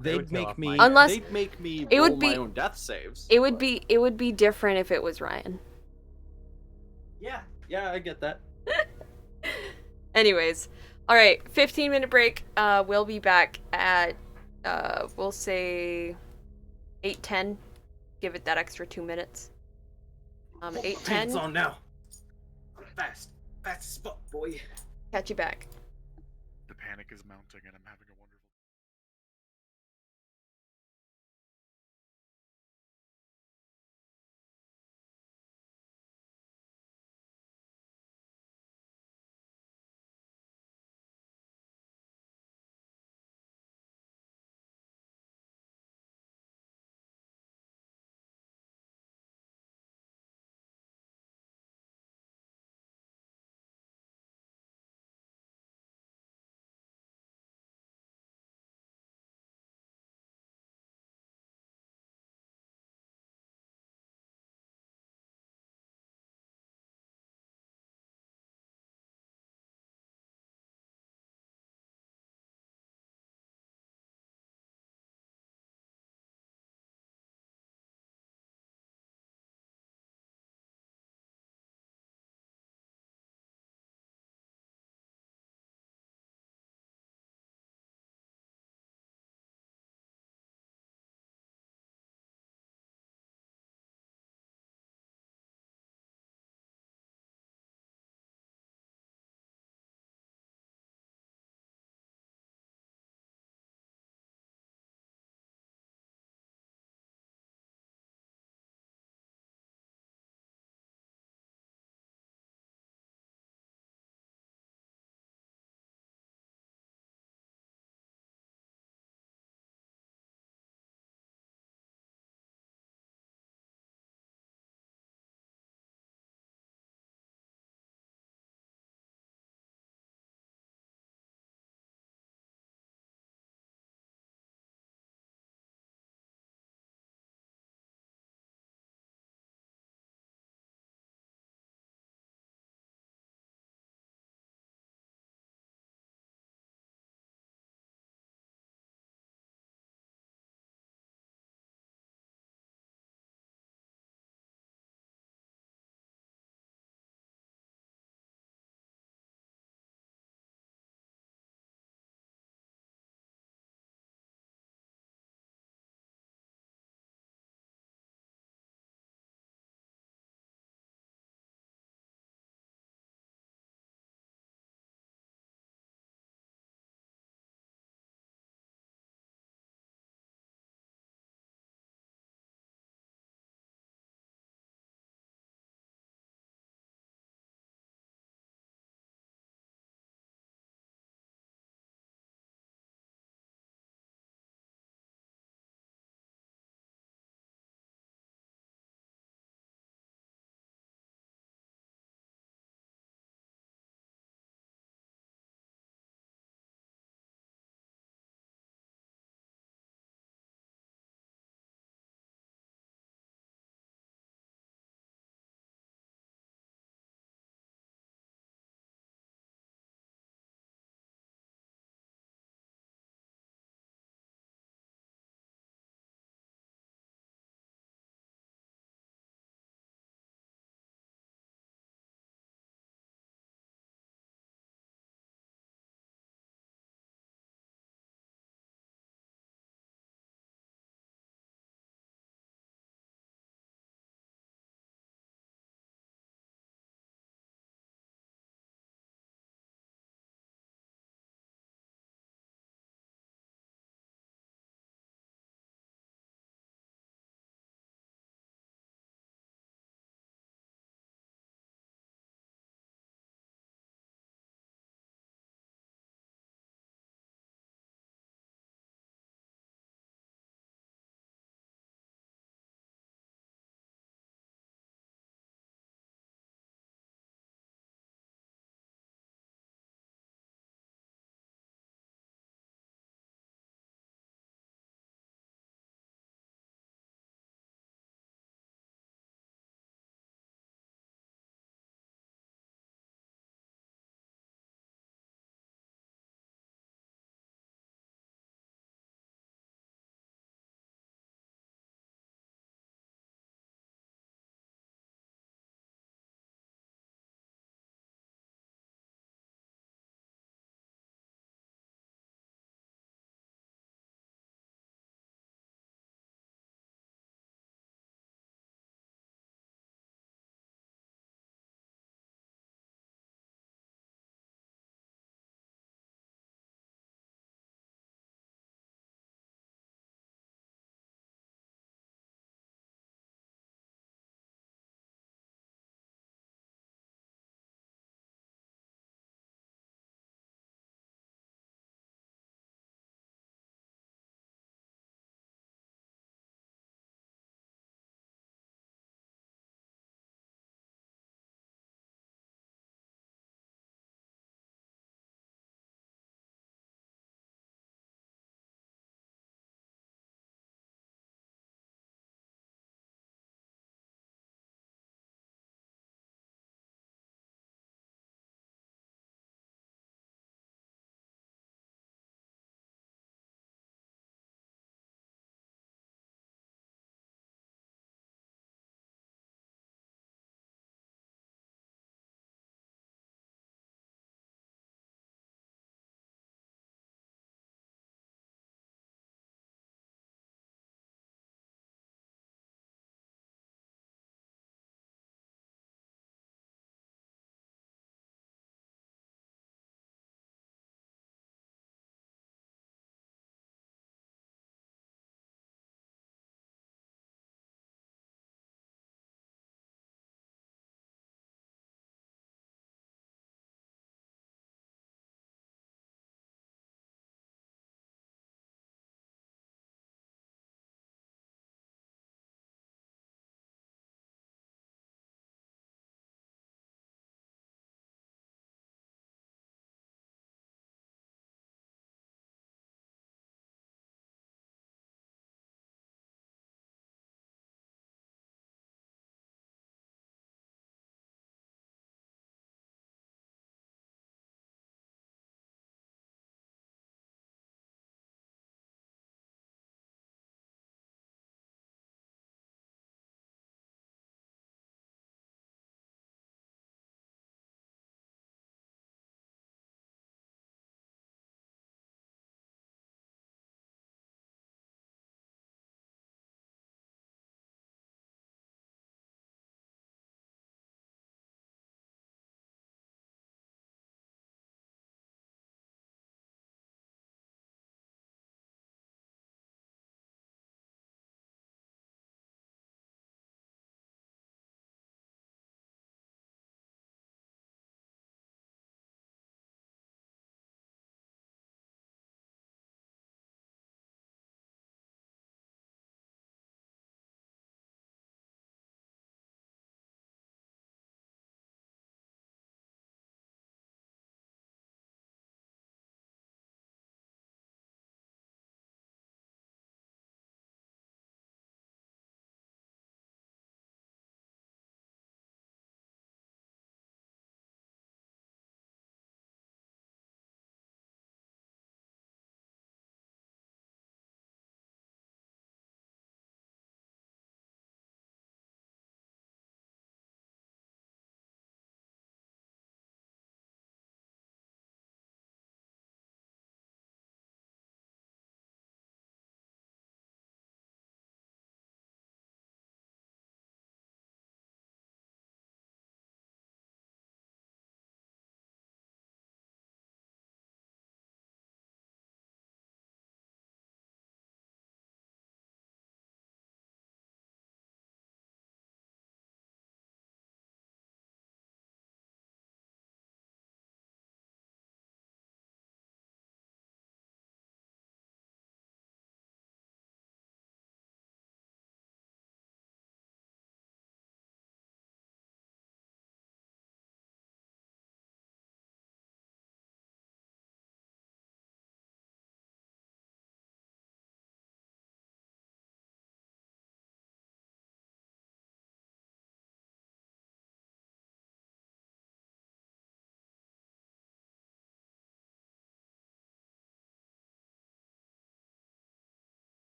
They'd make me. Unless they'd make me it roll would be my own death saves. It would be different if it was Ryan. Yeah, I get that. Anyways, all right, 15-minute break. We'll be back at we'll say 8:10. Give it that extra 2 minutes. 8:10. Hands on now. Fast as fuck, boy. Catch you back. The panic is mounting and I'm having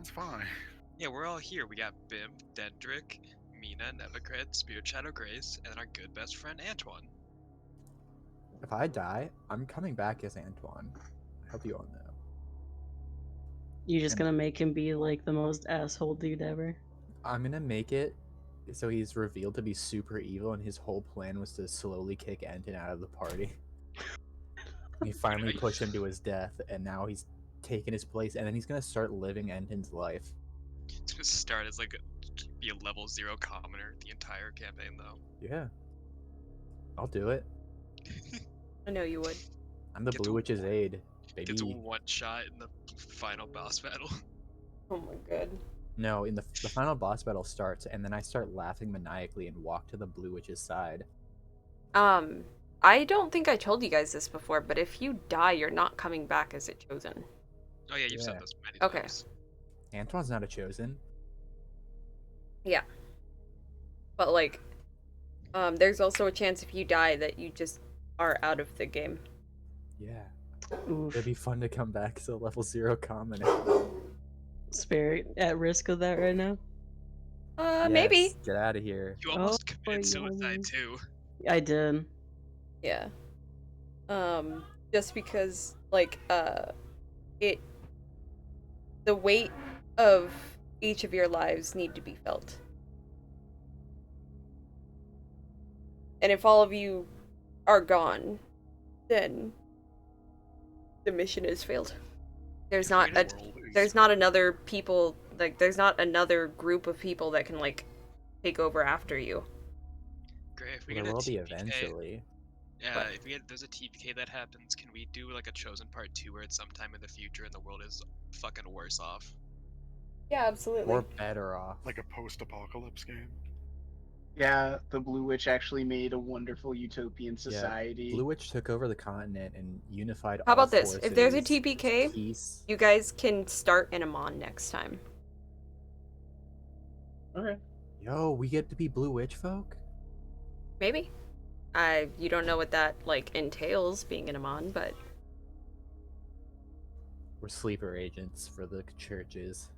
Antoine's fine. Yeah, we're all here. We got Bim, Dendrick, Mina, Nevacred, Spirit Shadow Grace, and our good best friend Antoine. If I die, I'm coming back as Antoine. I hope you all know. You're just And- gonna make him be like the most asshole dude ever. I'm gonna make it so he's revealed to be super evil, and his whole plan was to slowly kick Enton out of the party. And he finally pushed him to his death, and now he's taken his place, and then he's gonna start living Enton's life. It's gonna start as like be a level 0 commoner the entire campaign though. Yeah. I'll do it. I know you would. I'm the Get Blue to- Witch's aide, baby. Gets a one shot in the final boss battle. Oh my god. No, in the final boss battle starts, and then I start laughing maniacally and walk to the Blue Witch's side. I don't think I told you guys this before, but if you die, you're not coming back as a chosen. Oh yeah, you've Yeah. said this many Okay. times. Antoine's not a chosen. Yeah. But like, there's also a chance if you die that you just are out of the game. Yeah. Oof. It'd be fun to come back as a level 0 commoner. Spirit at risk of that right now? Maybe. Yes, get out of here. You almost Oh, committed suicide yum. too. I did. Yeah. Just because, like, the weight of each of your lives need to be felt. And if all of you are gone, then the mission is failed. There's not a, there's not another people, like, there's not another group of people that can, like, take over after you. Great. If we There get a will be TPK, eventually. Yeah, if we get there's a TPK that happens, can we do like a Chosen Part 2 where it's sometime in the future and the world is fucking worse off? Yeah, absolutely. Or better off. Like a post-apocalypse game. Yeah, the Blue Witch actually made a wonderful utopian society. Blue Witch took over the continent and unified How all about this? If there's a forces, TPK, peace. you guys can start in Amon next time. Okay. Yo, we get to be Blue Witch folk? Maybe. You don't know what that, like, entails, being an Amon, but... We're sleeper agents for the churches.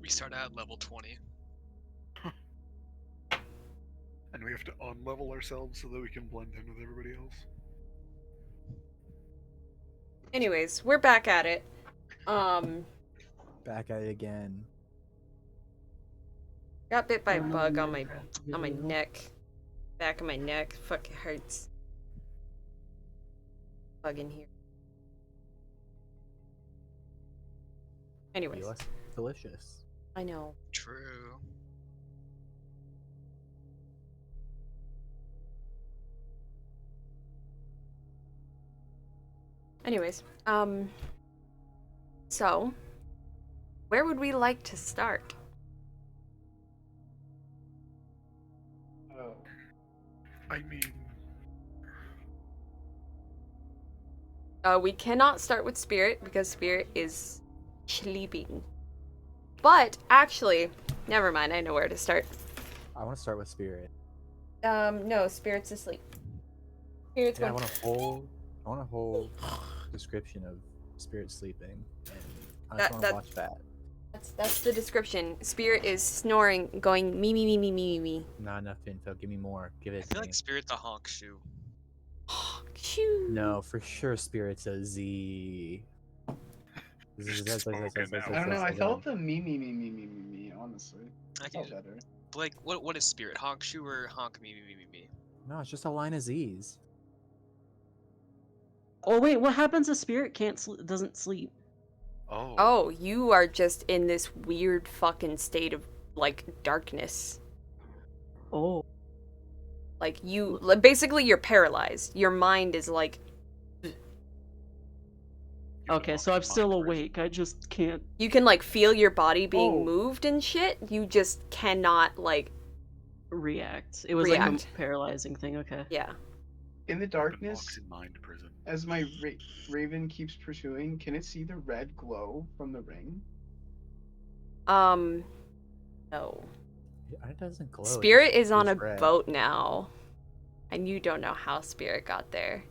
We start out at level 20. And we have to unlevel ourselves so that we can blend in with everybody else. Anyways, we're back at it. Back at it again. Got bit by a bug on my neck. Back of my neck. Fuck, it hurts. Bug in here. Anyways. Feel delicious. I know. True. Anyways, so, where would we like to start? Oh. I mean, We cannot start with Spirit because Spirit is sleeping. But actually, never mind. I know where to start. I want to start with Spirit. No, Spirit's asleep. Spirit's Yeah, I going. want a whole description of Spirit sleeping. And I That- just want that- to watch that. That's the description. Spirit is snoring, going me me me me me me. Not enough info. Give me more. Give I it to feel me. like Spirit's a honk shoe. Shoo. No, for sure Spirit's a Z. I don't know. I felt the me, honestly. I Felt get it. better. But, like, what is Spirit? Honk shoe or honk me? No, it's just a line of Z's. Oh wait, what happens if Spirit doesn't sleep? oh. Oh, you are just in this weird fucking state of, like, darkness. Oh. Like, basically you're paralyzed. Your mind is like, Okay, so I'm still awake. I just can't. you can, like, feel your body being Oh. moved and shit. You just cannot, like, react. It was like React. a paralyzing thing. Okay. yeah. In the darkness, in mind prison. as my raven keeps pursuing, can it see the red glow from the ring? No. It doesn't glow. it Spirit just is on a glows red. boat now. And you don't know how Spirit got there.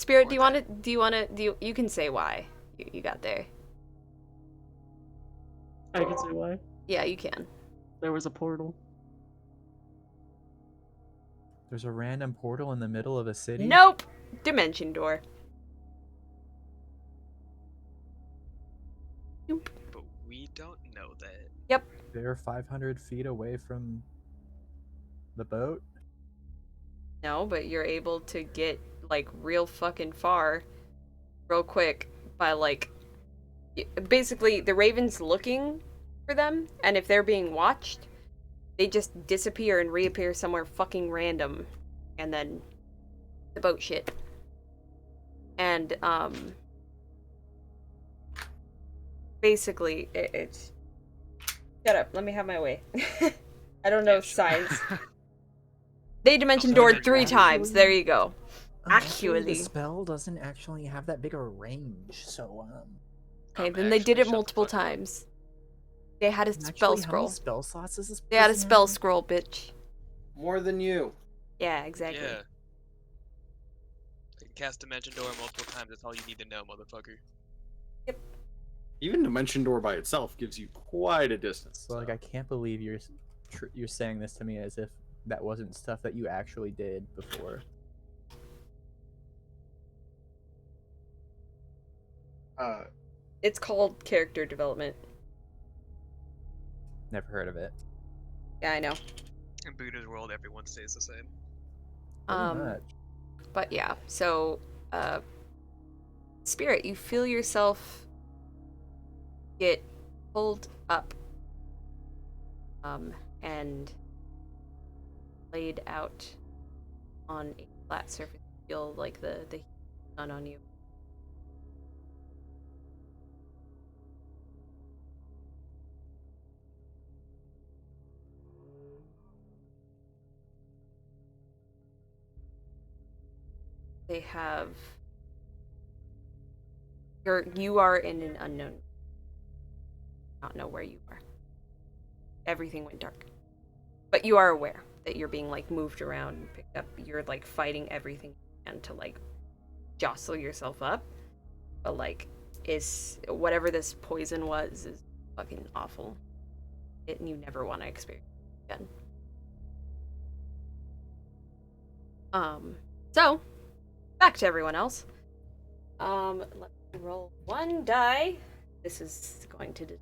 Spirit, do you can say why you got there. I can say why. Yeah, you can. There was a portal. There's a random portal in the middle of a city? Nope! Dimension door. Nope. But we don't know that. Yep. They're 500 feet away from the boat? No, but you're able to get, like, real fucking far real quick by, like... Basically, the Raven's looking for them, and if they're being watched, they just disappear and reappear somewhere fucking random. And then the boat shit. And, basically, it's... Shut up, let me have my way. I don't know signs. They dimension doored 3 times, there you go. The Actually. spell doesn't actually have that big a range, so, Okay, then they did it multiple times. They had a Actually, spell how many scroll. spell slots does this They had a person spell have? scroll, bitch. More than you. Yeah, exactly. Yeah. Cast Dimension Door multiple times, that's all you need to know, motherfucker. Even Dimension Door by itself gives you quite a distance. So, like, I can't believe you're saying this to me as if that wasn't stuff that you actually did before. It's called character development. Never heard of it. Yeah, I know. In Buddha's world, everyone stays the same. But yeah, so, Spirit, you feel yourself get pulled up, and laid out on a flat surface. You feel like the heat sun on you. They have... You are in an unknown. Not know where you are. Everything went dark. But you are aware that you're being, like, moved around and picked up. You're, like, fighting everything you can to, like, jostle yourself up. But, like, whatever this poison was is fucking awful. And you never want to experience it again. So, back to everyone else. Let's roll 1 die. This is going to do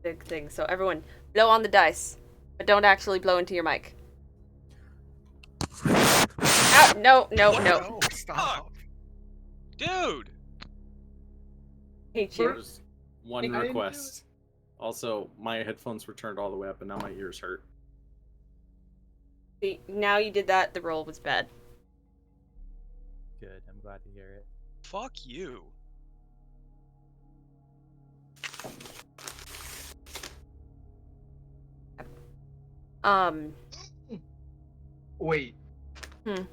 big thing. So everyone, blow on the dice, but don't actually blow into your mic. Ah, no. Stop. Dude! Hate you. There's one request. Also, my headphones were turned all the way up, and now my ears hurt. See, now you did that, the roll was bad. Good, I'm glad to hear it. Fuck you. Wait. Hmm.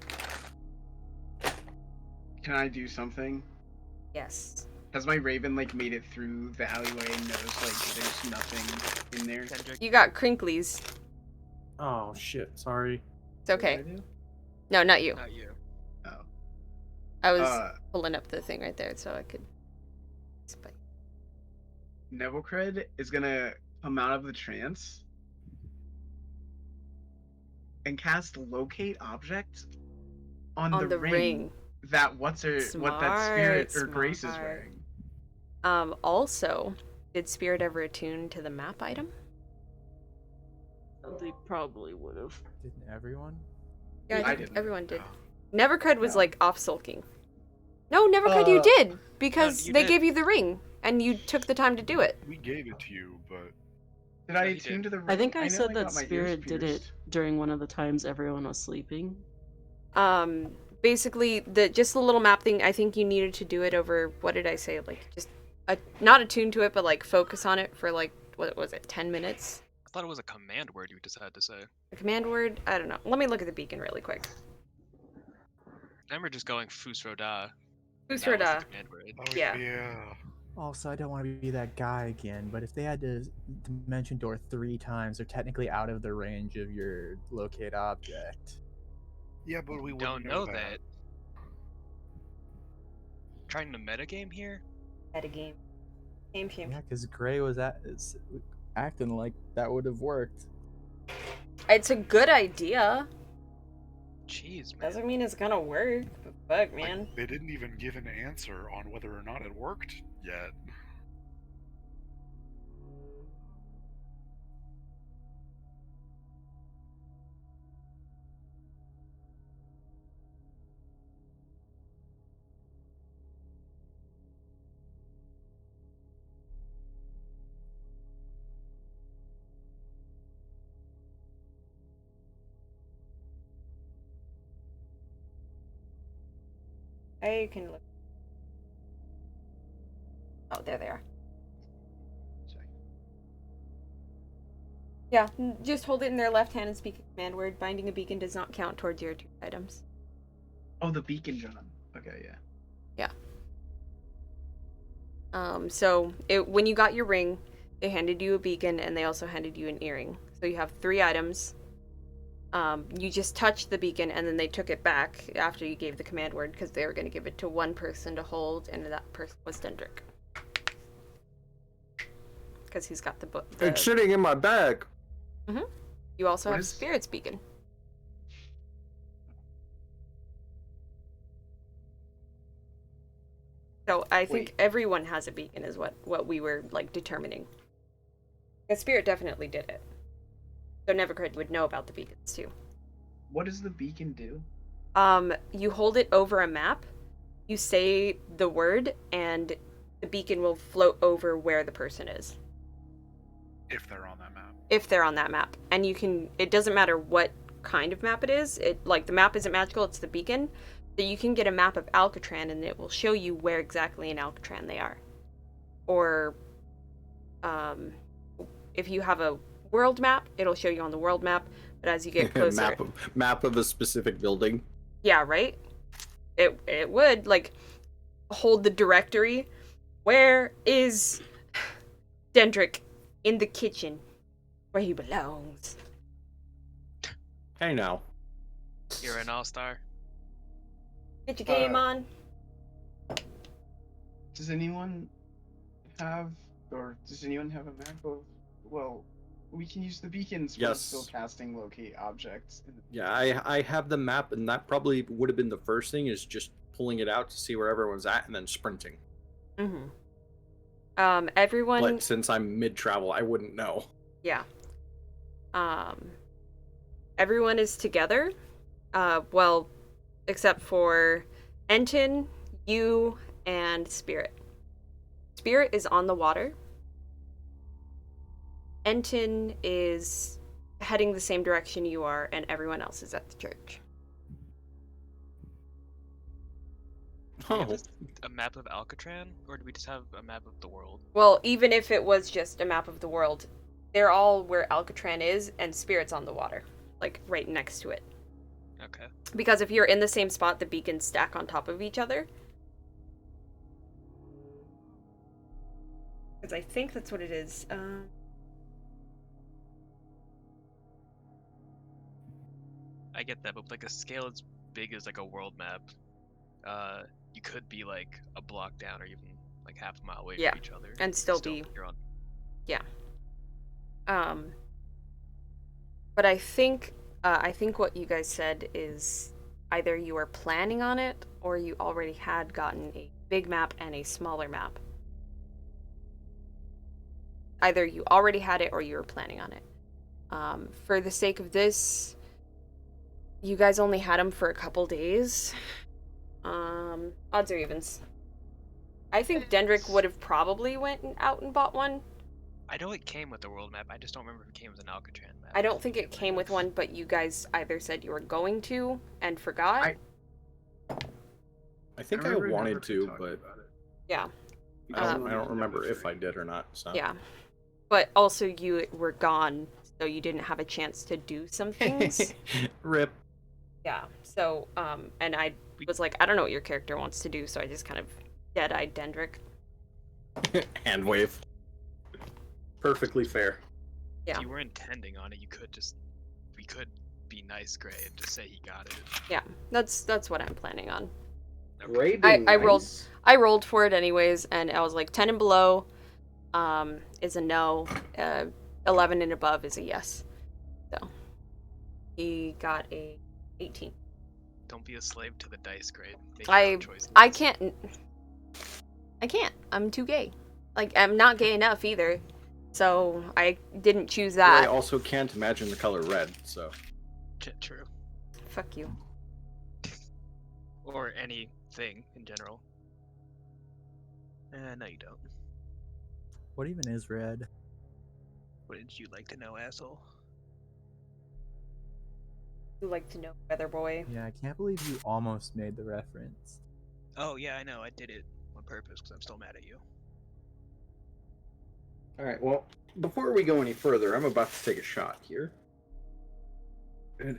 Can I do something? Yes. Has my raven like made it through the alleyway and knows like there's nothing in there? You got crinklies. Oh shit! Sorry. It's okay. No, not you. Not you. Oh. I was pulling up the thing right there so I could. Nevelcred is gonna come out of the trance and cast Locate Object on the ring that what that spirit or Grace is wearing. Also, did Spirit ever attune to the map item? They probably would have. Didn't everyone? Yeah, I didn't. Everyone did. Nevercred was like off sulking. No, Nevercred, you did because you they did. gave you the ring and you took the time to do it. We gave it to you, but Did I attune to the ring? I think I know said I that got my ears Spirit did it pierced. during one of the times everyone was sleeping. Basically, just the little map thing. I think you needed to do it over. What did I say? Like just not attune to it, but like focus on it for like what was it? 10 minutes. I thought it was a command word you just had to say. A command word? I don't know. Let me look at the beacon really quick. I remember just going Fusroda. Fusroda. yeah. Also, I don't want to be that guy again, but if they had to dimension door 3 times, they're technically out of the range of your locate object. Yeah, but we don't know that. trying to metagame here? Metagame. Game champion. Yeah, because Gray was acting like that would have worked. It's a good idea. Jeez, man. Doesn't mean it's gonna work. But fuck, man. Like, they didn't even give an answer on whether or not it worked yet. I can look. Oh, there they are. Yeah, just hold it in their left hand and speak a command word. Binding a beacon does not count towards your 2 items. Oh, the beacon, John. Okay, yeah. So when you got your ring, they handed you a beacon and they also handed you an earring. So you have 3 items. You just touched the beacon and then they took it back after you gave the command word because they were going to give it to one person to hold, and that person was Dendrick. Because he's got the book. It's sitting in my bag. Mm-hmm. You also have Spirit's beacon. So I think everyone has a beacon is what we were like determining. And Spirit definitely did it. So Nevercred would know about the beacons too. What does the beacon do? You hold it over a map, you say the word, and the beacon will float over where the person is. If they're on that map. If they're on that map. And it doesn't matter what kind of map it is. The map isn't magical, it's the beacon. So you can get a map of Alcatran and it will show you where exactly in Alcatran they are. Or, if you have a world map, it'll show you on the world map, but as you get closer... map of a specific building. Yeah, right? It would, like, hold the directory. Where is Dendrick? In the kitchen, where he belongs. Hey now. You're an all-star. Get your game on. Does anyone have a map of, well, we can use the beacons for still casting locate objects. Yeah, I have the map, and that probably would have been the first thing, is just pulling it out to see where everyone's at and then sprinting. Mm-hmm. Everyone... But since I'm mid-travel, I wouldn't know. Yeah. Everyone is together. Well, except for Enton, you, and Spirit. Spirit is on the water. Enton is heading the same direction you are, and everyone else is at the church. Do we have a map of Alcatran, or do we just have a map of the world? Well, even if it was just a map of the world, they're all where Alcatran is, and Spirit's on the water, like right next to it. Okay. Because if you're in the same spot, the beacons stack on top of each other. Because I think that's what it is. I get that, but like a scale as big as like a world map, you could be like a block down or even like half a mile away from each other. And still be... You're on. Yeah. But I think what you guys said is either you were planning on it or you already had gotten a big map and a smaller map. Either you already had it or you were planning on it. For the sake of this, you guys only had them for a couple days. Odds or evens. I think Dendrick would have probably went out and bought one. I know it came with the world map, I just don't remember if it came with an Alcatran map. I don't think it came with one, but you guys either said you were going to and forgot. I think I wanted to, but yeah. I don't remember if I did or not. So. Yeah. But also you were gone, so you didn't have a chance to do some things. Rip. Yeah. So, and I was like, I don't know what your character wants to do, so I just kind of dead-eyed Dendrick. Hand wave. Perfectly fair. Yeah. If you were intending on it, we could be nice, Gray, and just say he got it. Yeah, that's what I'm planning on. Ray I, being I rolled nice. I rolled for it anyways, and I was like 10 and below is a no, 11 and above is a yes. So he got a 18. Don't be a slave to the dice grade. Make your own choices. I can't. I'm too gay. Like, I'm not gay enough either. So I didn't choose that. Ray also can't imagine the color red, so. True. Fuck you. Or anything in general. No, you don't. What even is red? Wouldn't you like to know, asshole? You like to know, Weather Boy. Yeah, I can't believe you almost made the reference. Oh, yeah, I know. I did it on purpose because I'm still mad at you. Alright, well, before we go any further, I'm about to take a shot here.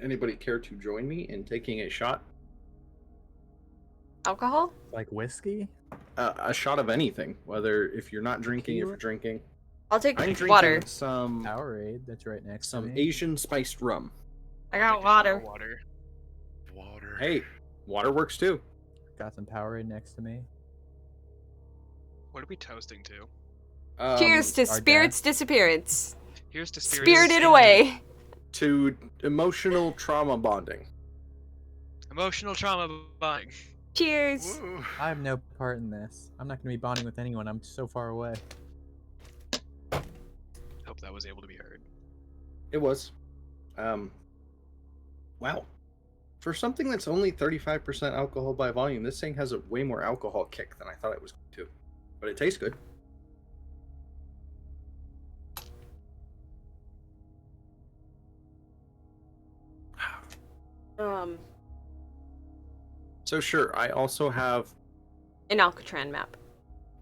Anybody care to join me in taking a shot? Alcohol? Like whiskey? A shot of anything, whether if you're not drinking, if you're drinking. I'll take I'm drinking water. some Powerade, that's right next to some me. Asian spiced rum. I got water. Water. Hey, water works too. Got some Powerade next to me. What are we toasting to? Cheers to our Spirit's disappearance. Here's to Spirit's Spirited away. To emotional trauma bonding. Emotional trauma bonding. Cheers. I have no part in this. I'm not going to be bonding with anyone. I'm so far away. Hope that was able to be heard. It was. Wow. For something that's only 35% alcohol by volume, this thing has a way more alcohol kick than I thought it was going to. But it tastes good. So sure, I also have An Alcatran map.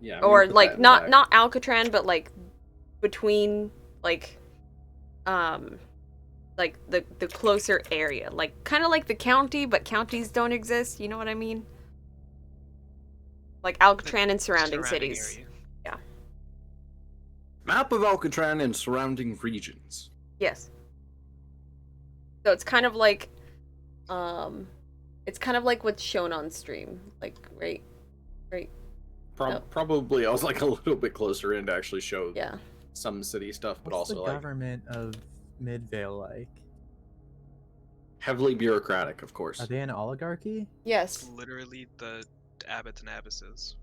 yeah. I'm Or gonna put that like in not the not Alcatran, but like between like the closer area, like kind of like the county, but counties don't exist. You know what I mean? Like Alcatran and surrounding cities. area. Yeah. map of Alcatran and surrounding regions. Yes. So it's kind of like what's shown on stream, like right. Probably I was like a little bit closer in to actually show Yeah. some city stuff, but What's also the like government of Midvale like? heavily bureaucratic, of course. Are they an oligarchy? Yes. Literally the abbots and abbesses.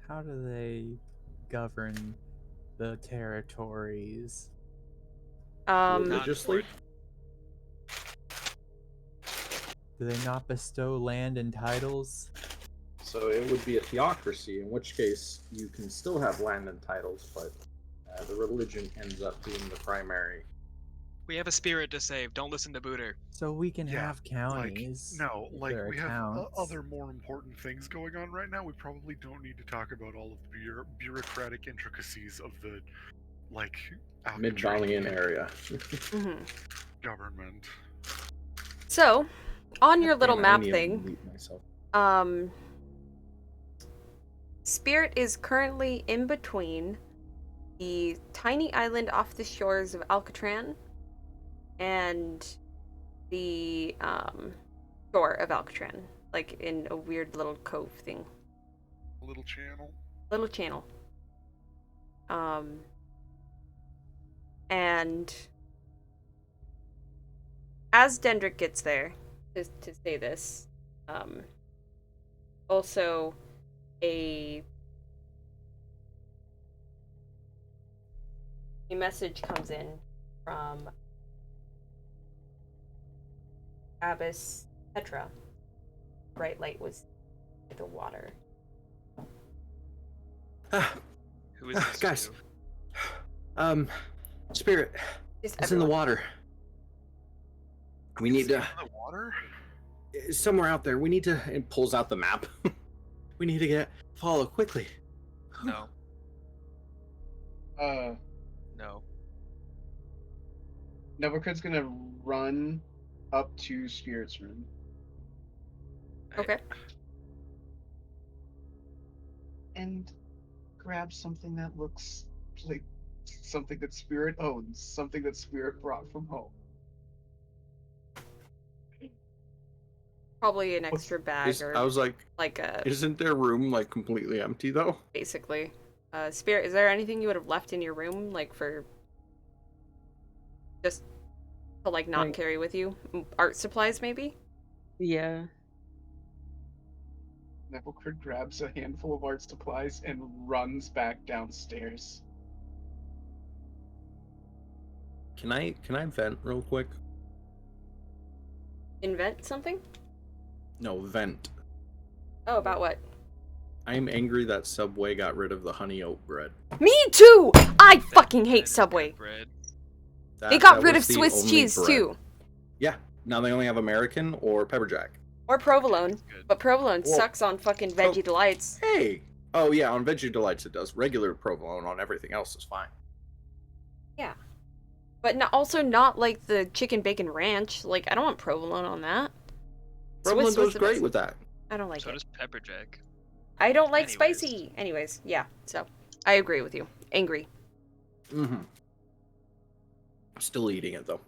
How do they govern the territories? Religiously? Do they not bestow land and titles? So it would be a theocracy, in which case you can still have land and titles, but the religion ends up being the primary. We have a spirit to save. Don't listen to Booter. So we can Yeah, have counties. No, if like there are we have towns. other more important things going on right now. We probably don't need to talk about all of the bureaucratic intricacies of the like Mid-Valian area. government. So, on your little Damn, I map need to thing, mute myself. Spirit is currently in between the tiny island off the shores of Alcatran and the shore of Alcatran, like in a weird little cove thing. A little channel. Little channel. And as Dendrick gets there, to say this, also a message comes in from Abbess Petra. Bright light was the water. Who is this? Guys. to? Spirit. Just It's in the everyone. water. We need to. The water? Somewhere out there. We need to. It pulls out the map. We need to follow quickly. No. No. Novakut's gonna run up to Spirit's room. Okay. And grab something that looks like something that Spirit owns, something that Spirit brought from home. Probably an extra bag or I was like, a isn't their room like completely empty though? basically. Spirit, is there anything you would have left in your room, like for just to like not Like- carry with you? Art supplies, maybe? Yeah. Nevelcrid grabs a handful of art supplies and runs back downstairs. Can I vent real quick? Invent something? No, vent. Oh, about what? I'm angry that Subway got rid of the honey oat bread. Me too! I fucking hate Subway. They got That rid of was the Swiss only cheese bread. too. Yeah, now they only have American or pepper jack. Or provolone. But provolone Well, sucks on fucking Veggie Delights. Hey! Oh yeah, on Veggie Delights it does. Regular provolone on everything else is fine. Yeah. But also not like the chicken bacon ranch. Like, I don't want provolone on that. Provolone Swiss was goes the great best. with that. I don't like So it. does pepper jack. I don't like spicy. Anyways, yeah. So, I agree with you. Angry. Mm-hmm. Still eating it though.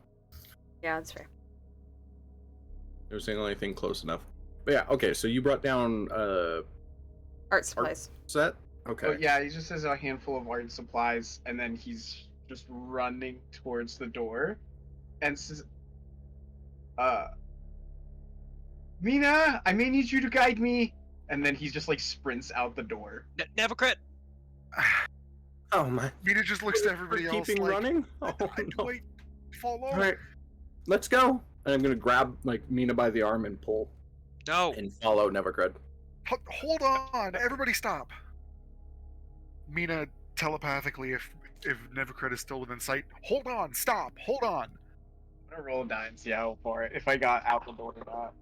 Yeah, that's fair. It was the only thing close enough. But yeah, okay, so you brought down Art supplies. set? Okay. But yeah, he just has a handful of art supplies, and then he's just running towards the door, and says, Mina, I may need you to guide me. And then he just like sprints out the door. Nevercrit. Oh my. Mina just looks to everybody else Keeping like, running? Oh, no. wait, follow. Alright. Let's go. And I'm gonna grab like Mina by the arm and pull. No. And follow Nevercred. Hold on, everybody stop. Mina telepathically, if Nevercred is still within sight, hold on, stop, hold on. I'm gonna roll a die and see how far if I got out the door or not.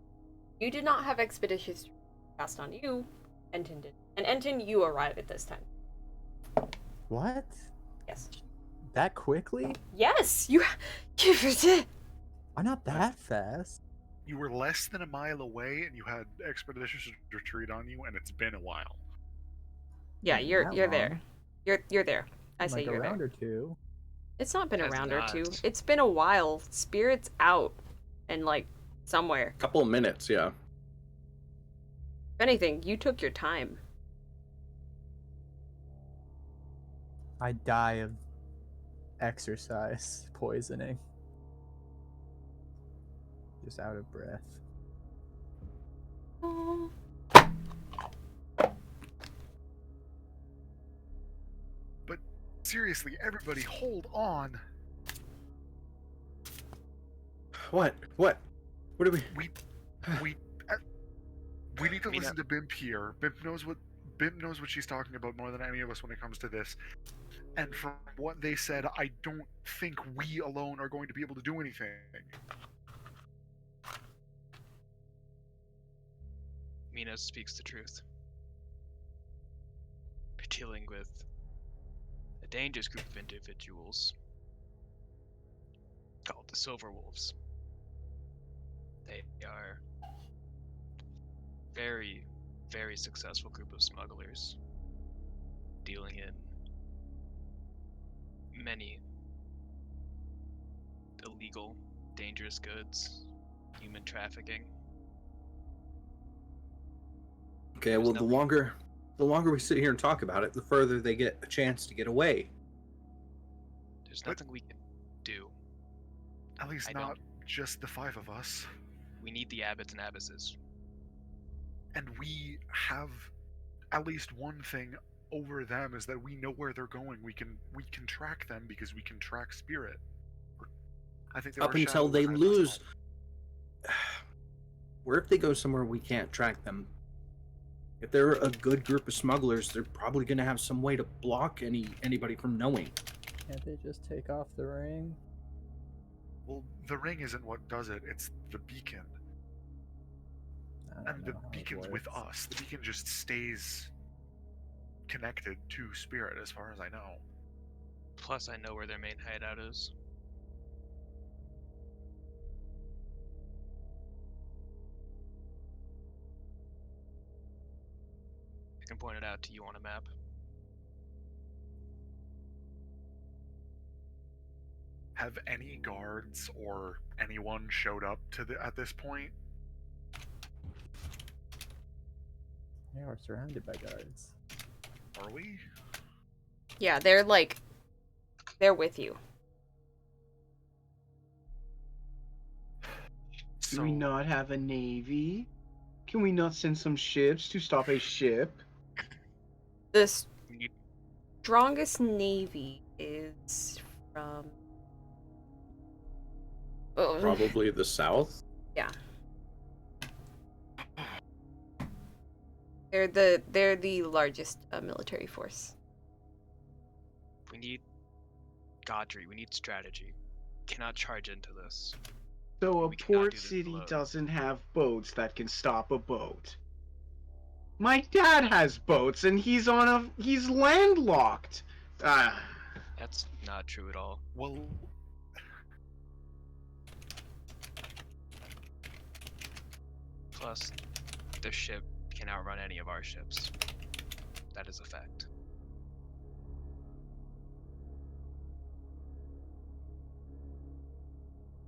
You did not have expeditious cast on you. Enton did. And Enton, you arrive at this time. What? Yes. That quickly? Yes! You... I'm not that fast. You were less than a mile away, and you had expeditious retreat on you, and it's been a while. Yeah, Not you're that there. long. You're there. I Like say a you're round there. or two. It's not been a Has round or two. not. It's been a while. Spirit's out. And like, somewhere. Couple of minutes, yeah. If anything, you took your time. I die of exercise poisoning. Just out of breath. But seriously, everybody, hold on. What? What? What do we? We need to listen to Bimp here. Bimp knows what she's talking about more than any of us when it comes to this. And from what they said, I don't think we alone are going to be able to do anything. Mina speaks the truth. We're dealing with a dangerous group of individuals called the Silver Wolves. They are very, very successful group of smugglers dealing in many illegal, dangerous goods, human trafficking. Okay, well the longer we sit here and talk about it, the further they get a chance to get away. There's nothing we can do. At least not just the 5 of us. We need the abbots and abbesses. And we have at least one thing over them, is that we know where they're going. We can track them because we can track spirit. I think there Up are until shadows they ahead of us lose. Where if they go somewhere we can't track them? If they're a good group of smugglers, they're probably gonna have some way to block anybody from knowing. Can't they just take off the ring? Well, the ring isn't what does it, it's the beacon. And the beacon's with us. The beacon just stays connected to spirit, as far as I know. Plus, I know where their main hideout is. I can point it out to you on a map. Have any guards or anyone showed up at this point? are surrounded by guards. Are we? Yeah, they're with you. Do we not have a navy? Can we not send some ships to stop a ship? The strongest navy is from. Oh. Probably the south. Yeah. They're the largest military force. We need Godry. We need strategy. Cannot charge into this. So a We cannot port do this city alone. doesn't have boats that can stop a boat. My dad has boats and he's landlocked. Ah. That's not true at all. Well, Plus, this ship can outrun any of our ships. That is a fact.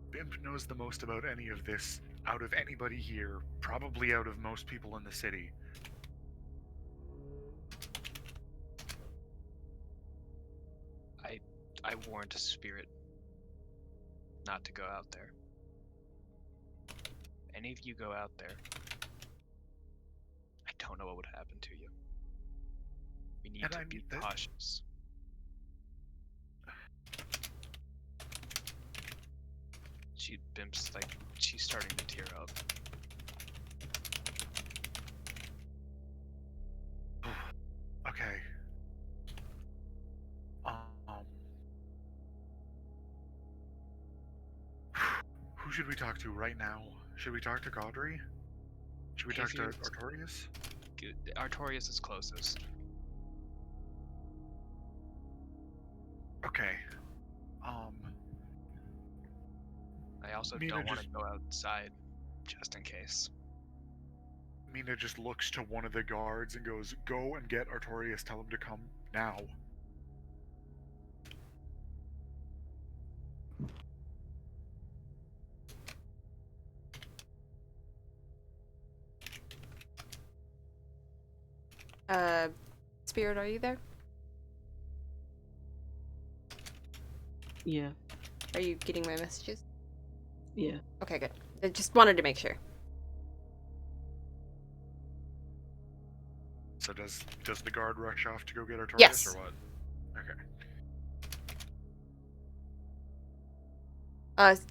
Bimp knows the most about any of this out of anybody here, probably out of most people in the city. I warned Spirit not to go out there. Any of you go out there, I don't know what would happen to you. We need to be cautious. Bimp's she's starting to tear up. Okay. Who should we talk to right now? Should we talk to Godry? Should we talk to Artorias? Artorias is closest. Okay. I also Mina don't want to just- go outside, just in case. Mina just looks to one of the guards and goes, "Go and get Artorias. Tell him to come now." Spirit, are you there? Yeah. Are you getting my messages? Yeah. Okay, good. I just wanted to make sure. So does the guard rush off to go get Artorias Yes. or what? Okay.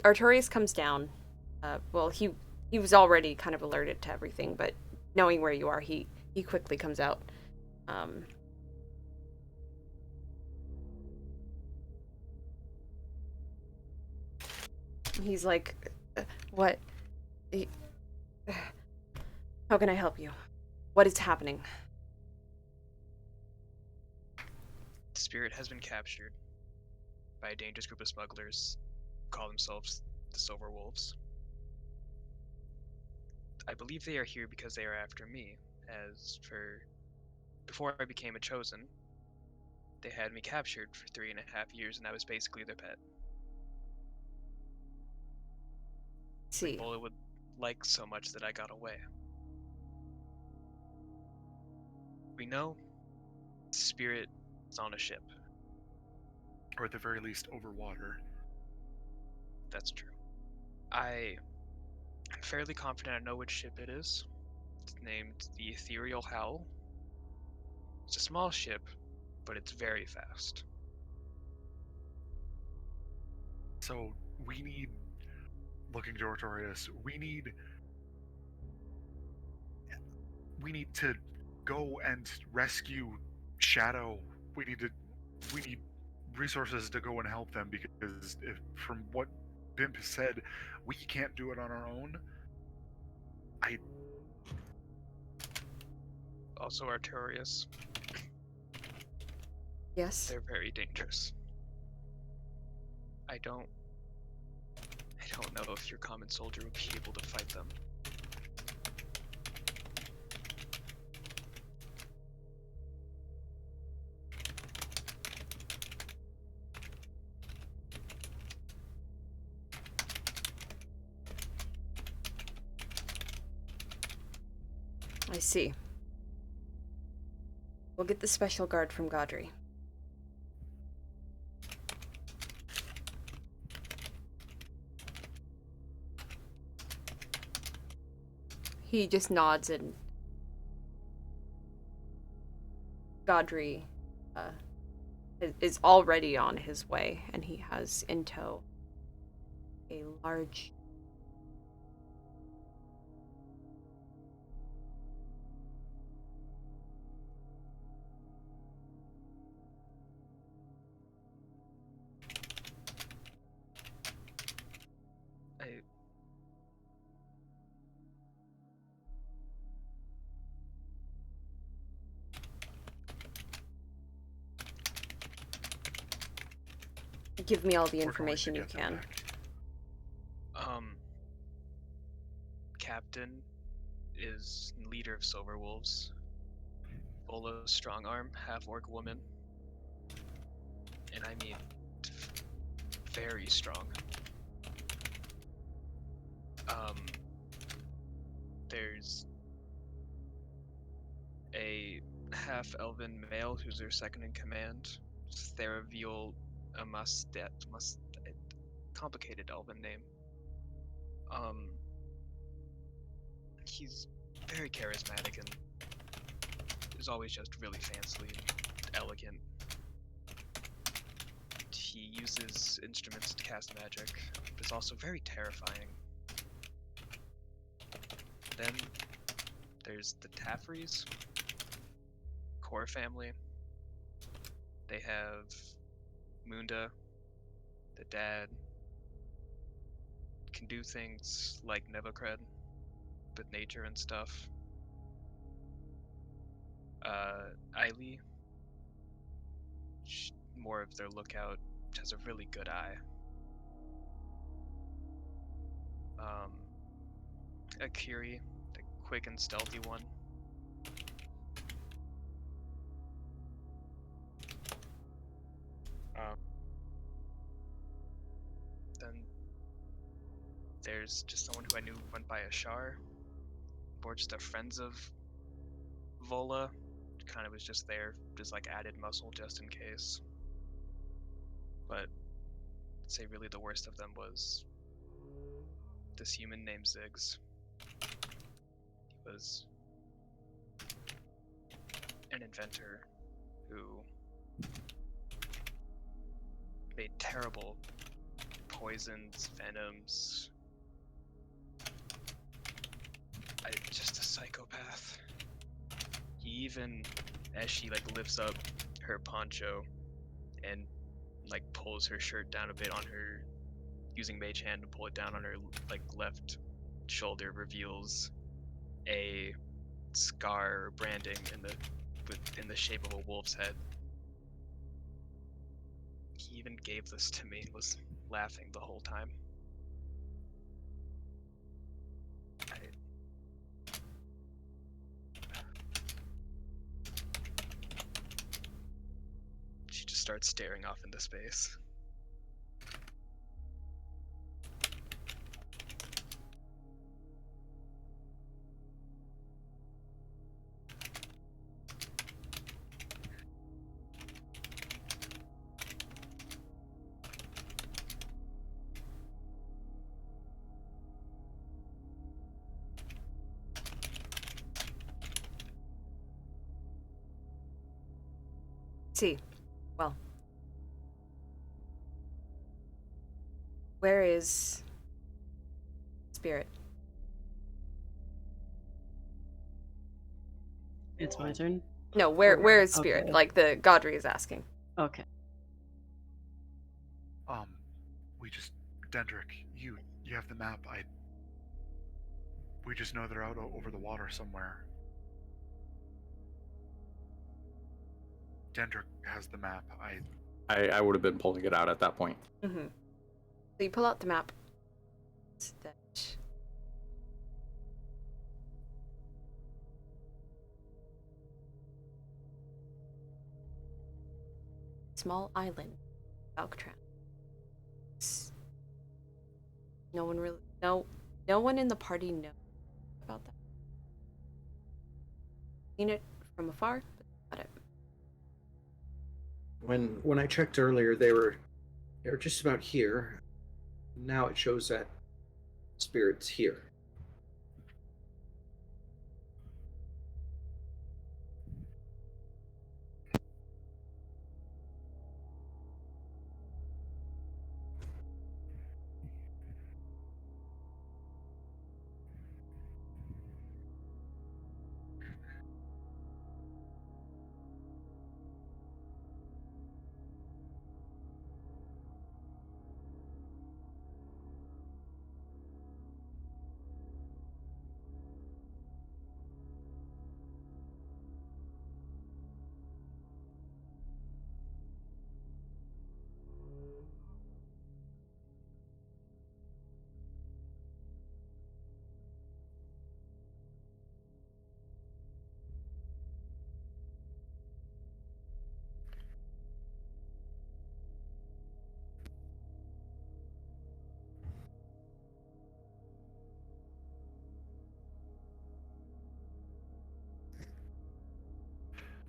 Artorias comes down. Well, he was already kind of alerted to everything, but knowing where you are, he quickly comes out. He's like, what? How can I help you? What is happening? Spirit has been captured by a dangerous group of smugglers who call themselves the Silver Wolves. I believe they are here because they are after me, before I became a Chosen, they had me captured for 3.5 years and I was basically their pet. See. Bullet would like so much that I got away. We know Spirit is on a ship. Or at the very least, over water. That's true. I'm fairly confident I know which ship it is. It's named the Ethereal Howl. It's a small ship, but it's very fast. So we need, looking to Artorias, we need to go and rescue Shadow. We need resources to go and help them, because from what Bimp has said, we can't do it on our own. Also Artorias. Yes. They're very dangerous. I don't know if your common soldier will be able to fight them. I see. We'll get the special guard from Godry. He just nods and Godry is already on his way, and he has in tow a large Give me all the information you can. Captain is leader of Silver Wolves. Vola strong arm, half orc woman. And I mean very strong. There's a half elven male who's their second in command. Theraviel Amastet, complicated elven name. He's very charismatic and is always just really fancy, elegant. He uses instruments to cast magic, but is also very terrifying. Then there's the Taffreys, core family. They have Munda, the dad, can do things like Nevocred with nature and stuff. Eiley, more of their lookout, has a really good eye. Akiri, the quick and stealthy one. Then there's just someone who I knew went by Ashar, or just a friends of Vola, kind of was just there, just like added muscle just in case. But I'd say really the worst of them was this human named Ziggs. He was an inventor who made terrible poisons, venoms. Just a psychopath. He even, as she like lifts up her poncho and like pulls her shirt down a bit on her, using mage hand to pull it down on her like left shoulder, reveals a scar or branding in the shape of a wolf's head. He even gave this to me and was laughing the whole time. She just starts staring off into space. See. Well. Where is Spirit? It's my turn. No, where is Spirit? Okay. Like the Godry is asking. Okay. Dendrick, you have the map. We just know they're out over the water somewhere. Dendrick has the map. I would have been pulling it out at that point. Mm-hmm. So you pull out the map. It's that small island, Alcatraz. No one in the party knows about that. Seen it from afar, but not it. When I checked earlier, they were just about here. Now it shows that Spirit's here.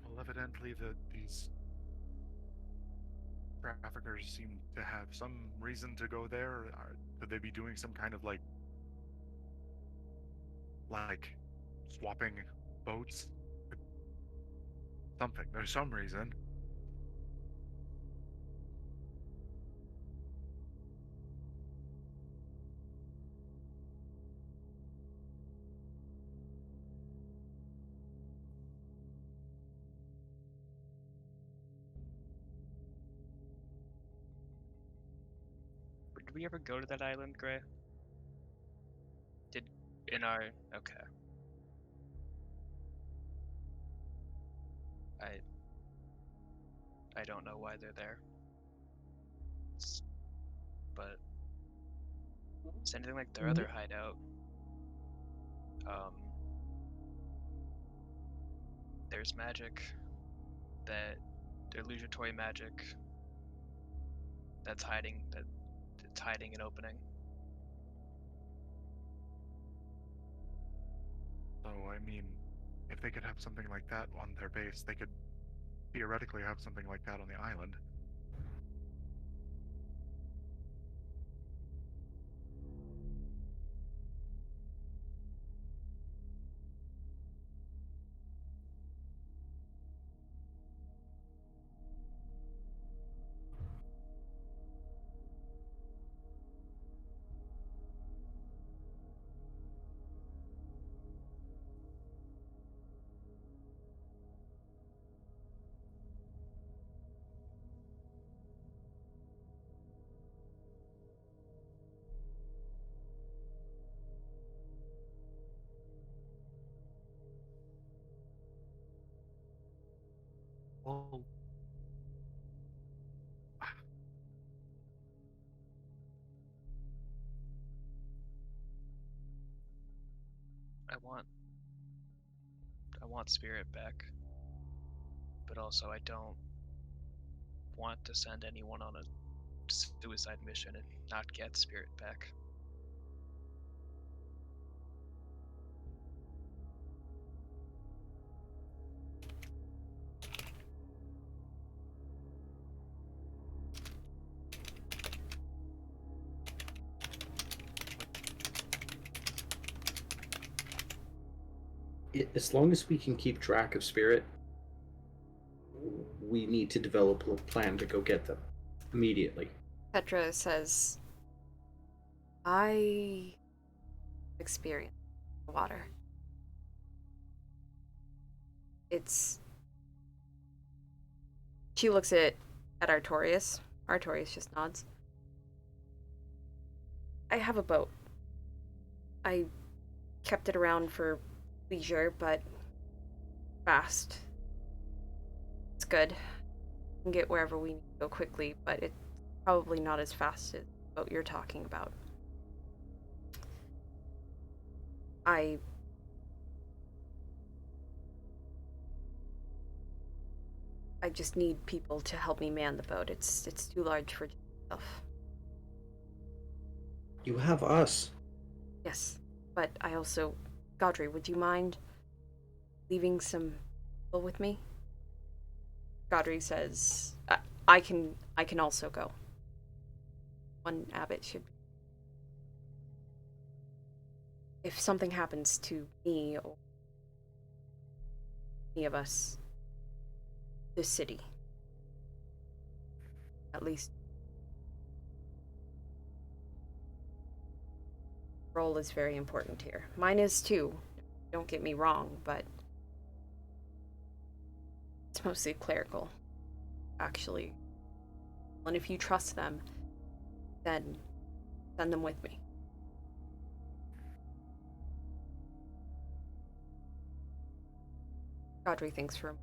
Well, evidently these traffickers seem to have some reason to go there. Could they be doing some kind of like swapping boats? Something. There's some reason. Did we ever go to that island, Gray? Okay. I don't know why they're there. But it's anything like their other hideout. There's magic, that illusionatory magic that's hiding an opening. So, I mean, if they could have something like that on their base, they could theoretically have something like that on the island. Well, I want Spirit back, but also I don't want to send anyone on a suicide mission and not get Spirit back. As long as we can keep track of Spirit, we need to develop a plan to go get them immediately. Petra says, I experience water. She looks at Artorias. Artorias just nods. I have a boat. I kept it around for leisure, but fast. It's good. We can get wherever we need to go quickly, but it's probably not as fast as the boat you're talking about. I just need people to help me man the boat. It's too large for myself. You have us. Yes, but I also... Godry, would you mind leaving some people with me? Godry says, I can also go. One abbot should. If something happens to me or any of us, the city, at least, role is very important here. Mine is too. Don't get me wrong, but it's mostly clerical, actually. And if you trust them, then send them with me. Godry thinks for him.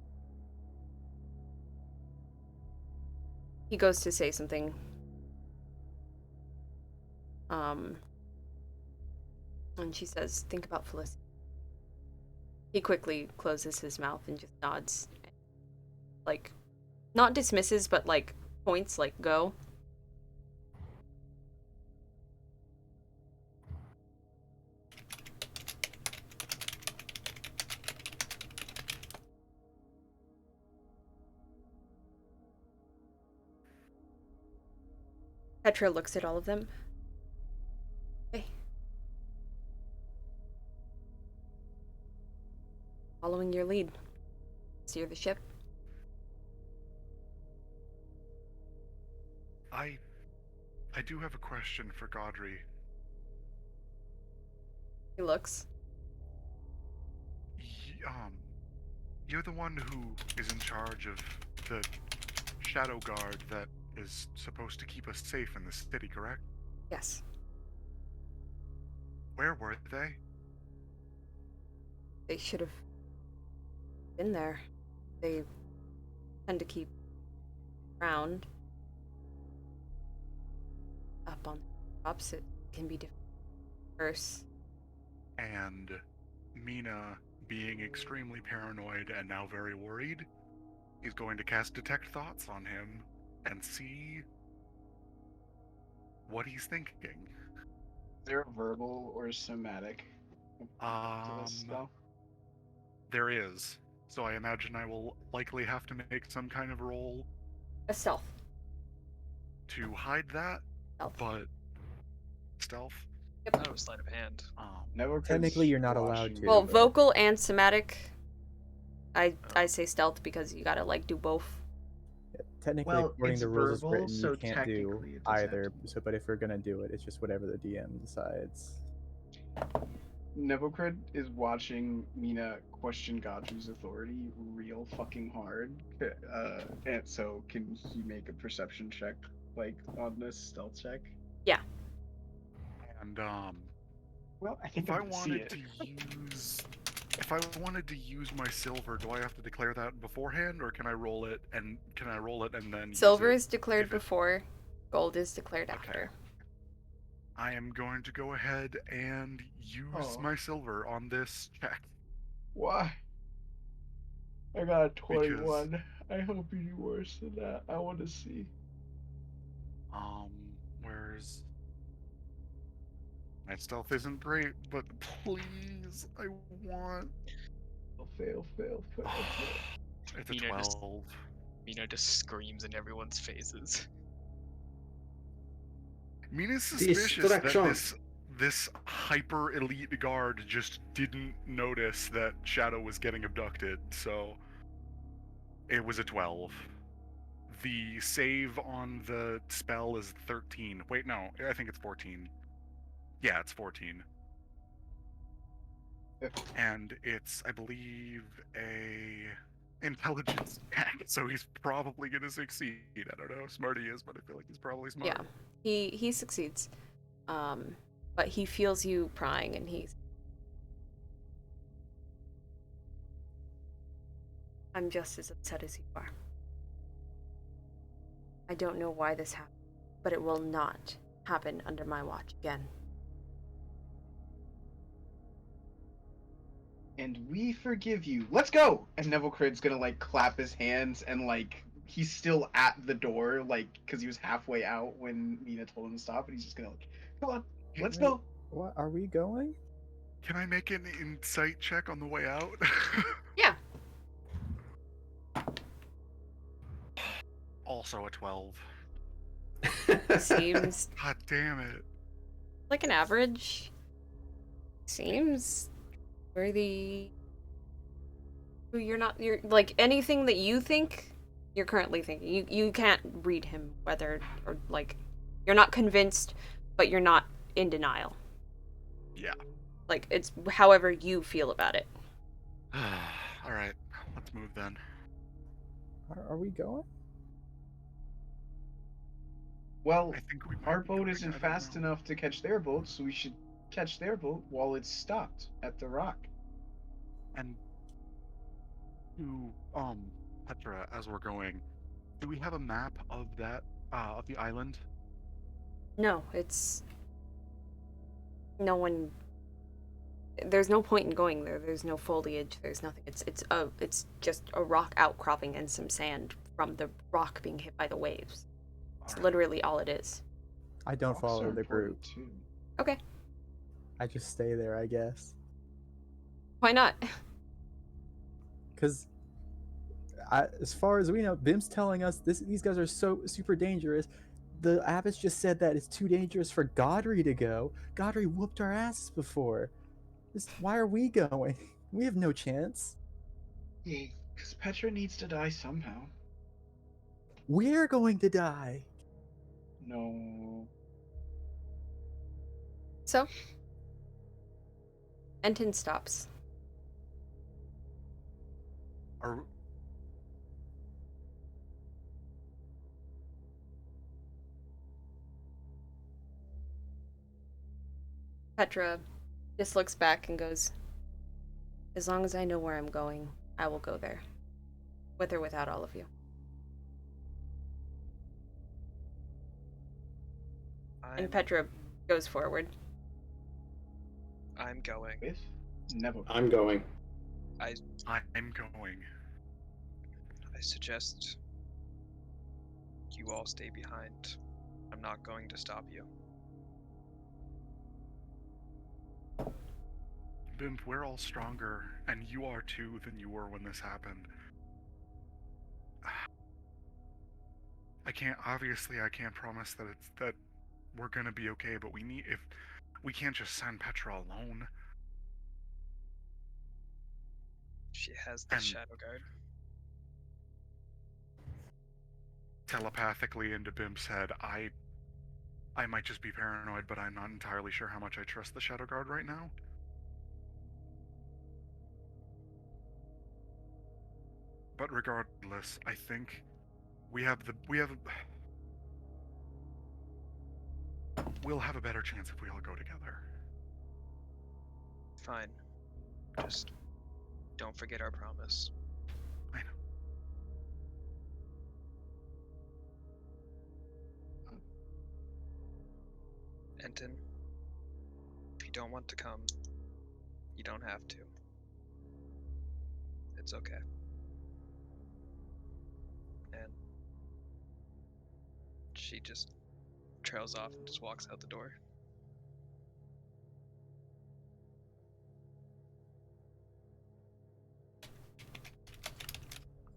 He goes to say something. And she says, think about Felicity. He quickly closes his mouth and just nods. Like, not dismisses, but like, points, like, go. Petra looks at all of them. Okay. Following your lead. Steer the ship. I do have a question for Godry. He looks. You're the one who is in charge of the Shadow Guard that is supposed to keep us safe in the city, correct? Yes. Where were they? They should have been there. They tend to keep around. Up on the tops, it can be different. First. And Mina, being extremely paranoid and now very worried, is going to cast Detect Thoughts on him and see what he's thinking. Is there a verbal or somatic to this spell? There is. So I imagine I will likely have to make some kind of roll. A stealth. To hide that, but stealth. Yep. That was sleight of hand. Technically, you're not allowed to. Well, but- vocal and somatic. I say stealth because you gotta like do both. Technically, Well, according it's to rules as verbal, written, so you can't do technically it doesn't have either. So, but if we're gonna do it, it's just whatever the DM decides. Nebocrid is watching Mina question Godry's authority real fucking hard. And so can he make a perception check, like, on this stealth check? Yeah. And well, I think if I I'm gonna see wanted it. if I wanted to use my silver, do I have to declare that beforehand, or can I roll it and then Silver use is declared before, gold is declared after. I am going to go ahead and use my silver on this check. Why? I got a 21. I hope you do worse than that. I want to see. Where's my stealth isn't great, but please, I want. Fail. It's a Mina 12. Mina just screams in everyone's faces. Mina's suspicious that this hyper elite guard just didn't notice that Shadow was getting abducted, so it was a 12. The save on the spell is 13. Wait, no, I think it's 14. Yeah, it's 14. And it's, I believe, a intelligence check, so he's probably gonna succeed. I don't know how smart he is, but I feel like he's probably smart. Yeah, he succeeds, but he feels you prying, and I'm just as upset as you are. I don't know why this happened, but it will not happen under my watch again. And we forgive you. Let's go! And Nebocrid's gonna, like, clap his hands and, like, he's still at the door, like, because he was halfway out when Mina told him to stop, and he's just gonna, like, come on, let's go! What, are we going? Can I make an insight check on the way out? Yeah. I'll Also a 12. Seems God damn it. like an average. Seems worthy. You're like anything that you think you're currently thinking. You can't read him whether or like you're not convinced, but you're not in denial. Yeah. Like it's however you feel about it. Alright, let's move then. Are we going? Well, I think we might our be boat going, isn't I don't fast know. enough to catch their boat, so we should catch their boat while it's stopped at the rock. And to Petra, as we're going, do we have a map of that of the island? No, it's no one. There's no point in going there. There's no foliage. There's nothing. It's just a rock outcropping and some sand from the rock being hit by the waves. It's literally all it is. I don't Rocks follow are the group. important, too. Okay. I just stay there, I guess. Why not? Because, as far as we know, Bim's telling us these guys are so super dangerous. The abbess just said that it's too dangerous for Godry to go. Godry whooped our asses before. Why are we going? We have no chance. Because Petra needs to die somehow. We're going to die. No. So, Enton stops. Are Petra just looks back and goes, "As long as I know where I'm going, I will go there. With or without all of you." And Petra goes forward. I'm going. With? Never. I'm going. I'm going. I suggest you all stay behind. I'm not going to stop you. Bimp, we're all stronger, and you are too, than you were when this happened. I can't promise that we're gonna be okay, but we can't just send Petra alone. She has the Shadow Guard. Telepathically into Bimp's head, I might just be paranoid, but I'm not entirely sure how much I trust the Shadow Guard right now. But regardless, I think we'll have a better chance if we all go together. Fine. Just don't forget our promise. I know. Enton, if you don't want to come, you don't have to. It's okay. And she just trails off and just walks out the door.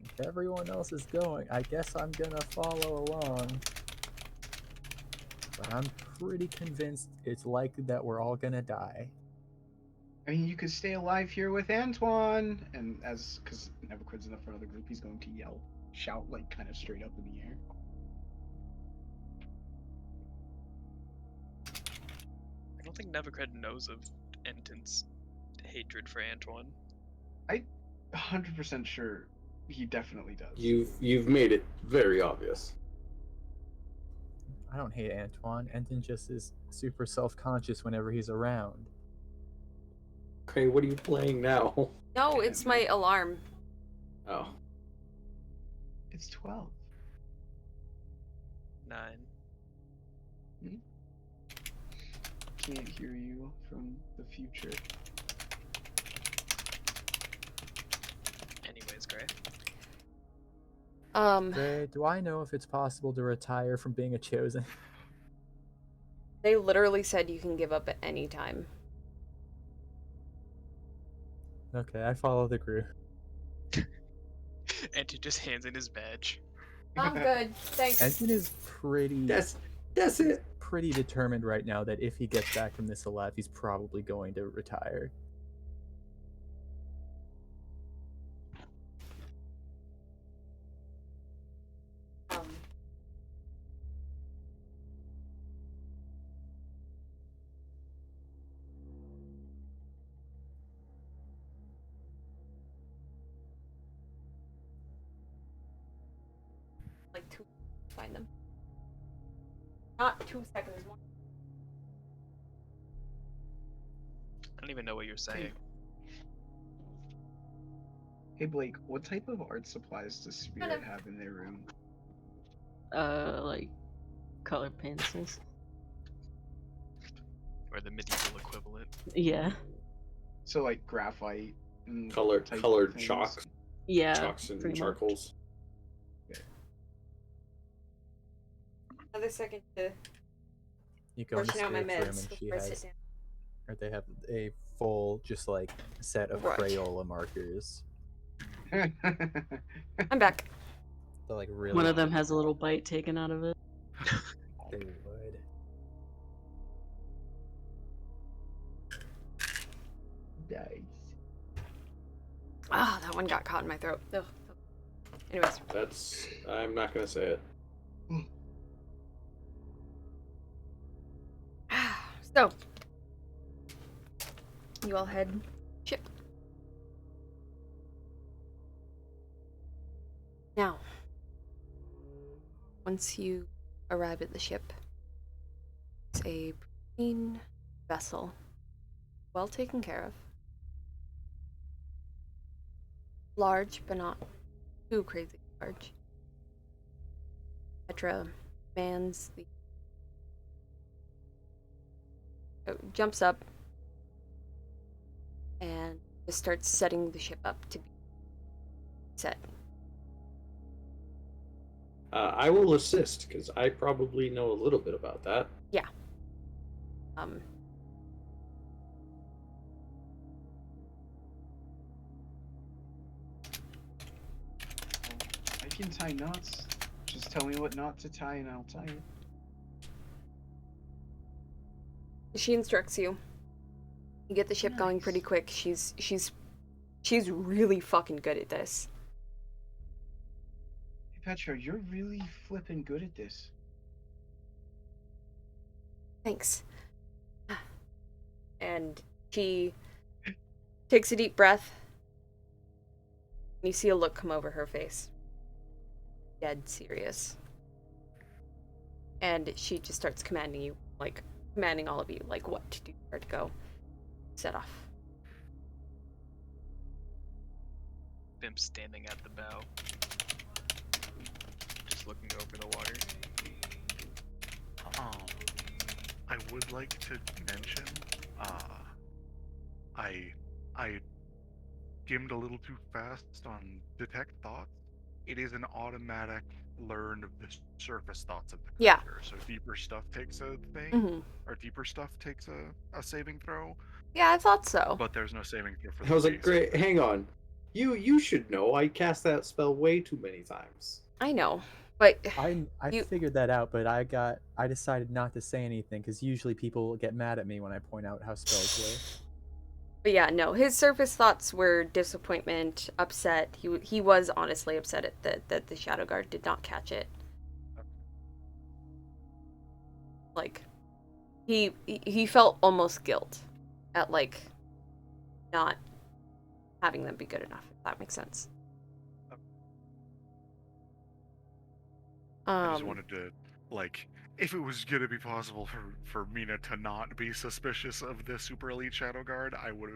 If everyone else is going, I guess I'm gonna follow along. But I'm pretty convinced it's likely that we're all gonna die. I mean, you could stay alive here with Antoine, and because Nevercrid's in the front of the group, he's going to shout, like, kind of straight up in the air. I don't think Nevercred knows of Enton's hatred for Antoine. I'm 100% sure he definitely does. You've made it very obvious. I don't hate Antoine. Enton just is super self-conscious whenever he's around. Okay, what are you playing now? No, it's my alarm. Oh. It's 12. 9. Can't hear you from the future. Anyways, Gray. Gray, do I know if it's possible to retire from being a chosen? They literally said you can give up at any time. Okay, I follow the group. Enton just hands in his badge. I'm good. Thanks. Edwin is pretty. That's it. Pretty determined right now that if he gets back from this alive, he's probably going to retire. Like 2 find them. Not 2 seconds. One. I don't even know what you're saying. Hey Blake, what type of art supplies does Spirit have in their room? Like color pencils. Or the medieval equivalent. Yeah. So like graphite and Colored things? chalk. Yeah. Chalks and pretty much. charcoals. Another second to You go into portion out my Spirit's room meds and she before I sit has, down. or they have a full, just like, set of Right. Crayola markers. I'm back. They're like really. One of them has a little bite taken out of it. They would. Nice. Ah, that one got caught in my throat. Ugh. Anyways. That's. I'm not gonna say it. So, you all head ship. Now, once you arrive at the ship, it's a pristine vessel, well taken care of. Large, but not too crazy large. Petra mans the jumps up and just starts setting the ship up to be set. I will assist because I probably know a little bit about that. Yeah. I can tie knots. Just tell me what knot to tie and I'll tie it. She instructs you. You get the ship going pretty quick. She's really fucking good at this. Hey Petra, you're really flipping good at this. Thanks. And she takes a deep breath. You see a look come over her face. Dead serious. And she just starts commanding you, like, commanding all of you, like, what to do, where to go. Set off. Him standing at the bow. Just looking over the water. I would like to mention, I skimmed a little too fast on detect thoughts. It is an automatic learn of the surface thoughts of the character. So deeper stuff takes a thing, or deeper stuff takes a saving throw. Yeah, I thought so. But there's no saving throw for the I was like, base. great. Hang on. You should know. I cast that spell way too many times. I know, but I figured that out, but I decided not to say anything because usually people get mad at me when I point out how spells work. But yeah, no, his surface thoughts were disappointment, upset. He was honestly upset at that the Shadow Guard did not catch it. Like, he felt almost guilt at, like, not having them be good enough, if that makes sense. I just wanted to, like, if it was gonna be possible for Mina to not be suspicious of the super elite Shadow Guard, I would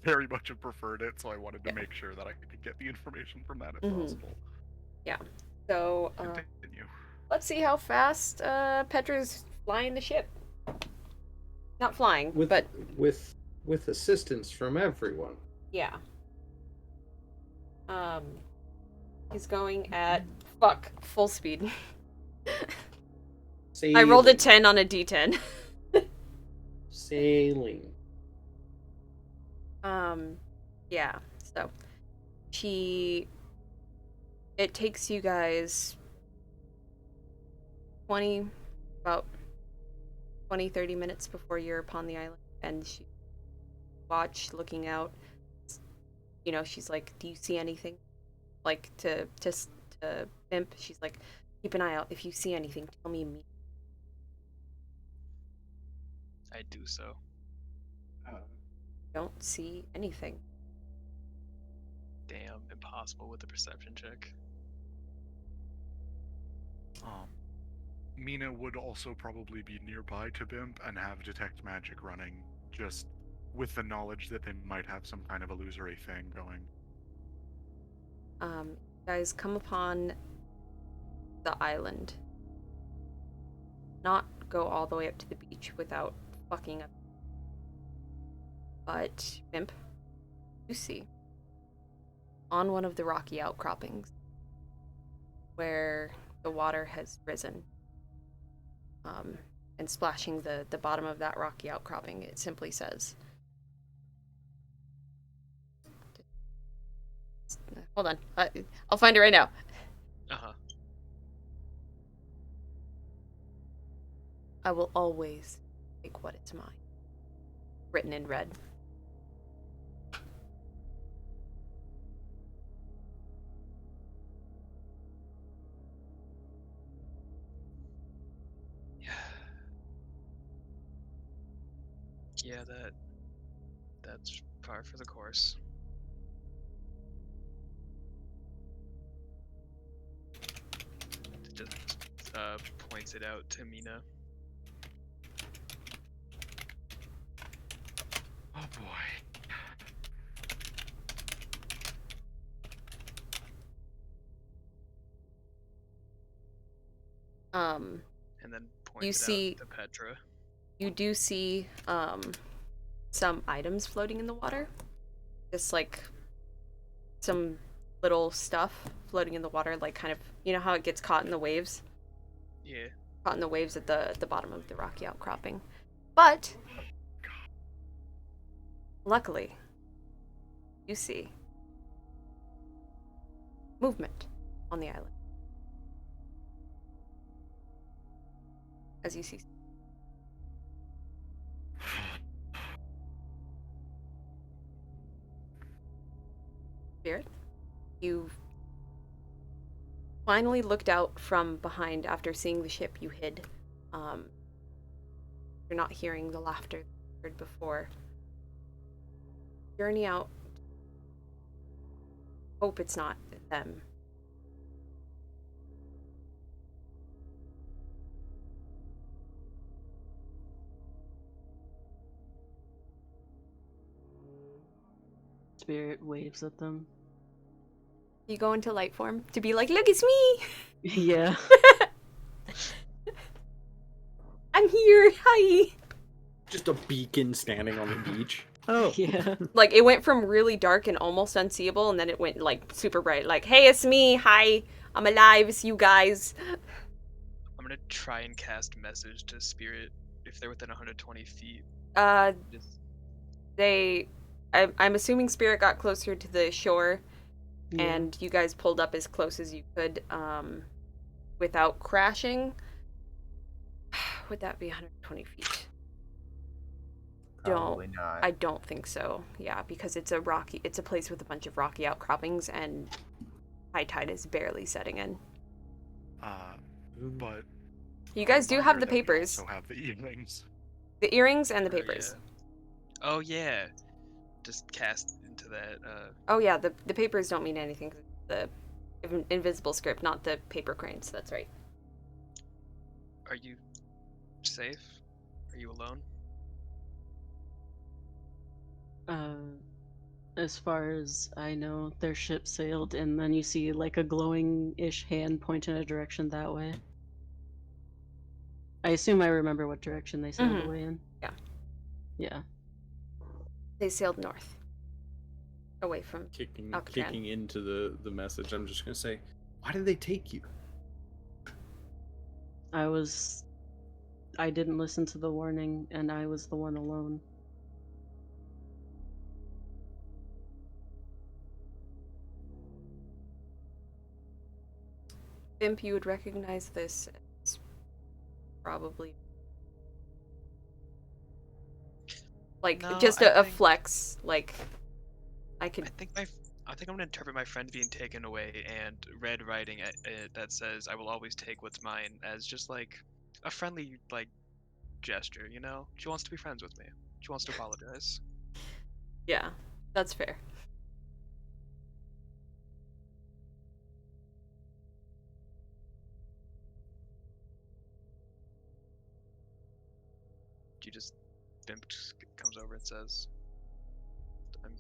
very much have preferred it. So I wanted to make sure that I could get the information from that if possible. Yeah. So Continue. let's see how fast Petra's flying the ship. Not flying, but with assistance from everyone. yeah. He's going at full speed. I rolled a 10 on a d10. Sailing. Yeah. So it takes you guys about 20-30 minutes before you're upon the island, and she looking out. You know, she's like, "Do you see anything?" Like to Imp, she's like, "Keep an eye out. If you see anything, tell me immediately." I do so. Don't see anything. Damn, impossible with the perception check. Mina would also probably be nearby to Bimp and have detect magic running, just with the knowledge that they might have some kind of illusory thing going. You guys come upon the island. Not go all the way up to the beach without fucking up. But, Imp, you see, on one of the rocky outcroppings, where the water has risen, and splashing the bottom of that rocky outcropping, it simply says, hold on, I'll find it right now. I will always take what is mine. Written in red. Yeah, that's par for the course. Just points it out to Mina. Oh boy. And then You points see, out to Petra. you do see some items floating in the water. Just like some little stuff floating in the water, like kind of, you know how it gets caught in the waves? Yeah. Caught in the waves at the bottom of the rocky outcropping. But luckily, you see movement on the island. As you see. Spirit, you finally looked out from behind after seeing the ship you hid. You're not hearing the laughter you heard before. Journey out. Hope it's not them. Spirit waves at them. You go into light form to be like, look, it's me! Yeah. I'm here, hi! Just a beacon standing on the beach. Oh. Yeah. Like, it went from really dark and almost unseeable, and then it went, like, super bright. Like, hey, it's me, hi, I'm alive, it's you guys. I'm gonna try and cast message to Spirit if they're within 120 feet. I'm assuming Spirit got closer to the shore, Yeah. and you guys pulled up as close as you could, without crashing. Would that be 120 feet? Probably not. I don't think so. Yeah, because it's a place with a bunch of rocky outcroppings, and high tide is barely setting in. But You guys do have the reminder that we papers. also have the earrings. The earrings and the papers. Oh yeah. Just cast into that. Oh yeah, the papers don't mean anything. 'Cause it's the invisible script, not the paper cranes. That's right. Are you safe? Are you alone? As far as I know, their ship sailed, and then you see like a glowing-ish hand point in a direction that way. I assume I remember what direction they sailed away in. Yeah. Yeah. They sailed north. Away from Alcatraz. Kicking into the message, I'm just gonna say, why did they take you? I didn't listen to the warning, and I was the one alone. Imp, you would recognize this as probably. Like, No, just I a think- flex, like, I could... I think I'm gonna interpret my friend being taken away and red writing it that says I will always take what's mine as just like a friendly like gesture, you know? She wants to be friends with me. She wants to apologize. Yeah, that's fair. She just Bimp just comes over and says, "I'm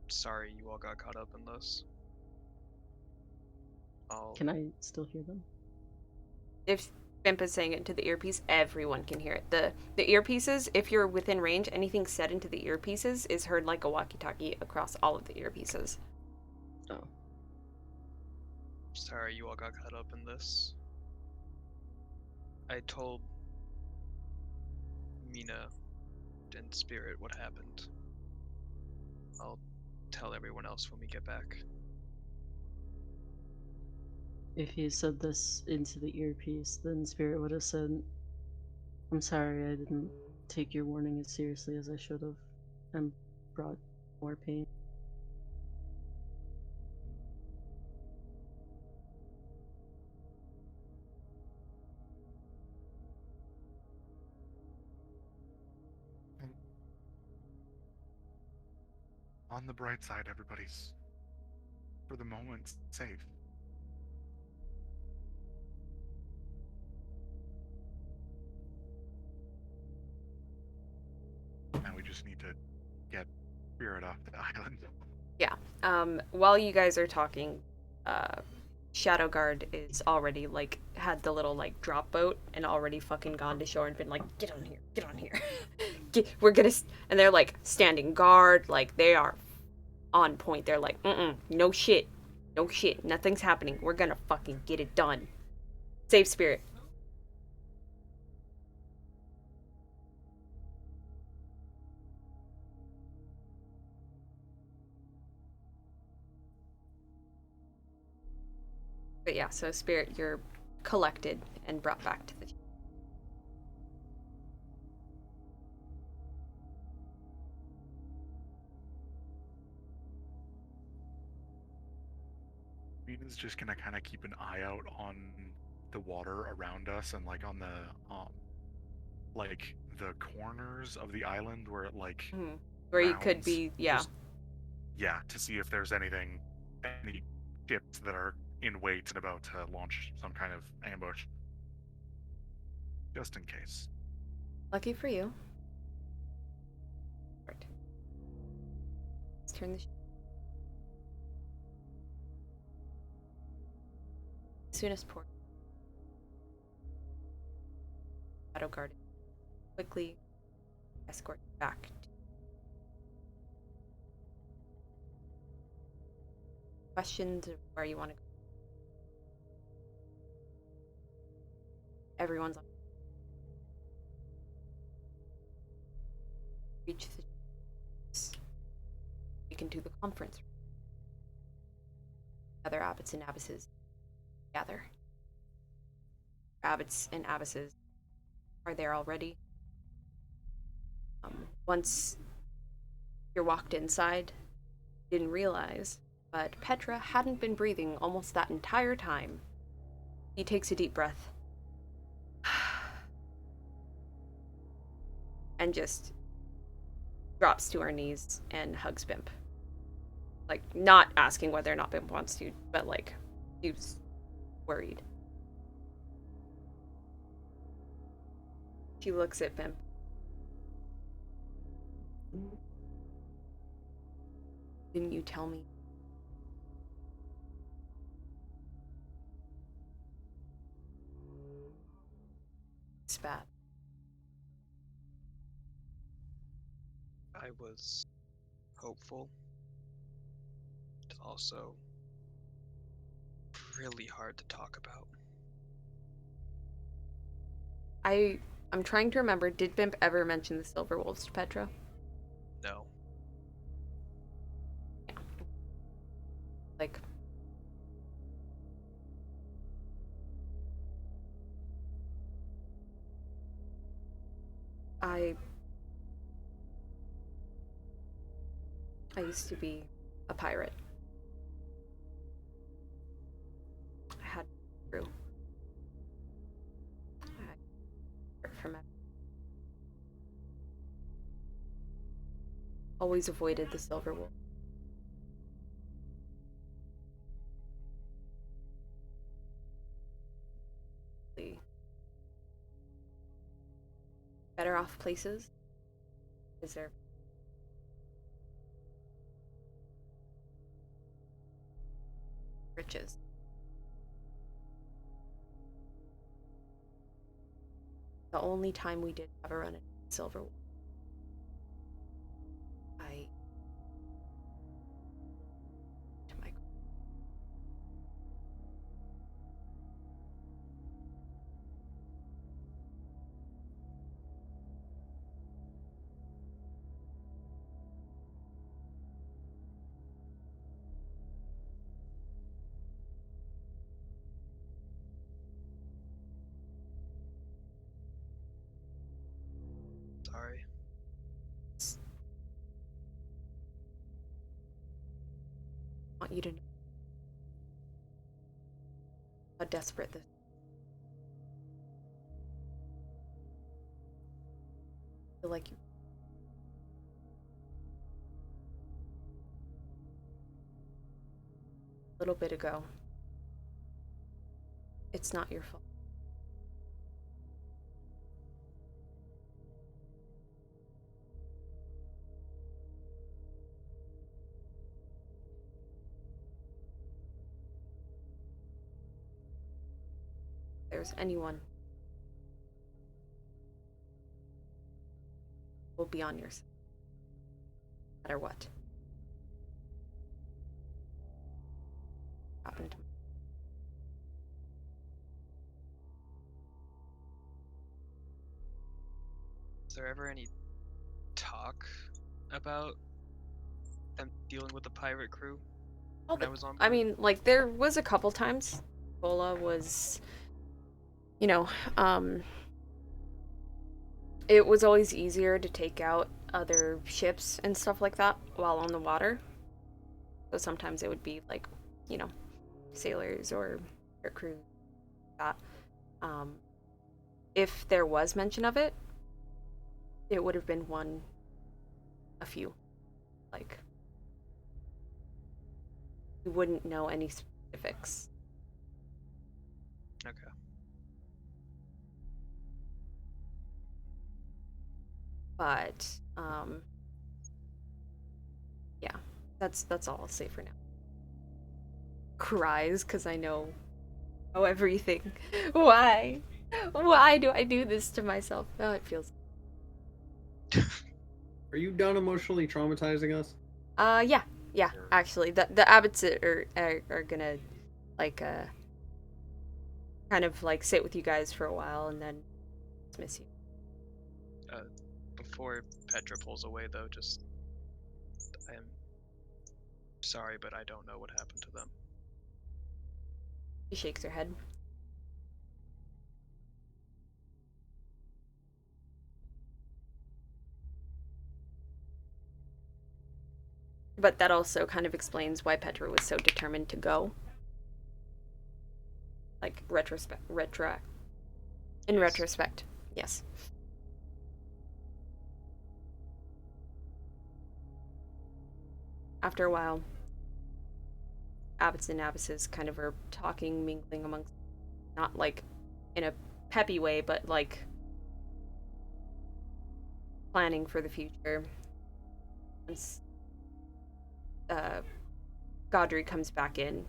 sorry you all got caught up in this." Can I still hear them? If Bimp is saying it into the earpiece, everyone can hear it. The earpieces, if you're within range, anything said into the earpieces is heard like a walkie-talkie across all of the earpieces. Oh. Sorry you all got caught up in this. I told Mina and Spirit what happened. I'll tell everyone else when we get back. If you said this into the earpiece, then Spirit would have said, "I'm sorry I didn't take your warning as seriously as I should have, and brought more pain." On the bright side, everybody's, for the moment, safe. Now we just need to get Spirit off the island. Yeah. While you guys are talking, Shadow Guard is already, like, had the little, like, drop boat and already fucking gone to shore and been like, get on here. We're gonna... And they're, like, standing guard, like, they are on point. They're like, no shit. Nothing's happening. We're gonna fucking get it done. Save Spirit. But yeah, so Spirit, you're collected and brought back to the... Mina's just gonna kind of keep an eye out on the water around us and like on the like the corners of the island where it like where you could rounds, be, yeah. Yeah, to see if there's any ships that are in wait and about to launch some kind of ambush, just in case. Lucky for you. Right. Let's turn the... As soon as port... Shadow Guard quickly escort you back. Questions of where you want to go. Everyone's on. Reach the... You can do the conference. Other abbots and abbesses gather. Abbots and abbesses are there already. Once you're walked inside, didn't realize, but Petra hadn't been breathing almost that entire time. He takes a deep breath. And just drops to her knees and hugs Bimp. Like, not asking whether or not Bimp wants to, but like, he was worried. She looks at Bimp. Didn't you tell me? Spat. I was hopeful. It's also really hard to talk about. I'm trying to remember, did Bimp ever mention the Silver Wolves to Petra? No. Yeah. Like... I used to be a pirate. I had crew. From always avoided the silver wolf. The better off places? Is there riches? The only time we did have a run at silver wolf, I to my Sorry. I want you to know how desperate this. I feel like you. A little bit ago. It's not your fault. If there's anyone who will be on your side, no matter what happened to me. Is there ever any talk about them dealing with the pirate crew when I was on board? I mean, like, there was a couple times Bola was, you know, it was always easier to take out other ships and stuff like that while on the water. So sometimes it would be like, you know, sailors or crew that. If there was mention of it, it would have been a few. Like, you wouldn't know any specifics. Okay. But, yeah, that's all I'll say for now. Cries, because I know everything. Why? Why do I do this to myself? Oh, it feels... Are you done emotionally traumatizing us? Yeah, actually. The abbots are gonna, like, kind of, like, sit with you guys for a while and then dismiss you. Before Petra pulls away, though, I am sorry, but I don't know what happened to them. She shakes her head. But that also kind of explains why Petra was so determined to go. Like, in retrospect, yes. After a while, abbots and abbesses kind of are talking, mingling amongst, not like in a peppy way, but like planning for the future. Once Godry comes back in,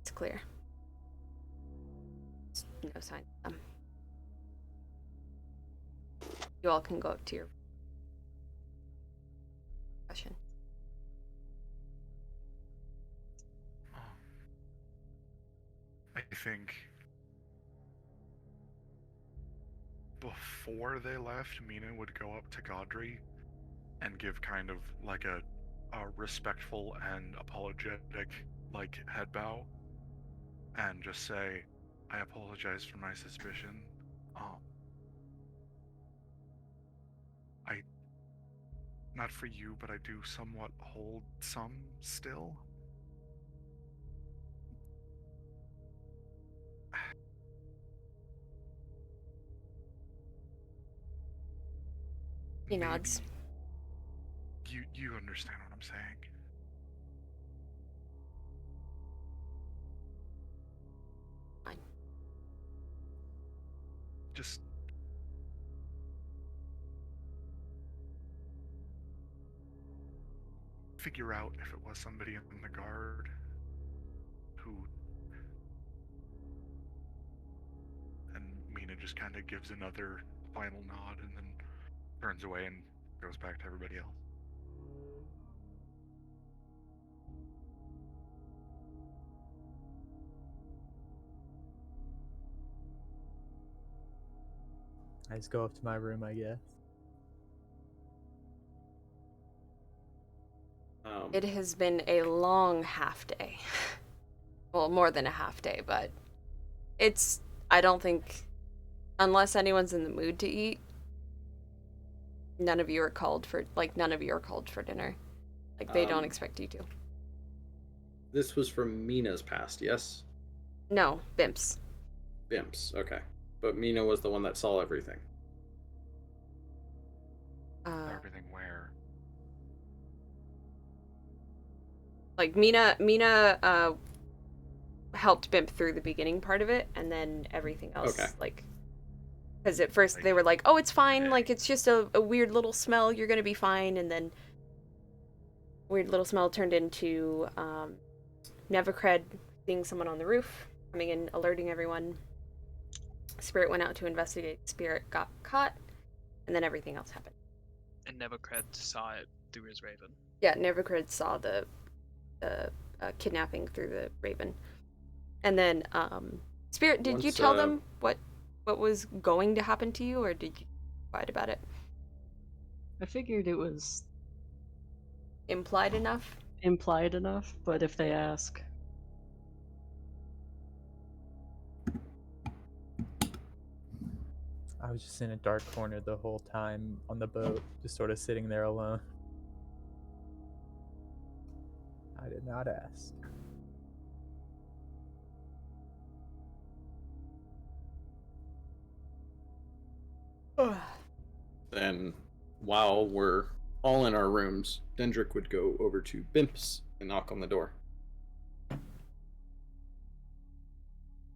it's clear. There's no sign of them. You all can go up to your question. I think before they left, Mina would go up to Godry and give kind of like a respectful and apologetic like head bow and just say, I apologize for my suspicion. not for you, but I do somewhat hold some still. He nods. You understand what I'm saying. Fine. Just figure out if it was somebody in the guard who. And Mina just kind of gives another final nod and then turns away and goes back to everybody else. I just go up to my room, I guess. It has been a long half day. Well, more than a half day, but I don't think, unless anyone's in the mood to eat, none of you are called for dinner. Like, they don't expect you to. This was from Mina's past, yes? No, Bimps. Bimps, okay. But Mina was the one that saw everything. Everything where? Like, Mina helped Bimp through the beginning part of it, and then everything else, Okay. like, because at first they were like, oh, it's fine, like, it's just a weird little smell, you're gonna be fine, and then weird little smell turned into Nevacred seeing someone on the roof, coming in, alerting everyone. Spirit went out to investigate. Spirit got caught, and then everything else happened. And Nevacred saw it through his raven. Yeah, Nevacred saw the kidnapping through the raven. And then, Spirit, did you tell them what was going to happen to you, or did you quiet about it? I figured it was implied enough, but if they ask. I was just in a dark corner the whole time on the boat, just sort of sitting there alone. I did not ask. Then, while we're all in our rooms, Dendrick would go over to Bimps and knock on the door.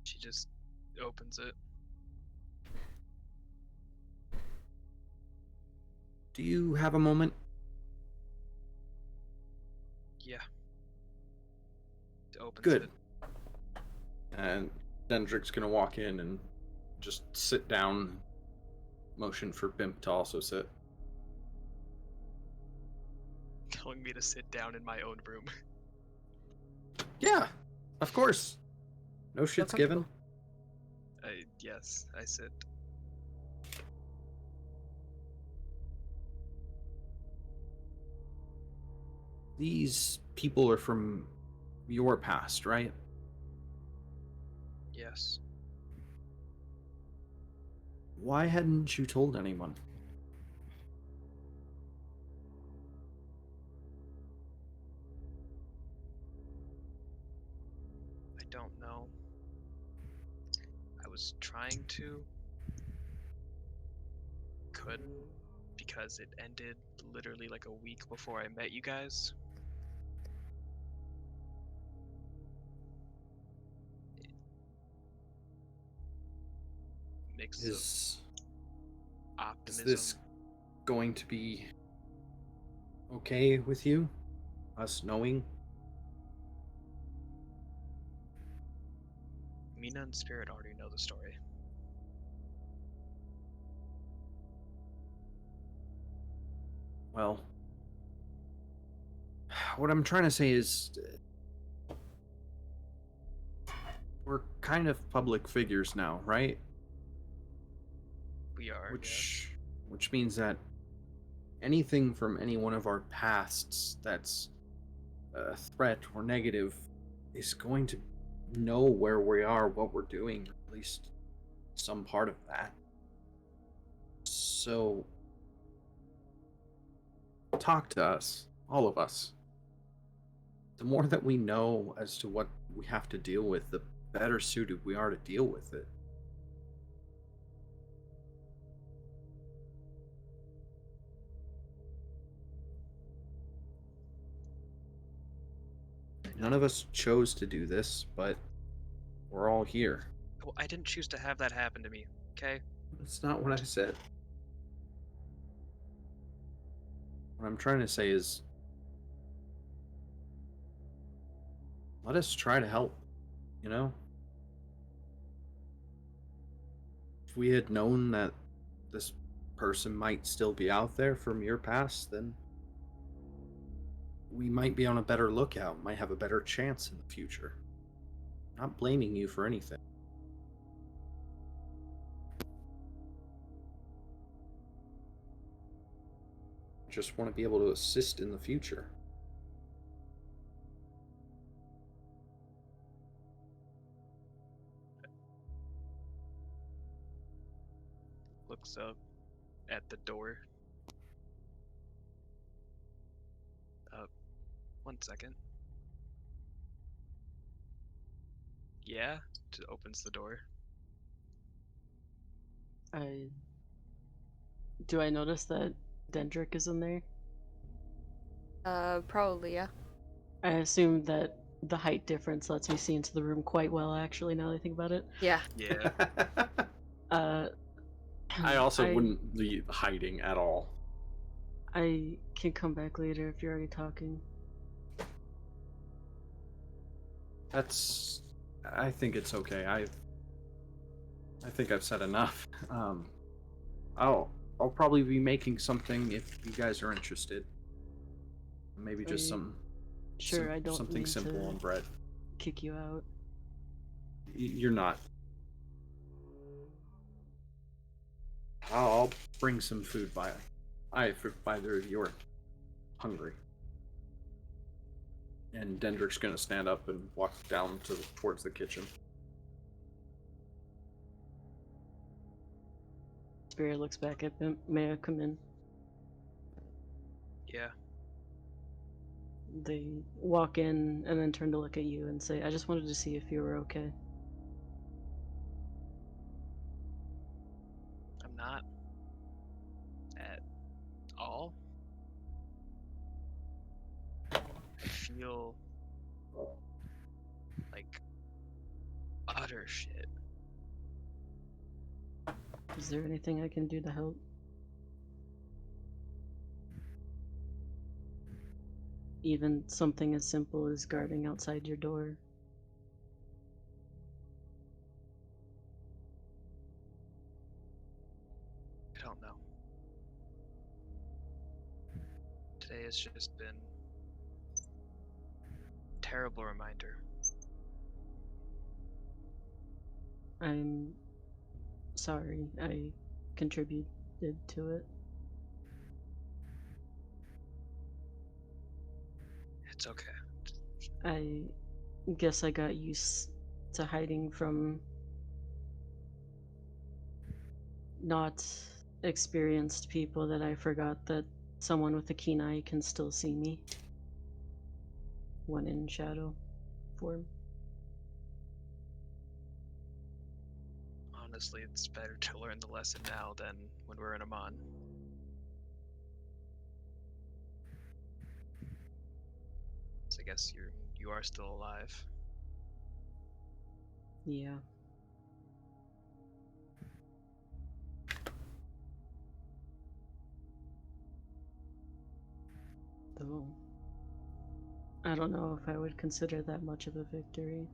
She just opens it. Do you have a moment? Yeah. It opens Good. it. And Dendrick's gonna walk in and just sit down, motion for Bimp to also sit. Telling me to sit down in my own room. Yeah, of course. No shit's given. Yes, I sit. These people are from your past, right? Yes. Why hadn't you told anyone? I don't know. I was trying to. Couldn't, because it ended literally like a week before I met you guys. Mix Is optimism. this going to be okay with you? Us knowing? Mina and Spirit already know the story. Well, what I'm trying to say is we're kind of public figures now, right? We are, Which means that anything from any one of our pasts that's a threat or negative is going to know where we are, what we're doing, at least some part of that. So talk to us, all of us. The more that we know as to what we have to deal with, the better suited we are to deal with it. None of us chose to do this, but we're all here. Well, I didn't choose to have that happen to me, okay? That's not what I said. What I'm trying to say is, let us try to help, you know? If we had known that this person might still be out there from your past, then we might be on a better lookout, might have a better chance in the future. Not blaming you for anything. Just want to be able to assist in the future. Looks up at the door. 1 second. Yeah, opens the door. Do I notice that Dendrick is in there? Probably, yeah. I assume that the height difference lets me see into the room quite well, actually, now that I think about it. Yeah. Yeah. I also wouldn't be hiding at all. I can come back later if you're already talking. I think it's okay. I think I've said enough. I'll probably be making something if you guys are interested. Maybe just Sure, I don't something mean simple to on bread. kick you out. You're not. I'll bring some food by. If either of you are hungry. And Dendrick's gonna stand up and walk down towards the kitchen. Spirit looks back at him. May I come in? Yeah. They walk in and then turn to look at you and say, I just wanted to see if you were okay. I'm not. At all. I feel like utter shit. Is there anything I can do to help? Even something as simple as guarding outside your door. I don't know. Today has just been a terrible reminder. I'm sorry I contributed to it. It's okay. I guess I got used to hiding from not experienced people that I forgot that someone with a keen eye can still see me when in shadow form. Honestly, it's better to learn the lesson now than when we're in Amon. So I guess you are still alive. Yeah. Though I don't know if I would consider that much of a victory.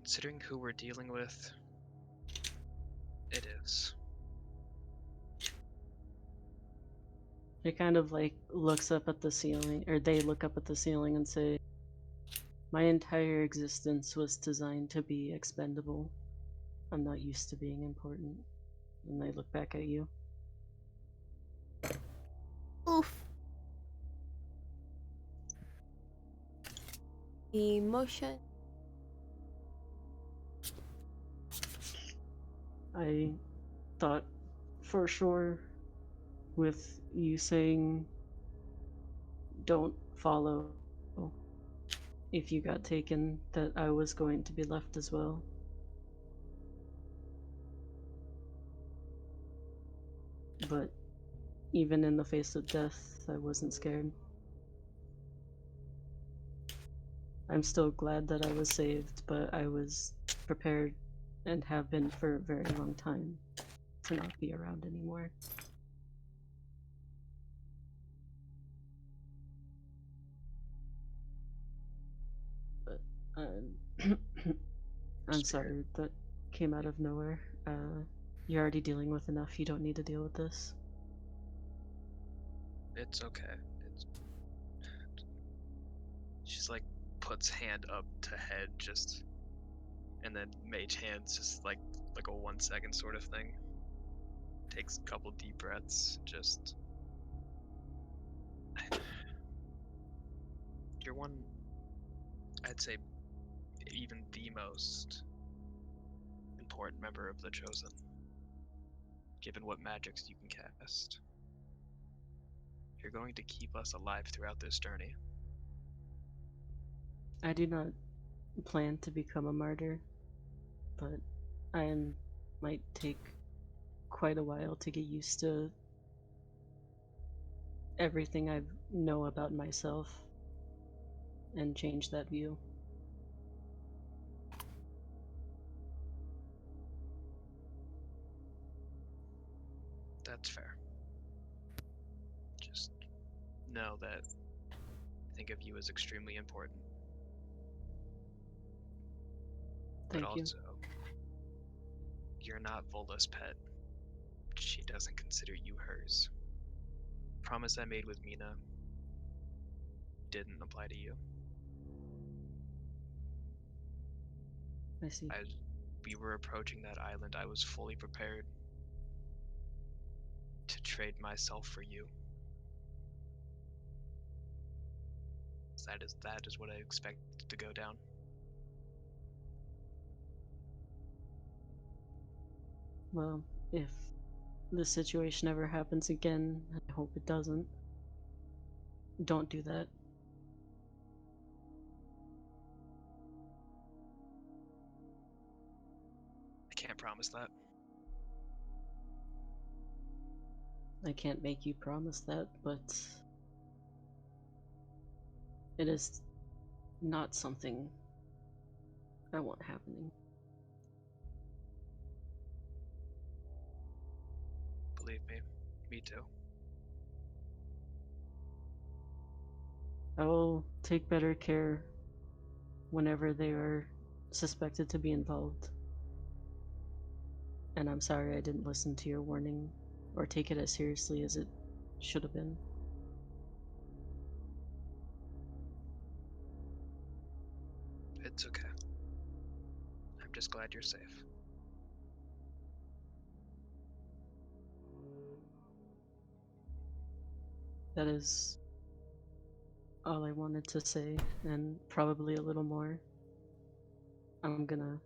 Considering who we're dealing with, it is. He kind of like looks up at the ceiling, or they look up at the ceiling and say, my entire existence was designed to be expendable. I'm not used to being important. And they look back at you. Oof. Emotion. I thought for sure with you saying don't follow if you got taken that I was going to be left as well. But even in the face of death, I wasn't scared. I'm still glad that I was saved, but I was prepared and have been for a very long time to not be around anymore. But I'm sorry that came out of nowhere. You're already dealing with enough. You don't need to deal with this. It's okay. She's like puts hand up to head just, and then mage hands just like a 1 second sort of thing. Takes a couple deep breaths. Just you're one, I'd say, even the most important member of the Chosen, given what magics you can cast. You're going to keep us alive throughout this journey. I do not plan to become a martyr, but might take quite a while to get used to everything I know about myself and change that view. That's fair. Just know that I think of you as extremely important. Thank but you. also, you're not Vola's pet. She doesn't consider you hers. Promise I made with Mina didn't apply to you. I see. As we were approaching that island, I was fully prepared to trade myself for you. That is what I expected to go down. Well, if the situation ever happens again, I hope it doesn't. Don't do that. I can't promise that. I can't make you promise that, but it is not something I want happening. Believe me too. I will take better care whenever they are suspected to be involved. And I'm sorry I didn't listen to your warning or take it as seriously as it should have been. It's okay. I'm just glad you're safe. That is all I wanted to say, and probably a little more. I'm gonna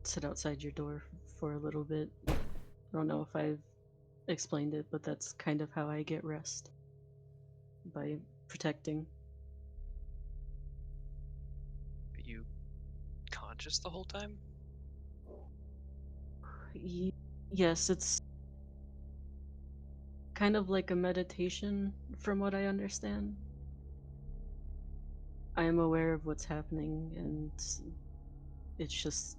sit outside your door for a little bit. I don't know if I've explained it, but that's kind of how I get rest. By protecting. Are you conscious the whole time? Yes, it's kind of like a meditation, from what I understand. I am aware of what's happening, and it's just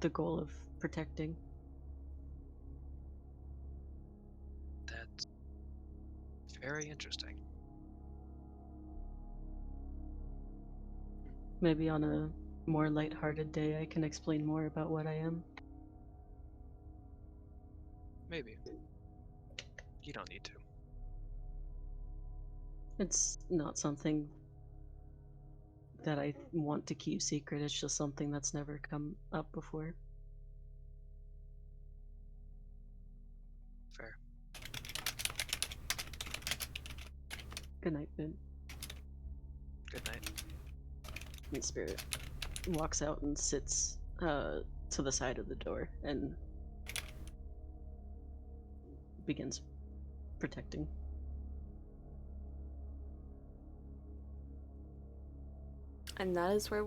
the goal of protecting. That's very interesting. Maybe on a more lighthearted day I can explain more about what I am. Maybe. You don't need to. It's not something that I want to keep secret, it's just something that's never come up before. Fair. Good night, Ben. Good night. And Spirit walks out and sits to the side of the door and begins protecting. And that is where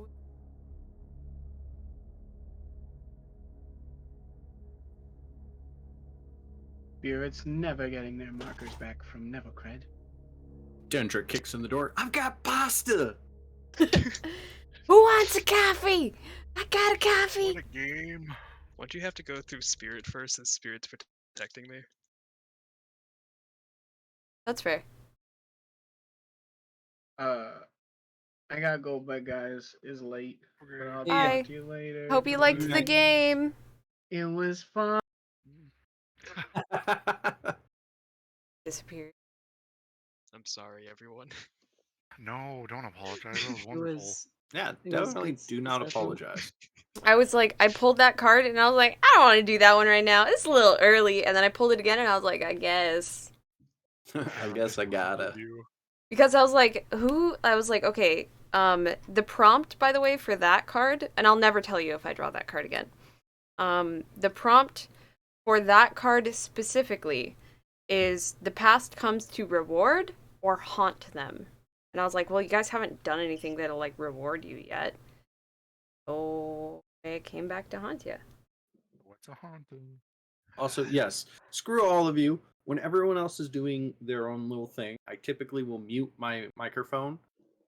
Spirit's never getting their markers back from Nevelcred. Dendra kicks in the door. I've got pasta! Who wants a coffee? I got a coffee! What a game. Why'd you have to go through Spirit first since Spirit's protecting me? That's fair. I gotta go, but guys, it's late. But I'll Bye. talk to you later. Hope you liked the game. It was fun. Disappeared. I'm sorry, everyone. No, don't apologize. That was wonderful. Yeah, it was definitely good do not session. apologize. I was like, I pulled that card and I was like, I don't want to do that one right now. It's a little early. And then I pulled it again and I was like, I guess. I guess I gotta. Because I was like, okay, the prompt, by the way, for that card, and I'll never tell you if I draw that card again. The prompt for that card specifically is the past comes to reward or haunt them. And I was like, well, you guys haven't done anything that'll, like, reward you yet. So it came back to haunt you. What's a haunting? Also, yes, screw all of you. When everyone else is doing their own little thing, I typically will mute my microphone.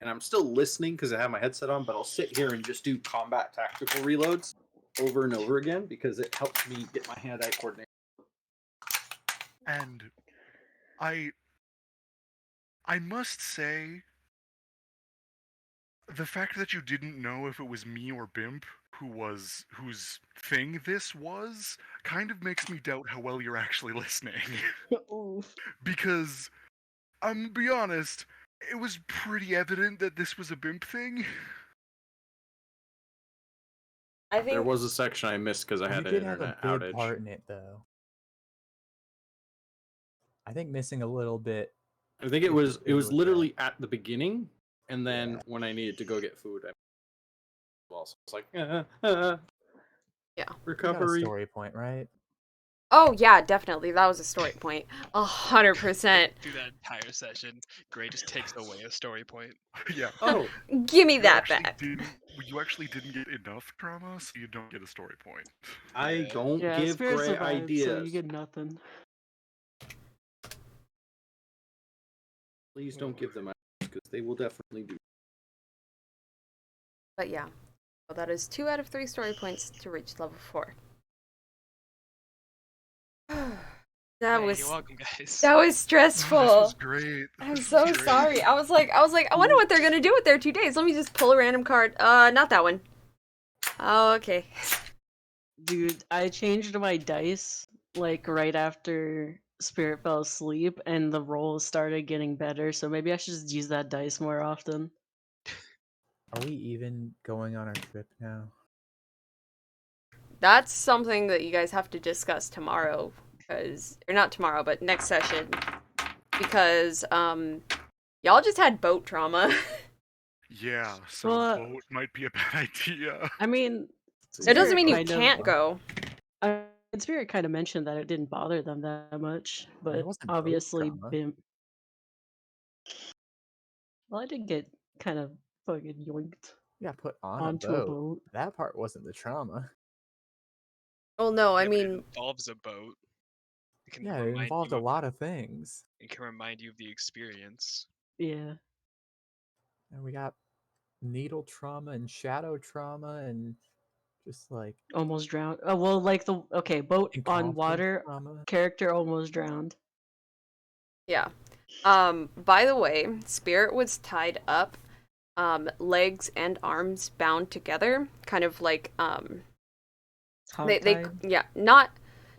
And I'm still listening because I have my headset on, but I'll sit here and just do combat tactical reloads over and over again because it helps me get my hand-eye coordination. And I must say, the fact that you didn't know if it was me or Bimp whose thing this was kind of makes me doubt how well you're actually listening. Because I'm gonna be honest, it was pretty evident that this was a Bimp thing. I think There was a section I missed because I had an You did have internet a big outage. part in it, though. I think missing a little bit. I think it was was literally at the beginning, and then when I needed to go get food, I was like, yeah, You got a recovery. story point, right? Oh yeah, definitely. That was a story point. 100%. Through that entire session, Gray just takes away a story point. Yeah. Oh, Give me You that actually back. you actually didn't get enough trauma, so you don't get a story point. I don't Yeah, give Spirit Gray survived, ideas. so you get nothing. Please don't give them ideas because they will definitely do. But yeah, well, that is 2 out of 3 story points to reach level 4. That Hey, was you're welcome, guys. that was stressful. This was great. I'm This so was great. sorry. I was like, I wonder what they're gonna do with their 2 days. Let me just pull a random card. Not that one. Oh, okay. Dude, I changed my dice like right after Spirit fell asleep, and the rolls started getting better. So maybe I should just use that dice more often. Are we even going on our trip now? That's something that you guys have to discuss tomorrow, or not tomorrow, but next session, because y'all just had boat trauma. Yeah, so Well, boat might be a bad idea. I mean, It doesn't mean you kind of- can't go. Spirit kind of mentioned that it didn't bother them that much, but wasn't boat obviously trauma. Bimp. Well, I did get kind of fucking yoinked You got put on onto a boat. That part wasn't the trauma. Well, no, I Yeah, but it mean, involves a boat. It can Yeah, it remind involved you a of- lot of things. It can remind you of the experience. Yeah. And we got needle trauma and shadow trauma and just like Almost drowned. Oh, well, like boat on Incompetent water, trauma. character almost drowned. yeah. By the way, Spirit was tied up, legs and arms bound together, kind of like they Hogtied? yeah, not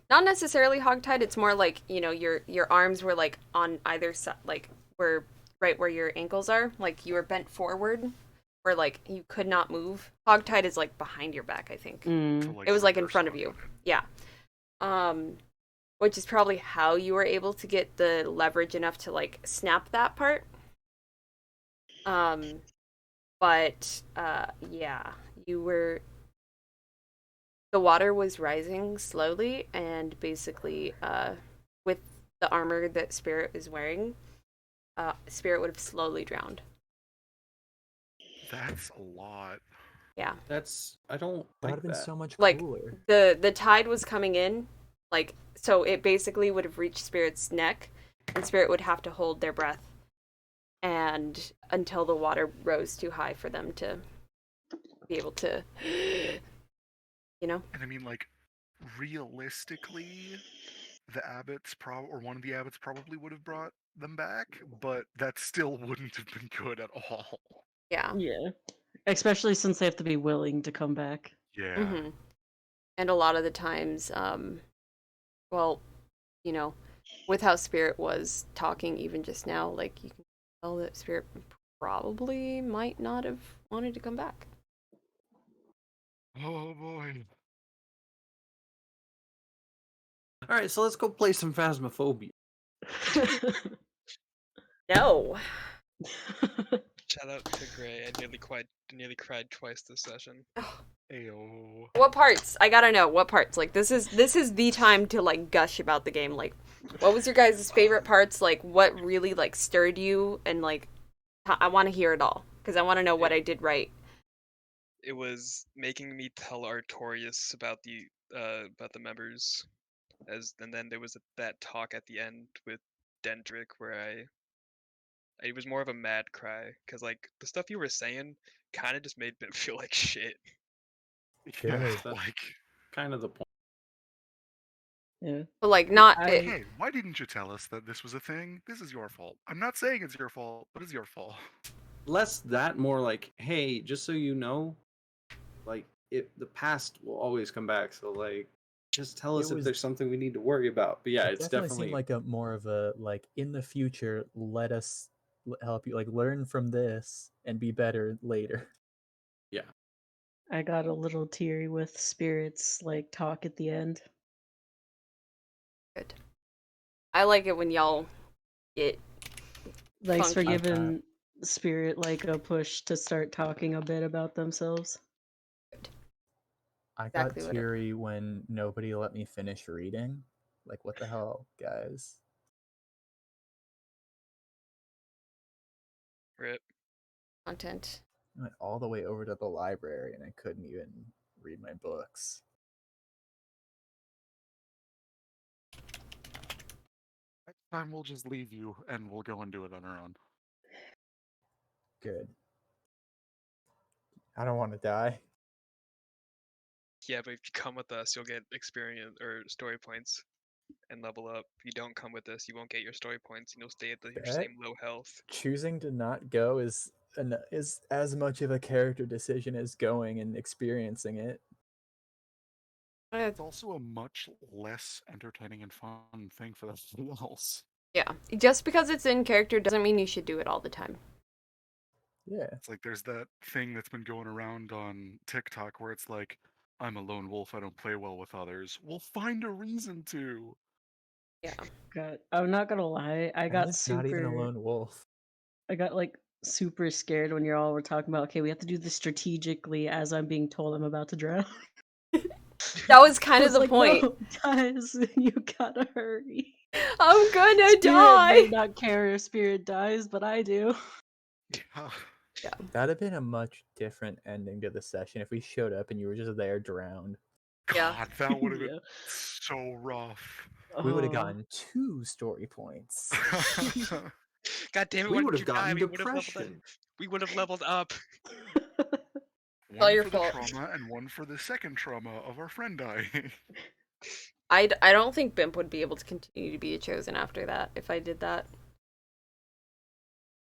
necessarily hogtied. It's more like, you know, your arms were like on either side, like were right where your ankles are, like you were bent forward, where like you could not move. Hogtied is like behind your back, I think. Mm. It was like in front of you. Yeah. Which is probably how you were able to get the leverage enough to like snap that part. But yeah, the water was rising slowly, and basically with the armor that Spirit is wearing, Spirit would have slowly drowned. That's a lot. Yeah. That's I don't That would like have been that. so much Like cooler. the tide was coming in, like so it basically would have reached Spirit's neck, and Spirit would have to hold their breath, and until the water rose too high for them to be able to, you know. And I mean, like, realistically, the abbots or one of the abbots probably would have brought them back, but that still wouldn't have been good at all. Yeah. Yeah. Especially since they have to be willing to come back. Yeah. Mm-hmm. And a lot of the times, well, you know, with how Spirit was talking even just now, like you can tell that Spirit probably might not have wanted to come back. Oh boy. All right, so let's go play some Phasmophobia. No. Shout out to Gray. I nearly cried twice this session. Ayo. What parts? I gotta know what parts. Like this is the time to like gush about the game. Like, what was your guys' favorite parts? Like, what really like stirred you? And like, I want to hear it all because I want to know what I did right. It was making me tell Artorias about the members, and then there was that talk at the end with Dendrick where it was more of a mad cry because like the stuff you were saying kind of just made me feel like shit. Yeah, That's like kind of the point. Yeah. But like not. Hey, why didn't you tell us that this was a thing? This is your fault. I'm not saying it's your fault, but it's your fault. Less that, more like, hey, just so you know, like the past will always come back. So like, just tell us if there's something we need to worry about. But yeah, It it's definitely definitely seemed like a more of a like in the future. Let us help you like learn from this and be better later. Yeah. I got a little teary with Spirit's like talk at the end. Good. I like it when y'all get Thanks for funky. giving Spirit like a push to start talking a bit about themselves. I Exactly got what it- teary when nobody let me finish reading. Like, what the hell, guys? Rip. Content. I went all the way over to the library and I couldn't even read my books. Next time we'll just leave you and we'll go and do it on our own. Good. I don't want to die. Yeah, but if you come with us, you'll get experience or story points and level up. If you don't come with us, you won't get your story points and you'll stay at your Bet. same low health. Choosing to not go is as much of a character decision as going and experiencing it. It's also a much less entertaining and fun thing for everybody else. Yeah. Just because it's in character doesn't mean you should do it all the time. Yeah. It's like there's that thing that's been going around on TikTok where it's like, I'm a lone wolf, I don't play well with others. Well, find a reason to. Yeah. God, I'm not gonna lie, I got It's super. not even a lone wolf. I got like super scared when you all were talking about, okay, we have to do this strategically as I'm being told I'm about to drown. That was kind I of was the like, point. No, guys, you gotta hurry. I'm gonna Spirit die. may not care if Spirit dies, but I do. Yeah. That'd have been a much different ending to the session if we showed up and you were just there drowned. Yeah. God, that would have Yeah. been so rough. We would have Oh. gotten 2 story points. God damn it! We Why would did have you die? gotten We would have leveled up. depression. We would have leveled up. all One your for fault. the trauma and one for the second trauma of our friend dying. I don't think Bimp would be able to continue to be a chosen after that if I did that.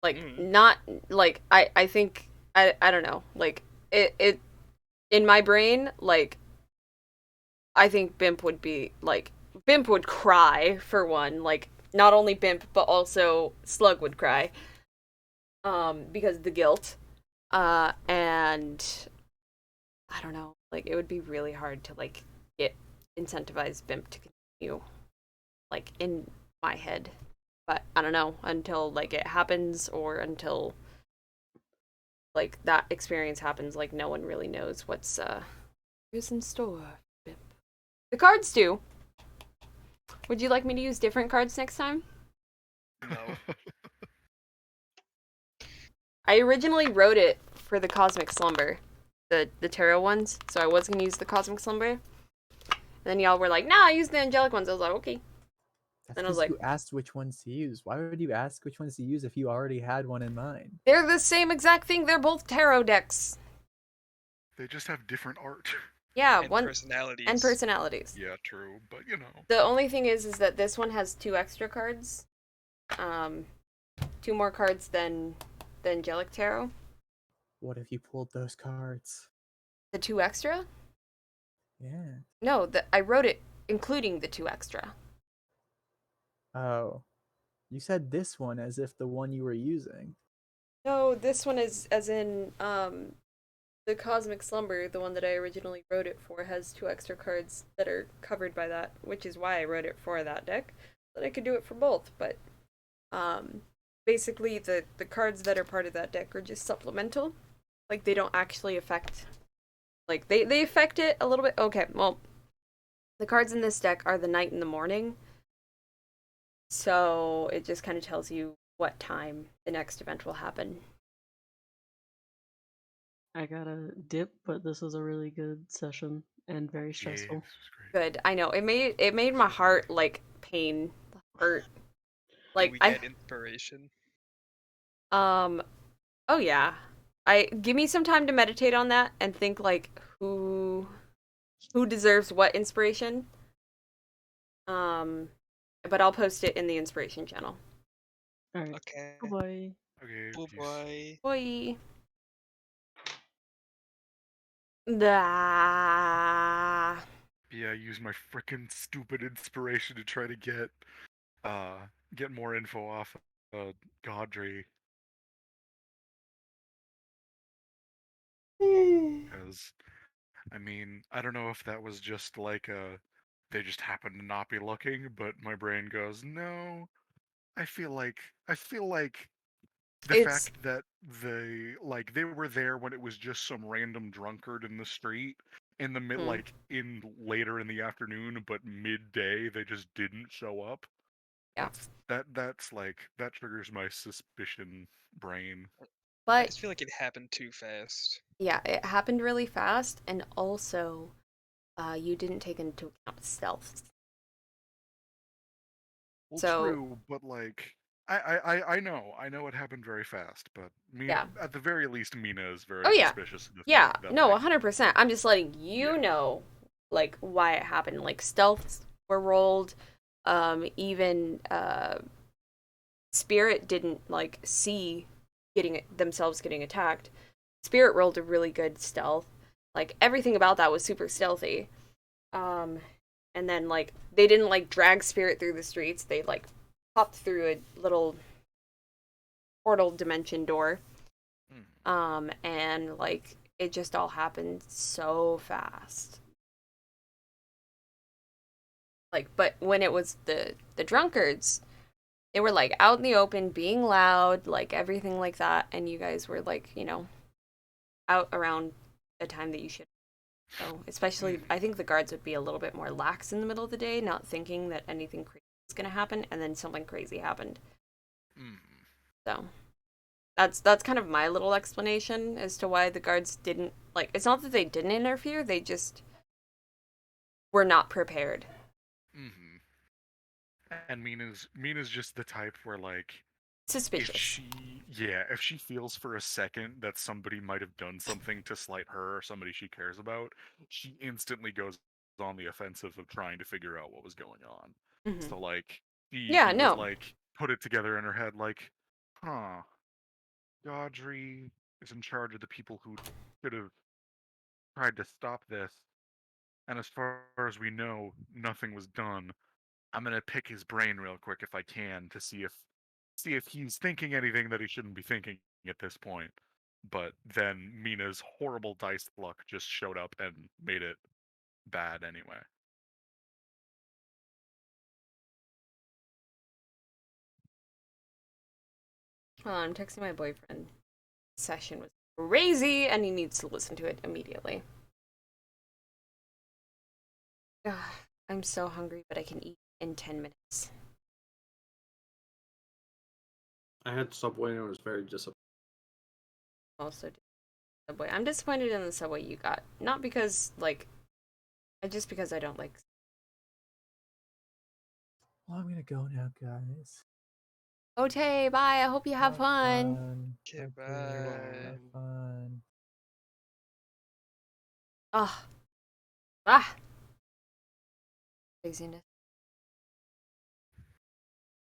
Like not like I think I don't know. Like it in my brain, like I think Bimp would be like Bimp would cry for one, like not only Bimp but also Slug would cry. Because of the guilt. And I don't know, like it would be really hard to like get incentivize Bimp to continue like in my head. But I don't know until like it happens or until like that experience happens, like no one really knows what's in store. The cards do. Would you like me to use different cards next time? No. I originally wrote it for the Cosmic Slumber, the tarot ones, so I was gonna use the Cosmic Slumber. And then y'all were like, nah, use the angelic ones. I was like, okay. That's And I was because like, you asked which ones to use. Why would you ask which ones to use if you already had one in mind? they're the same exact thing. They're both tarot decks. They just have different art. Yeah, And one personalities. and personalities. Yeah, true, but you know. The only thing is that this one has 2 extra cards. 2 more cards than the Angelic Tarot. What if you pulled those cards? The 2 extra? Yeah. No, I wrote it including the 2 extra. Oh. You said this one as if the one you were using. No, this one is as in the Cosmic Slumber, the one that I originally wrote it for, has 2 extra cards that are covered by that, which is why I wrote it for that deck. But I could do it for both, but basically the cards that are part of that deck are just supplemental. Like, they don't actually affect, like, they affect it a little bit. Okay, well, the cards in this deck are the night and the morning, so it just kind of tells you what time the next event will happen. I gotta dip, but this was a really good session and very stressful. Good. I know. It made my heart like pain. Hurt. Like we get inspiration. Oh yeah. Give me some time to meditate on that and think like who deserves what inspiration. But I'll post it in the inspiration channel. Alright. Okay. Bye-bye. Okay. Bye-bye. Bye. Ah. Yeah, I use my frickin' stupid inspiration to try to get more info off Godry. Because, I mean, I don't know if that was just like they just happened to not be looking, but my brain goes, no, I feel like the fact that they were there when it was just some random drunkard in the street in the later in the afternoon, but midday they just didn't show up. Yeah. That's like that triggers my suspicion brain. But I just feel like it happened too fast. Yeah, it happened really fast, and also you didn't take into account stealth. Well, So true, but like I know it happened very fast, but Yeah. at the very least, Mina is very Oh yeah. suspicious. Of the Yeah, fact that, no, like, 100%. I'm just letting you know like why it happened. Like stealths were rolled, even Spirit didn't like see themselves getting attacked. Spirit rolled a really good stealth. Like everything about that was super stealthy. And then like they didn't like drag Spirit through the streets. They like popped through a little portal dimension door. And like it just all happened so fast. Like, but when it was the drunkards, they were like out in the open being loud, like everything like that, and you guys were like, you know, out around a time that you should. So especially I think the guards would be a little bit more lax in the middle of the day, not thinking that anything crazy was gonna happen, and then something crazy happened. So that's kind of my little explanation as to why the guards didn't like, it's not that they didn't interfere, they just were not prepared. And Mina's just the type where like suspicious. If she feels for a second that somebody might have done something to slight her or somebody she cares about, she instantly goes on the offensive of trying to figure out what was going on. Mhm. So like she Yeah, would, no. like put it together in her head like, huh, Godry is in charge of the people who should have tried to stop this, and as far as we know, nothing was done. I'm gonna pick his brain real quick if I can to see if he's thinking anything that he shouldn't be thinking at this point. But then Mina's horrible dice luck just showed up and made it bad anyway. Well, I'm texting my boyfriend. Session was crazy, and he needs to listen to it immediately. Ugh, I'm so hungry, but I can eat in 10 minutes. I had Subway and I was very disappointed. Also, Subway. I'm disappointed in the Subway you got. Not because, like, just because I don't like. Well, I'm gonna go now, guys. Okay, bye. I hope you have fun. Okay, Have bye. fun. Ah. Ah. Craziness.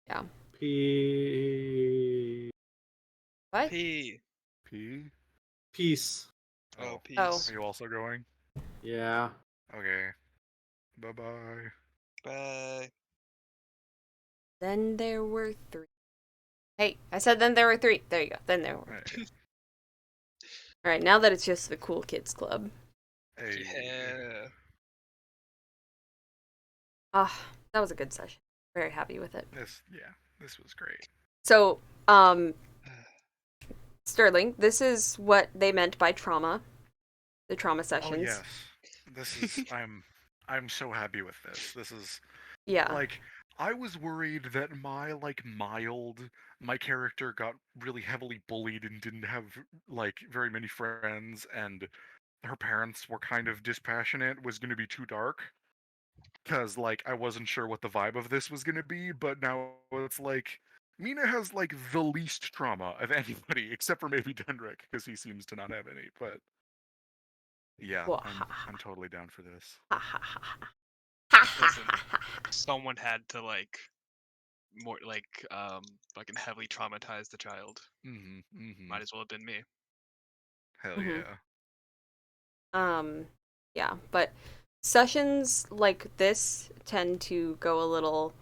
Yeah. P. What? P. Peace. Oh, peace. Oh. Are you also going? Yeah. Okay. Bye-bye. Bye. Then there were 3. Hey, I said then there were 3. There you go. Then there were 3. Alright, now that it's just the Cool Kids Club. Hey. Yeah. Ah, that was a good session. Very happy with it. This was great. So, Sterling, this is what they meant by trauma. The trauma sessions. Oh yes. This is I'm so happy with this. This is Yeah. like I was worried that my character got really heavily bullied and didn't have like very many friends, and her parents were kind of dispassionate, was going to be too dark. Because like I wasn't sure what the vibe of this was going to be, but now it's like Mina has like the least trauma of anybody except for maybe Dendrick, because he seems to not have any. But yeah, I'm totally down for this. Listen, someone had to like fucking heavily traumatize the child. Might as well have been me. Hell Mhm. yeah. Yeah, but sessions like this tend to go a little,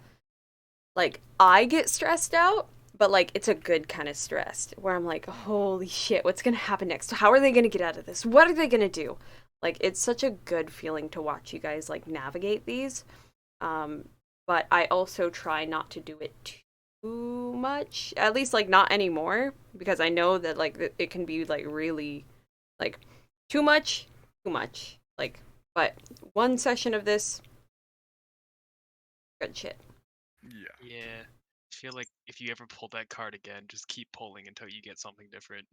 like, I get stressed out, but like it's a good kind of stressed where I'm like, holy shit, what's gonna happen next? How are they gonna get out of this? What are they gonna do? Like, it's such a good feeling to watch you guys like navigate these. But I also try not to do it too much, at least like not anymore, because I know that like it can be like really like too much, like. But one session of this, good shit. Yeah. I feel like if you ever pull that card again, just keep pulling until you get something different.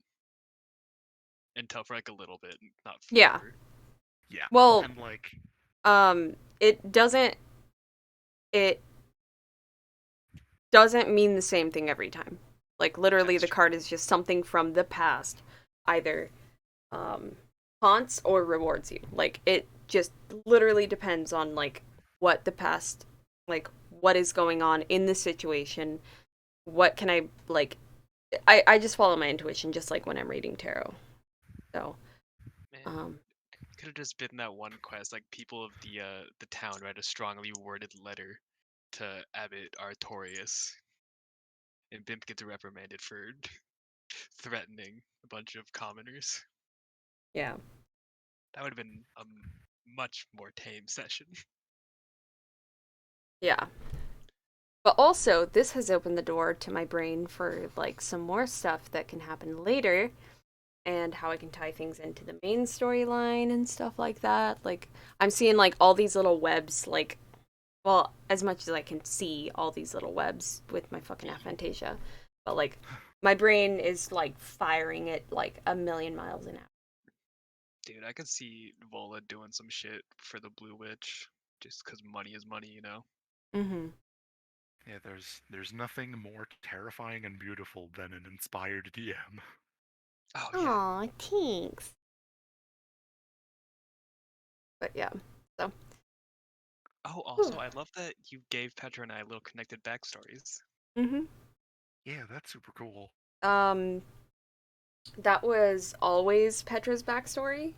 Until for like a little bit, not Yeah. forever. Yeah. Well, and like it doesn't mean the same thing every time. Like literally the card is just something from the past, either haunts or rewards you. Like it just literally depends on like what the past, like what is going on in the situation. What can I like I just follow my intuition just like when I'm reading tarot. So could have just been that one quest, like people of the town write a strongly worded letter to Abbot Artorius, and Bimp gets reprimanded for threatening a bunch of commoners. Yeah. That would have been a much more tame session. Yeah. But also, this has opened the door to my brain for like some more stuff that can happen later, and how I can tie things into the main storyline and stuff like that. Like, I'm seeing like all these little webs, like, well, as much as I can see all these little webs with my fucking aphantasia, but like, my brain is like firing at like 1,000,000 miles an hour. Dude, I could see Vola doing some shit for the Blue Witch, just because money is money, you know? Mm-hmm. Yeah, there's nothing more terrifying and beautiful than an inspired DM. Oh, yeah. Aw, thanks. But yeah, so. Oh, also, I love that you gave Petra and I little connected backstories. Mm-hmm. Yeah, that's super cool. That was always Petra's backstory.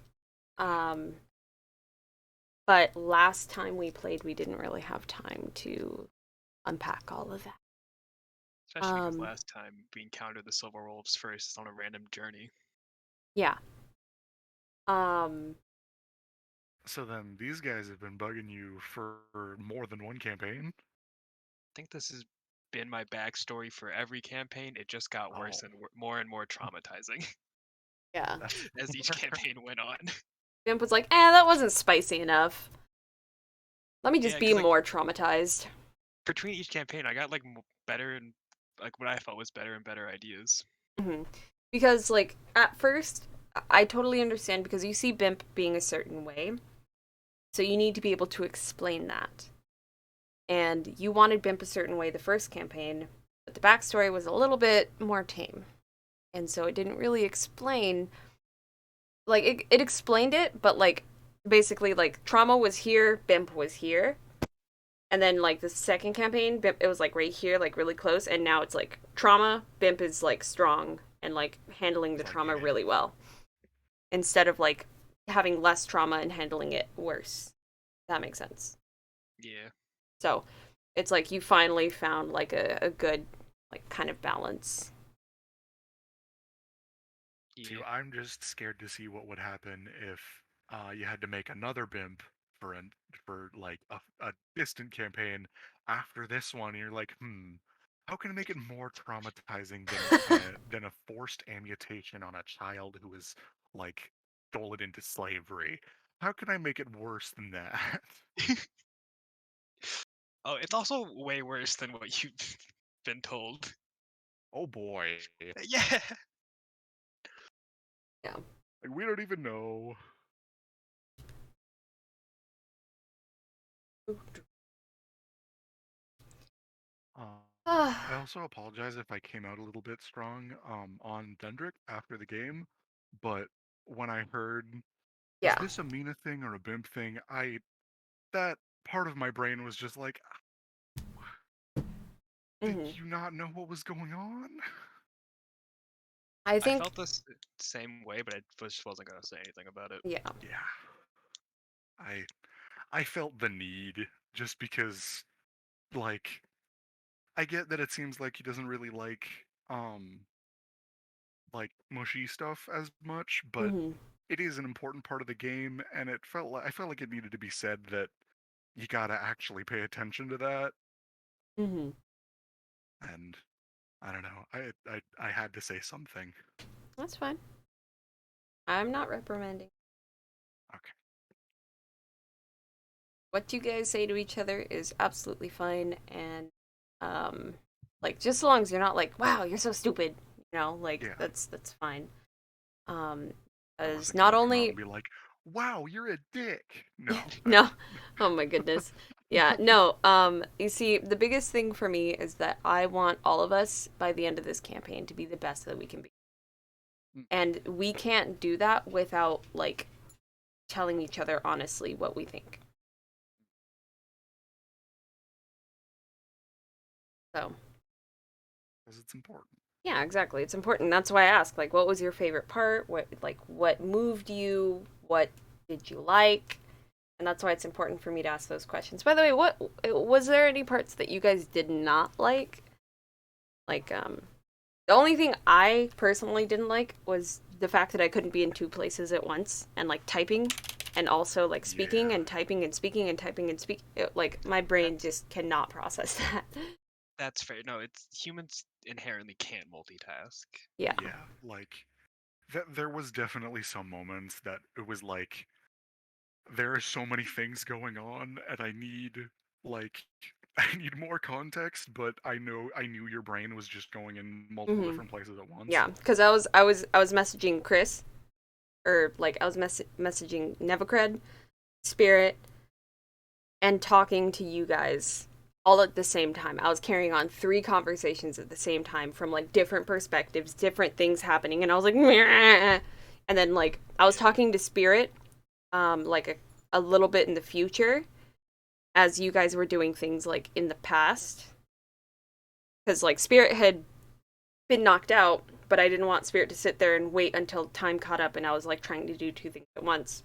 But last time we played, we didn't really have time to unpack all of that. Especially because last time we encountered the Silver Wolves first on a random journey. Yeah. So then these guys have been bugging you for more than one campaign? I think this has been my backstory for every campaign. It just got worse and more traumatizing. Yeah. As each campaign went on. Vimp was like, that wasn't spicy enough. Let me just be like, more traumatized. between each campaign, I got like better and like what I felt was better and better ideas. Hmm. Because like at first, I totally understand because you see Bimp being a certain way, so you need to be able to explain that. And you wanted Bimp a certain way the first campaign, but the backstory was a little bit more tame, and so it didn't really explain. Like it explained it, but like basically like Trauma was here, Bimp was here. And then, like, the second campaign, Bimp, it was, like, right here, like, really close. And now it's, like, Trauma, Bimp is, like, strong and, like, handling the trauma really well. Instead of, like, having less trauma and handling it worse. That makes sense. Yeah. So, it's like you finally found, like, a good, like, kind of balance. See, I'm just scared to see what would happen if you had to make another Bimp for like a distant campaign after this one. And you're like, how can I make it more traumatizing than a forced amputation on a child who is like stolen into slavery? How can I make it worse than that? Oh, it's also way worse than what you've been told. Oh boy. Yeah. Yeah. Like, we don't even know. I also apologize if I came out a little bit strong on Dendrick after the game, but when I heard, is this a Mina thing or a Bimp thing? That part of my brain was just like, did you not know what was going on? I think I felt the same way, but I just wasn't gonna say anything about it. Yeah. I felt the need just because, like, I get that it seems like he doesn't really like mushy stuff as much, but it is an important part of the game, and I felt like it needed to be said that you gotta actually pay attention to that. Mm-hmm. And I don't know, I had to say something. That's fine. I'm not reprimanding. Okay. What you guys say to each other is absolutely fine, and like just so long as you're not like, wow, you're so stupid, you know, like that's fine. As not only be like, wow, you're a dick. No. no, oh my goodness, yeah, no. You see, the biggest thing for me is that I want all of us by the end of this campaign to be the best that we can be, and we can't do that without like telling each other honestly what we think. So. Because it's important. Yeah, exactly. It's important. That's why I asked, like, what was your favorite part? What moved you? What did you like? And that's why it's important for me to ask those questions. By the way, what was there any parts that you guys did not like? Like, the only thing I personally didn't like was the fact that I couldn't be in two places at once and like typing and also like speaking and typing and speaking and typing and speaking. Like, my brain just cannot process that. That's fair. No, it's humans inherently can't multitask. Yeah. Yeah, like there was definitely some moments that it was like there are so many things going on and I need more context, but I knew your brain was just going in multiple different places at once. Yeah, because I was messaging Chris, or like I was messaging Nevocred, Spirit, and talking to you guys all at the same time. I was carrying on 3 conversations at the same time from like different perspectives, different things happening, and I was like, meh. And then like I was talking to Spirit, like a little bit in the future, as you guys were doing things like in the past, because like Spirit had been knocked out, but I didn't want Spirit to sit there and wait until time caught up, and I was like trying to do 2 things at once.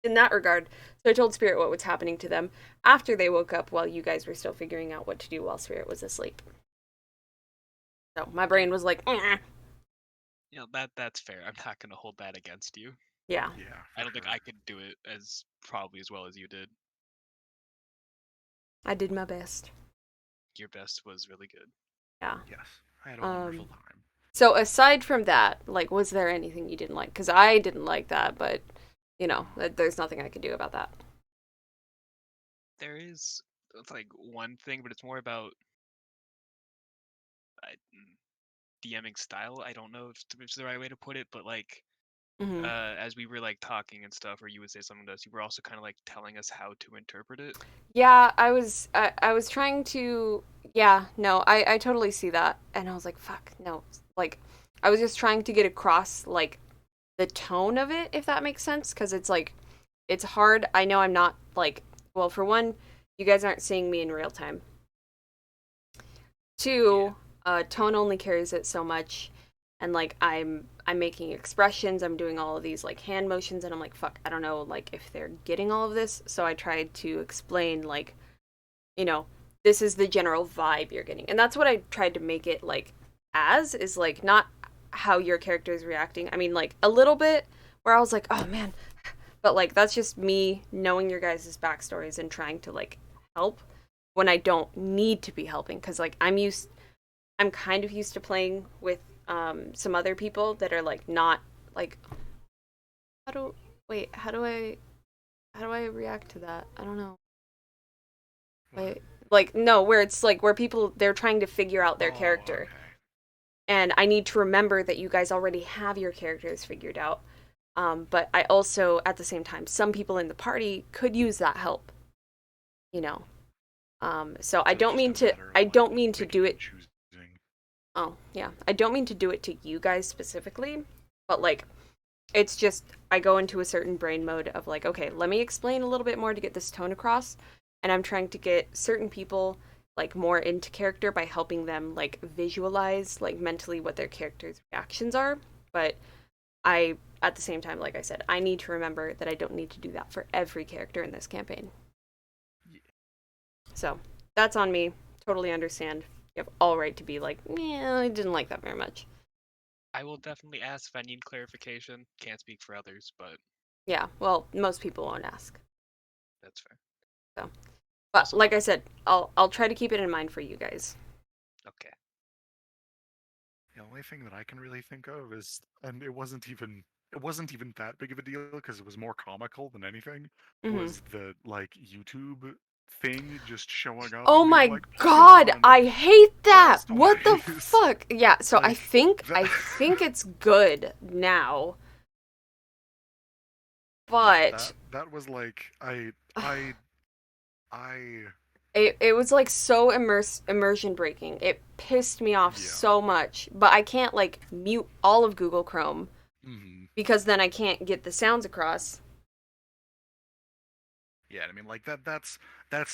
In that regard, so I told Spirit what was happening to them after they woke up while you guys were still figuring out what to do while Spirit was asleep. So my brain was like, You know, that's fair. I'm not gonna hold that against you. Yeah. I don't think I could do it as well as you did. I did my best. Your best was really good. Yeah. Yes. I had a wonderful time. So aside from that, like, was there anything you didn't like? Because I didn't like that, but you know, there's nothing I could do about that. There is it's like one thing, but it's more about DMing style. I don't know if it's the right way to put it, but like Mhm. as we were like talking and stuff, or you would say something to us, you were also kind of like telling us how to interpret it. Yeah, I was trying to, yeah, no, I totally see that. And I was like, fuck, no. Like I was just trying to get across like the tone of it, if that makes sense, because it's like it's hard. I know I'm not like, well, for one, you guys aren't seeing me in real time. Two, tone only carries it so much, and like I'm making expressions, I'm doing all of these like hand motions, and I'm like, fuck, I don't know like if they're getting all of this. So I tried to explain like, you know, this is the general vibe you're getting, and that's what I tried to make it like as is like not how your character is reacting. I mean, like a little bit where I was like, oh man, but like that's just me knowing your guys' backstories and trying to like help when I don't need to be helping, because like I'm kind of used to playing with some other people that are like not like how do I react to that? I don't know. Wait, like no, where it's like where people they're trying to figure out their character. Okay. And I need to remember that you guys already have your characters figured out. But I also, at the same time, some people in the party could use that help. You know. So I don't mean to. I don't mean to do it. Oh yeah, I don't mean to do it to you guys specifically, but like, it's just I go into a certain brain mode of like, okay, let me explain a little bit more to get this tone across, and I'm trying to get certain people like more into character by helping them like visualize like mentally what their character's reactions are. But I at the same time, like I said, I need to remember that I don't need to do that for every character in this campaign. Yeah. So that's on me. Totally understand. You have all right to be like, yeah, I didn't like that very much. I will definitely ask if I need clarification. Can't speak for others, but Yeah, well, most people won't ask. that's fair. So, but like I said, I'll try to keep it in mind for you guys. Okay. The only thing that I can really think of is, and it wasn't even that big of a deal because it was more comical than anything, was the like YouTube thing just showing up. Oh and being my like, god, "Pokemon I hate that. Blastoise." What the fuck? Yeah, so I Like, think that- I think it's good now. But that was like it was like so immersion breaking. It pissed me off so much. But I can't like mute all of Google Chrome because then I can't get the sounds across. Yeah, I mean, like that's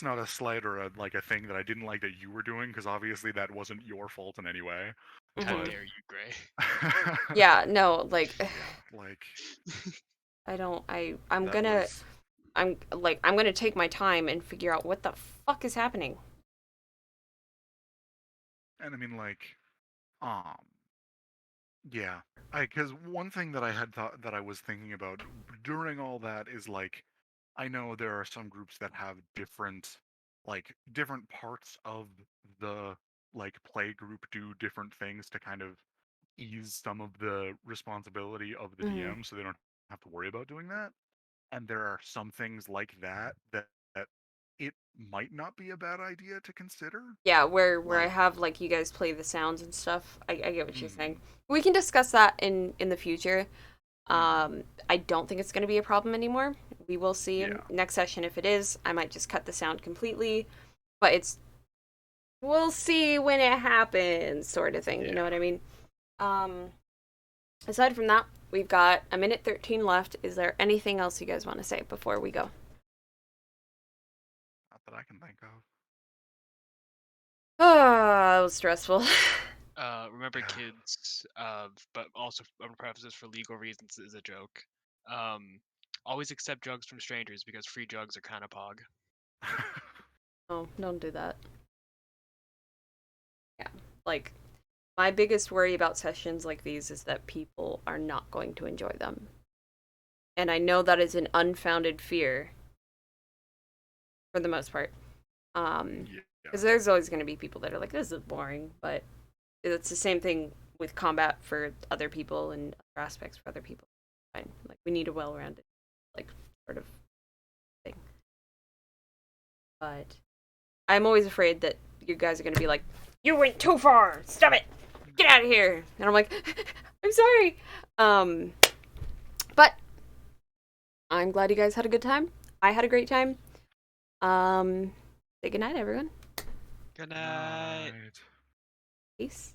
not a slight or like a thing that I didn't like that you were doing, because obviously that wasn't your fault in any way. How But dare you, Gray? Yeah, no, like like I'm that gonna was- I'm gonna take my time and figure out what the fuck is happening. And I mean, like, yeah, because one thing that I had thought that I was thinking about during all that is like, I know there are some groups that have different parts of the like play group do different things to kind of ease some of the responsibility of the Mhm. DM, so they don't have to worry about doing that. And there are some things like that it might not be a bad idea to consider. Yeah, where I Like, have like you guys play the sounds and stuff. I get what you're saying. We can discuss that in the future. I don't think it's going to be a problem anymore. We will see in next session if it is. I might just cut the sound completely, but we'll see when it happens, sort of thing. You know what I mean? Aside from that, we've got a minute 13 left. Is there anything else you guys want to say before we go? not that I can think of. Ah, that was stressful. Remember, kids. But also, I'm gonna preface this for legal reasons. Is a joke. Always accept drugs from strangers because free drugs are kind of pog. Oh, don't do that. Yeah, like my biggest worry about sessions like these is that people are not going to enjoy them. And I know that is an unfounded fear for the most part. Because there's always going to be people that are like, this is boring, but it's the same thing with combat for other people and other aspects for other people. Fine. Like, we need a well-rounded, like, sort of thing. But I'm always afraid that you guys are gonna be like, you went too far. Stop it. Get out of here. And I'm like, I'm sorry. But I'm glad you guys had a good time. I had a great time. Say goodnight, everyone. Good night. Peace.